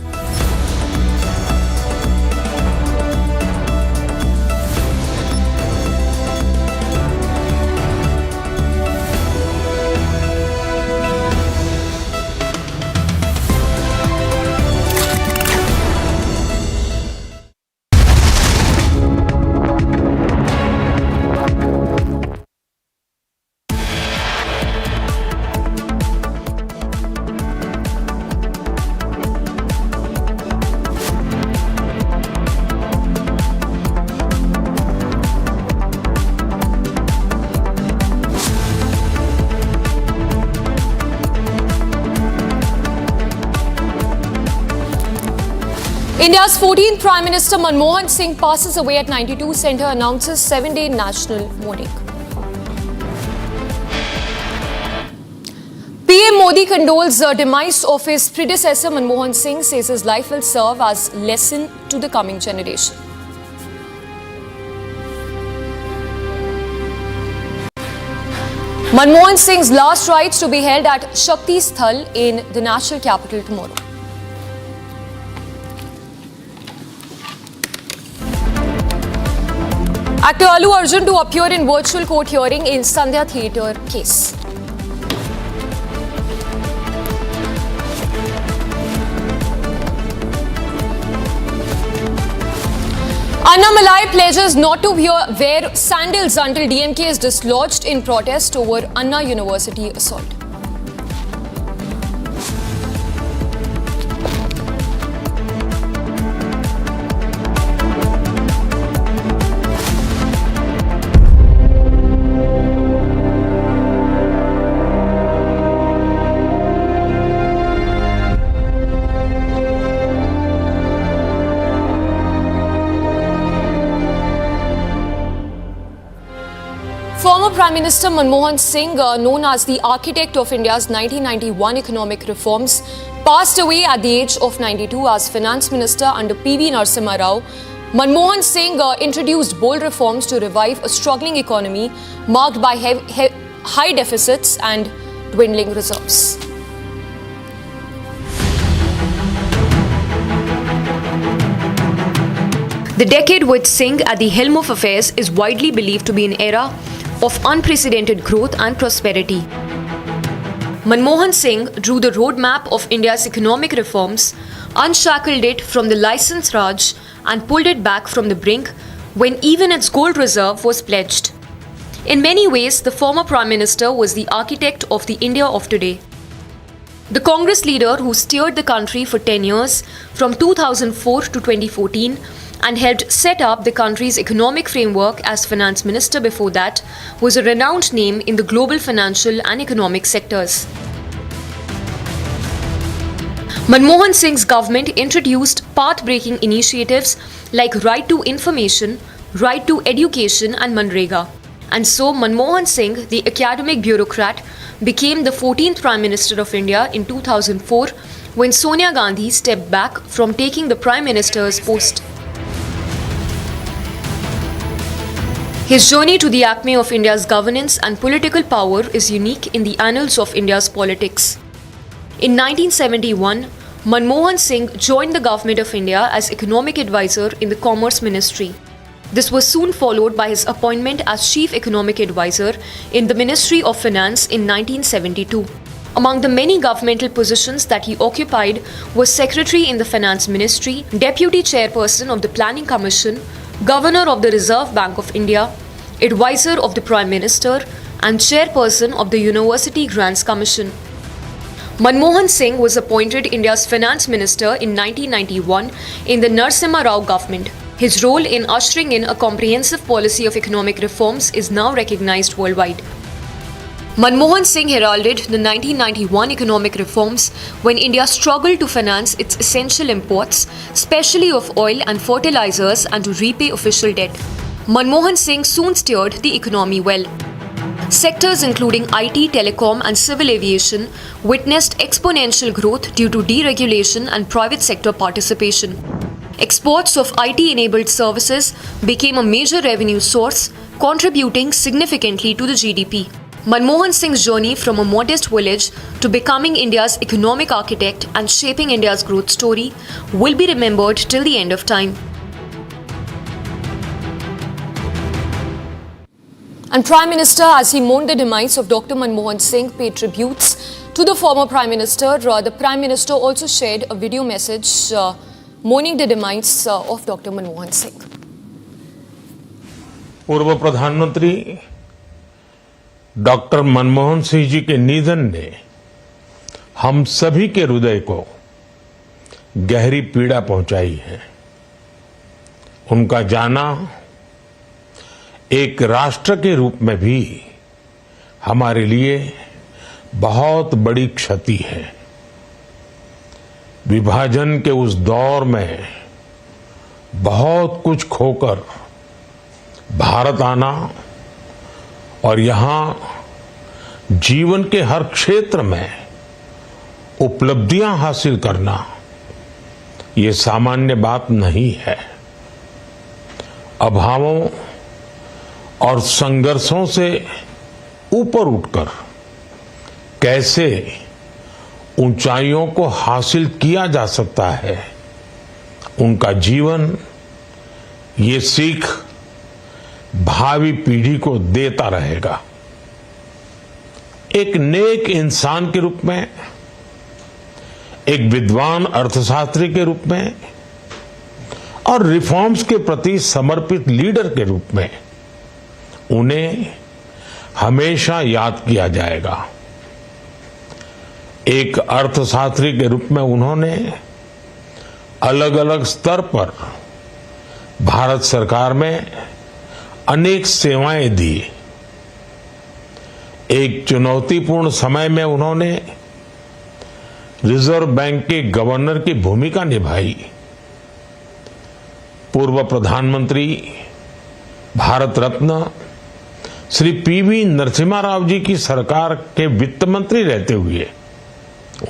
India's 14th Prime Minister Manmohan Singh passes away at 92. Centre announces 7-day national mourning. PM Modi condoles the demise of his predecessor Manmohan Singh, says his life will serve as lesson to the coming generation. Manmohan Singh's last rites to be held at Shakti Sthal in the national capital tomorrow. Actor Allu Arjun to appear in virtual court hearing in Sandhya Theatre case. Annamalai pledges not to wear sandals until DMK is dislodged in protest over Anna University assault. Former Prime Minister Manmohan Singh, known as the architect of India's 1991 economic reforms, passed away at the age of 92 as finance minister under PV Narasimha Rao. Manmohan Singh introduced bold reforms to revive a struggling economy marked by high deficits and dwindling reserves. The decade with Singh at the helm of affairs is widely believed to be an era of unprecedented growth and prosperity. Manmohan Singh drew the roadmap of India's economic reforms, unshackled it from the license Raj and pulled it back from the brink when even its gold reserve was pledged. In many ways, the former Prime Minister was the architect of the India of today. The Congress leader who steered the country for 10 years, from 2004 to 2014, and helped set up the country's economic framework as finance minister before that, was a renowned name in the global financial and economic sectors. Manmohan Singh's government introduced path-breaking initiatives like Right to Information, Right to Education and Manrega. And so Manmohan Singh, the academic bureaucrat, became the 14th Prime Minister of India in 2004 when Sonia Gandhi stepped back from taking the Prime Minister's post. His journey to the acme of India's governance and political power is unique in the annals of India's politics. In 1971, Manmohan Singh joined the Government of India as economic advisor in the Commerce Ministry. This was soon followed by his appointment as Chief Economic Advisor in the Ministry of Finance in 1972. Among the many governmental positions that he occupied was Secretary in the Finance Ministry, Deputy Chairperson of the Planning Commission, Governor of the Reserve Bank of India, Advisor of the Prime Minister, and Chairperson of the University Grants Commission. Manmohan Singh was appointed India's Finance Minister in 1991 in the Narasimha Rao government. His role in ushering in a comprehensive policy of economic reforms is now recognized worldwide. Manmohan Singh heralded the 1991 economic reforms when India struggled to finance its essential imports, especially of oil and fertilizers, and to repay official debt. Manmohan Singh soon steered the economy well. Sectors including IT, telecom and civil aviation witnessed exponential growth due to deregulation and private sector participation. Exports of IT-enabled services became a major revenue source, contributing significantly to the GDP. Manmohan Singh's journey from a modest village to becoming India's economic architect and shaping India's growth story will be remembered till the end of time. And Prime Minister, as he mourned the demise of Dr. Manmohan Singh, paid tributes to the former Prime Minister. The Prime Minister also shared a video message mourning the demise of Dr. Manmohan Singh. पूर्व प्रधानमंत्री doctor Manmohan Singh जी के निधन ने हम सभी के हृदय को गहरी पीड़ा पहुंचाई है। उनका जाना एक राष्ट्र के रूप में भी हमारे लिए बहुत बड़ी क्षति है। विभाजन के उस दौर में बहुत कुछ खोकर भारत आना और यहां जीवन के हर क्षेत्र में उपलब्धियां हासिल करना ये सामान्य बात नहीं है। अभावों और संघर्षों से ऊपर उठकर कैसे ऊंचाइयों को हासिल किया जा सकता है, उनका जीवन ये सीख भावी पीढ़ी को देता रहेगा। एक नेक इंसान के रूप में, एक विद्वान अर्थशास्त्री के रूप में और रिफॉर्म्स के प्रति समर्पित लीडर के रूप में उन्हें हमेशा याद किया जाएगा। एक अर्थशास्त्री के रूप में उन्होंने अलग अलग स्तर पर भारत सरकार में अनेक सेवाएं दी। एक चुनौतीपूर्ण समय में उन्होंने रिजर्व बैंक के गवर्नर की भूमिका निभाई। पूर्व प्रधानमंत्री भारत रत्न श्री पीवी नरसिम्हा राव जी की सरकार के वित्त मंत्री रहते हुए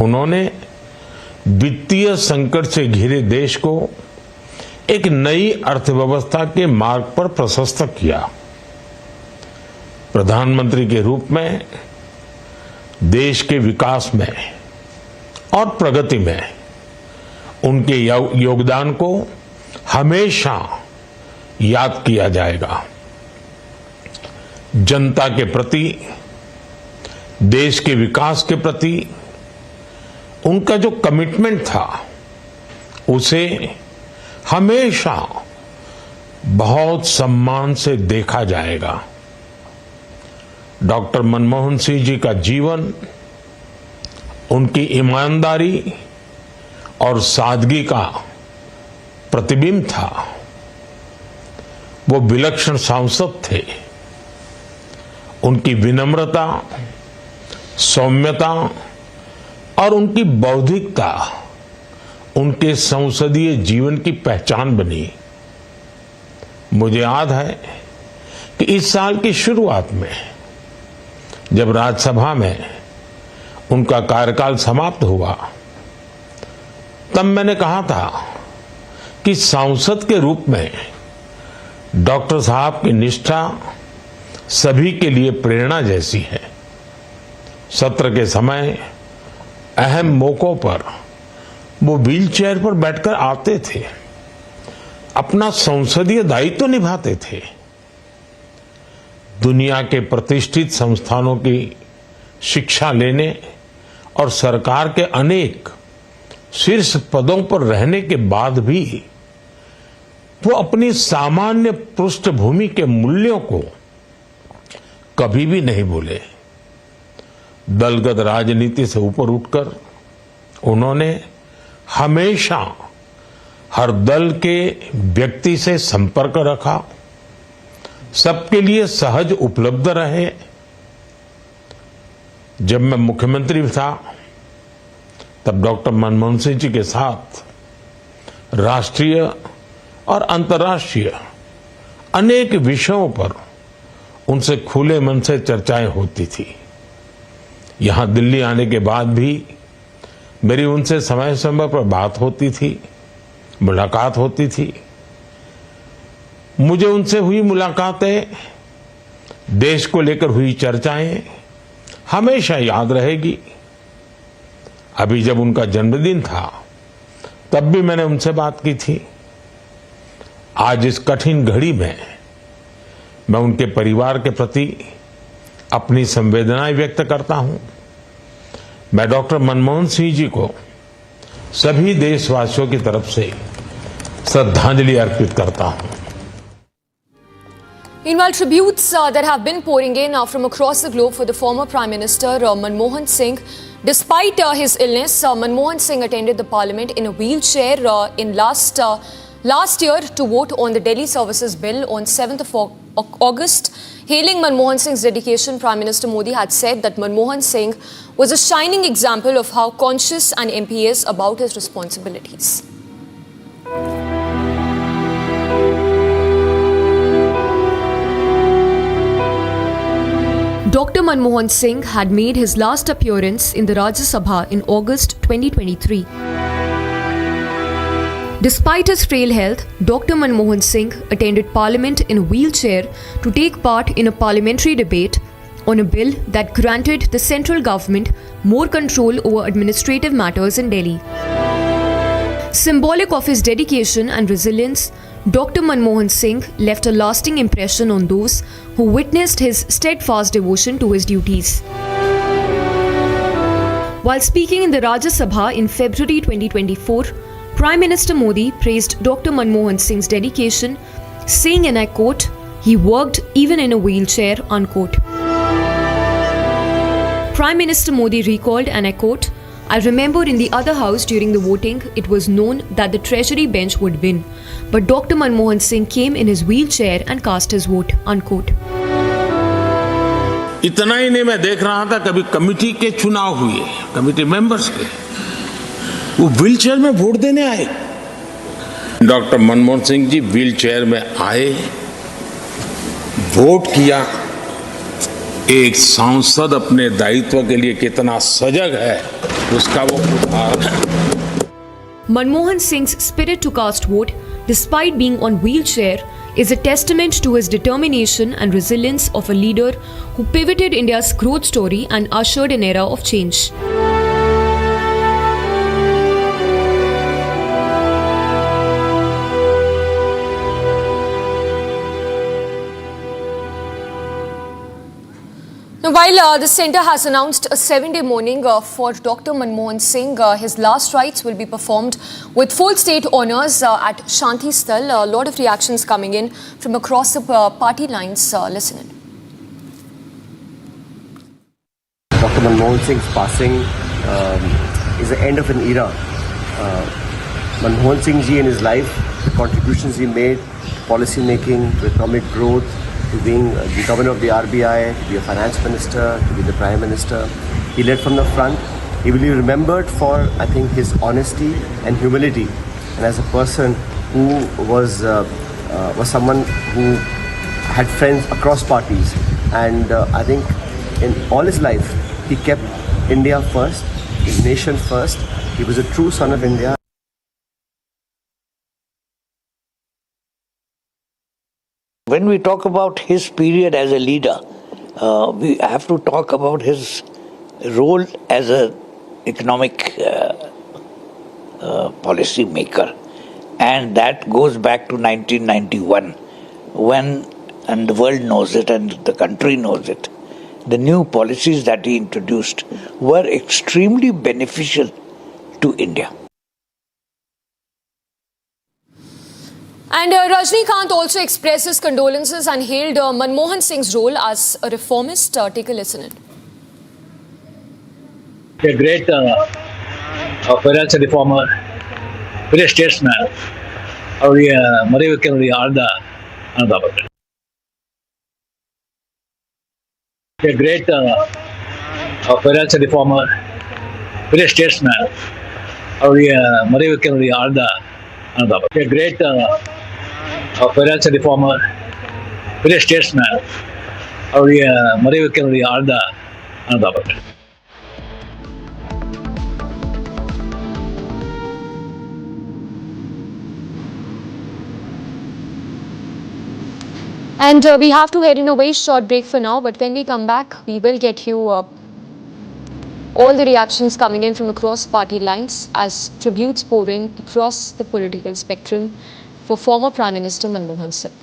उन्होंने वित्तीय संकट से घिरे देश को एक नई अर्थव्यवस्था के मार्ग पर प्रशस्त किया। प्रधानमंत्री के रूप में देश के विकास में और प्रगति में उनके योगदान को हमेशा याद किया जाएगा। जनता के प्रति, देश के विकास के प्रति उनका जो कमिटमेंट था उसे हमेशा बहुत सम्मान से देखा जाएगा। डॉक्टर मनमोहन सिंह जी का जीवन उनकी ईमानदारी और सादगी का प्रतिबिंब था। वो विलक्षण सांसद थे। उनकी विनम्रता, सौम्यता और उनकी बौद्धिकता उनके संसदीय जीवन की पहचान बनी। मुझे याद है कि इस साल की शुरुआत में जब राज्यसभा में उनका कार्यकाल समाप्त हुआ, तब मैंने कहा था कि सांसद के रूप में डॉक्टर साहब की निष्ठा सभी के लिए प्रेरणा जैसी है। सत्र के समय अहम मौकों पर वो व्हीलचेयर पर बैठकर आते थे, अपना संसदीय दायित्व निभाते थे। दुनिया के प्रतिष्ठित संस्थानों की शिक्षा लेने और सरकार के अनेक शीर्ष पदों पर रहने के बाद भी वो अपनी सामान्य पृष्ठभूमि के मूल्यों को कभी भी नहीं भूले। दलगत राजनीति से ऊपर उठकर उन्होंने हमेशा हर दल के व्यक्ति से संपर्क रखा, सबके लिए सहज उपलब्ध रहे। जब मैं मुख्यमंत्री था तब डॉक्टर मनमोहन सिंह जी के साथ राष्ट्रीय और अंतर्राष्ट्रीय अनेक विषयों पर उनसे खुले मन से चर्चाएं होती थी। यहां दिल्ली आने के बाद भी मेरी उनसे समय समय पर बात होती थी, मुलाकात होती थी। मुझे उनसे हुई मुलाकातें, देश को लेकर हुई चर्चाएं हमेशा याद रहेगी। अभी जब उनका जन्मदिन था तब भी मैंने उनसे बात की थी। आज इस कठिन घड़ी में मैं उनके परिवार के प्रति अपनी संवेदनाएं व्यक्त करता हूं। मैं डॉक्टर मनमोहन सिंह जी को सभी देशवासियों की तरफ से श्रद्धांजलि अर्पित करता हूं। Meanwhile, tributes that have been pouring in from across the globe for the former Prime Minister Manmohan Singh. Despite his illness, Manmohan Singh attended the Parliament in a wheelchair in last year to vote on the Delhi Services Bill on 7th of August. Hailing Manmohan Singh's dedication, Prime Minister Modi had said that Manmohan Singh was a shining example of how conscious an MP is about his responsibilities. Dr. Manmohan Singh had made his last appearance in the Rajya Sabha in August 2023. Despite his frail health, Dr. Manmohan Singh attended Parliament in a wheelchair to take part in a parliamentary debate on a bill that granted the central government more control over administrative matters in Delhi. Symbolic of his dedication and resilience, Dr. Manmohan Singh left a lasting impression on those who witnessed his steadfast devotion to his duties. While speaking in the Rajya Sabha in February 2024, Prime Minister Modi praised Dr. Manmohan Singh's dedication, saying, and I quote, "He worked even in a wheelchair," unquote. Prime Minister Modi recalled, and I quote, "I remember in the other house during the voting, it was known that the Treasury bench would win. But Dr. Manmohan Singh came in his wheelchair and cast his vote," unquote. इतना ही नहीं, मैं देख रहा था कभी committee के चुनाव हुए, कमेटी मेंबर्स के, वो व्हीलचेयर में वोट देने आए। डॉक्टर मनमोहन सिंह जी व्हीलचेयर में आए, वोट किया। एक सांसद अपने दायित्व के लिए कितना सजग है, उसका वो उदाहरण है। Manmohan Singh's spirit to cast vote, despite being on wheelchair, is a testament to his determination and resilience of a leader who pivoted India's growth story and ushered an era of change. Now, while the centre has announced a 7-day mourning for Dr. Manmohan Singh, his last rites will be performed with full state honours at Shanti Sthal. A lot of reactions coming in from across the party lines. Listen in. Dr. Manmohan Singh's passing is the end of an era. Manmohan Singh ji in his life, the contributions he made, policy making, to economic growth, to being the governor of the RBI, to be a finance minister, to be the prime minister. He led from the front. He will be remembered for, I think, his honesty and humility, and as a person who was someone who had friends across parties. And I think in all his life, he kept India first, his nation first. He was a true son of India. When we talk about his period as a leader, we have to talk about his role as an economic policy maker. And that goes back to 1991 when, and the world knows it and the country knows it, the new policies that he introduced were extremely beneficial to India. And Rajnikant also expressed his condolences and hailed Manmohan Singh's role as a reformist. Take a listen in. A great financial reformer, great statesman, ಅವರಿಗೆ ಮರೆಯುವಿಕೆ ಆದ ಅನುಭವ. A great financial reformer, great statesman, ಅವರಿಗೆ ಮರೆಯುವಿಕೆ ಆದ ಅನುಭವ. A great financial reformer, great statesman, ಅವರಿಗೆ ಮರೆಯುವಿಕೆ ಆದ ಅನುಭವ. And we have to head in a very short break for now, but when we come back, we will get you all the reactions coming in from across party lines as tributes pouring across the political spectrum for former Prime Minister Manmohan Singh.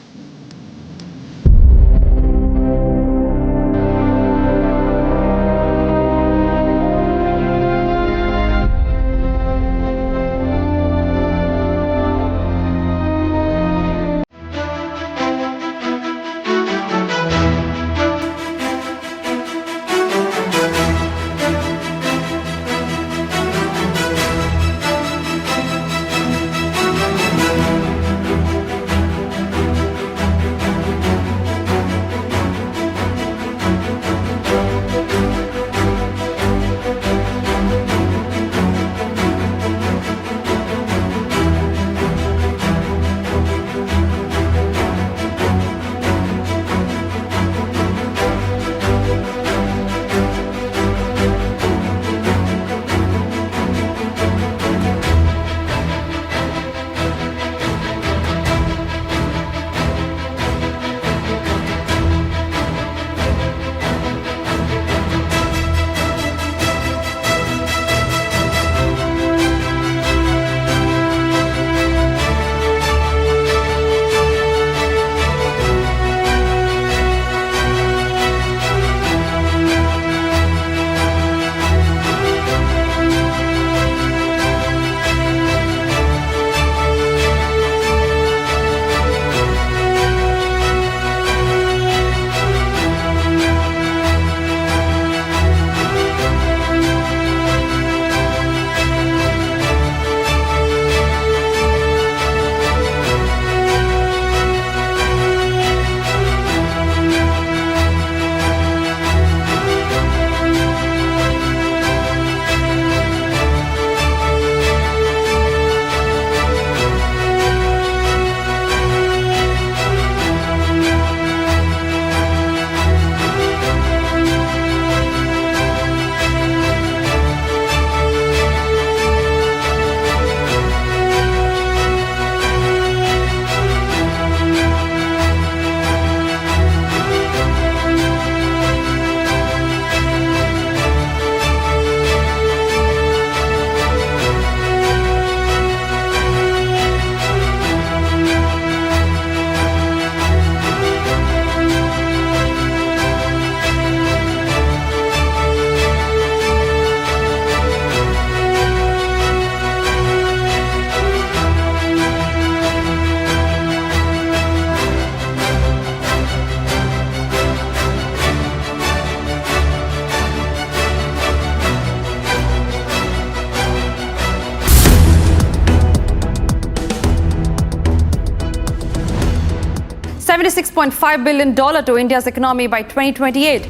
$76.5 billion to India's economy by 2028.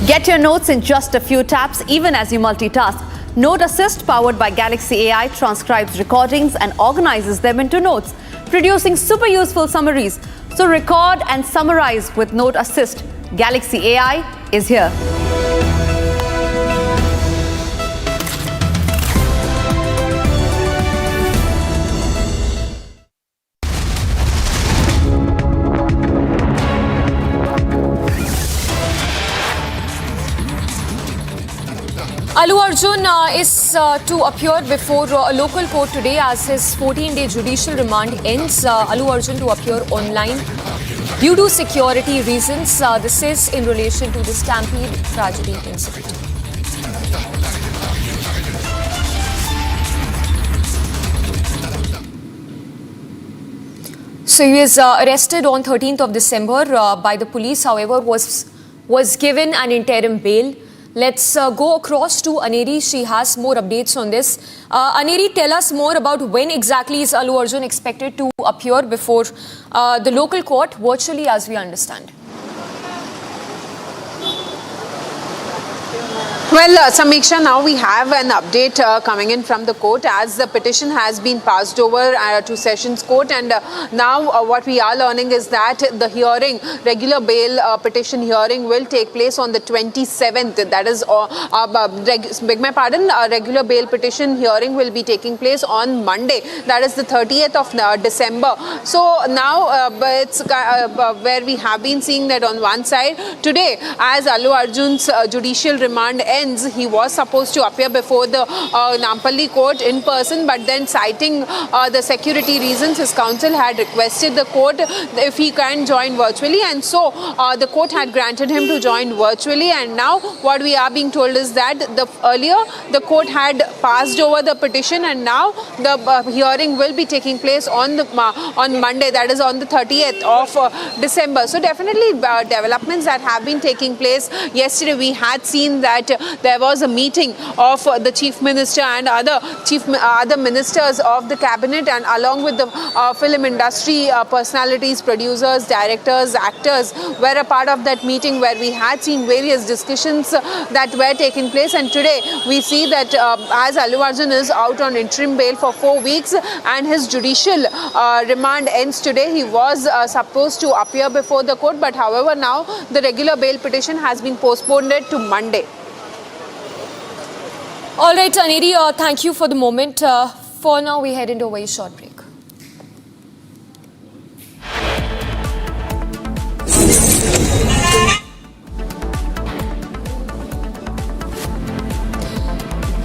Get your notes in just a few taps, even as you multitask. Note Assist, powered by Galaxy AI, transcribes recordings and organizes them into notes, producing super useful summaries. So record and summarize with Note Assist. Galaxy AI is here. Allu Arjun is to appear before a local court today as his 14-day judicial remand ends. Allu Arjun to appear online due to security reasons. This is in relation to the Stampede tragedy incident. So he was arrested on 13th of December by the police, however, was given an interim bail. Let's go across to Aneri. She has more updates on this. Aneri, tell us more about when exactly is Allu Arjun expected to appear before the local court, virtually as we understand. Well, Samiksha, now we have an update coming in from the court as the petition has been passed over to Sessions Court, and now what we are learning is that the hearing, regular bail petition hearing, will take place on the 27th. That is, beg my pardon, regular bail petition hearing will be taking place on Monday. That is the 30th of December. So now it's where we have been seeing that on one side today, as Allu Arjun's judicial remand ends, he was supposed to appear before the Nampally court in person, but then citing the security reasons, his counsel had requested the court if he can join virtually, and so the court had granted him to join virtually. And now what we are being told is that earlier the court had passed over the petition, and now the hearing will be taking place on Monday, that is on the 30th of December. So definitely developments that have been taking place. Yesterday we had seen that there was a meeting of the chief minister and other ministers of the cabinet, and along with the film industry personalities, producers, directors, actors were a part of that meeting, where we had seen various discussions that were taking place. And today we see that as Allu Arjun is out on interim bail for 4 weeks and his judicial remand ends today, he was supposed to appear before the court, but however now the regular bail petition has been postponed to Monday. All right, Aneri, thank you for the moment. For now, we head into a very short break.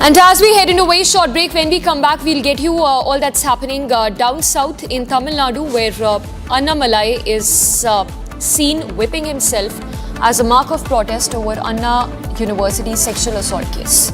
And as we head into a very short break, when we come back, we'll get you all that's happening down south in Tamil Nadu, where Annamalai is seen whipping himself as a mark of protest over Anna University's sexual assault case.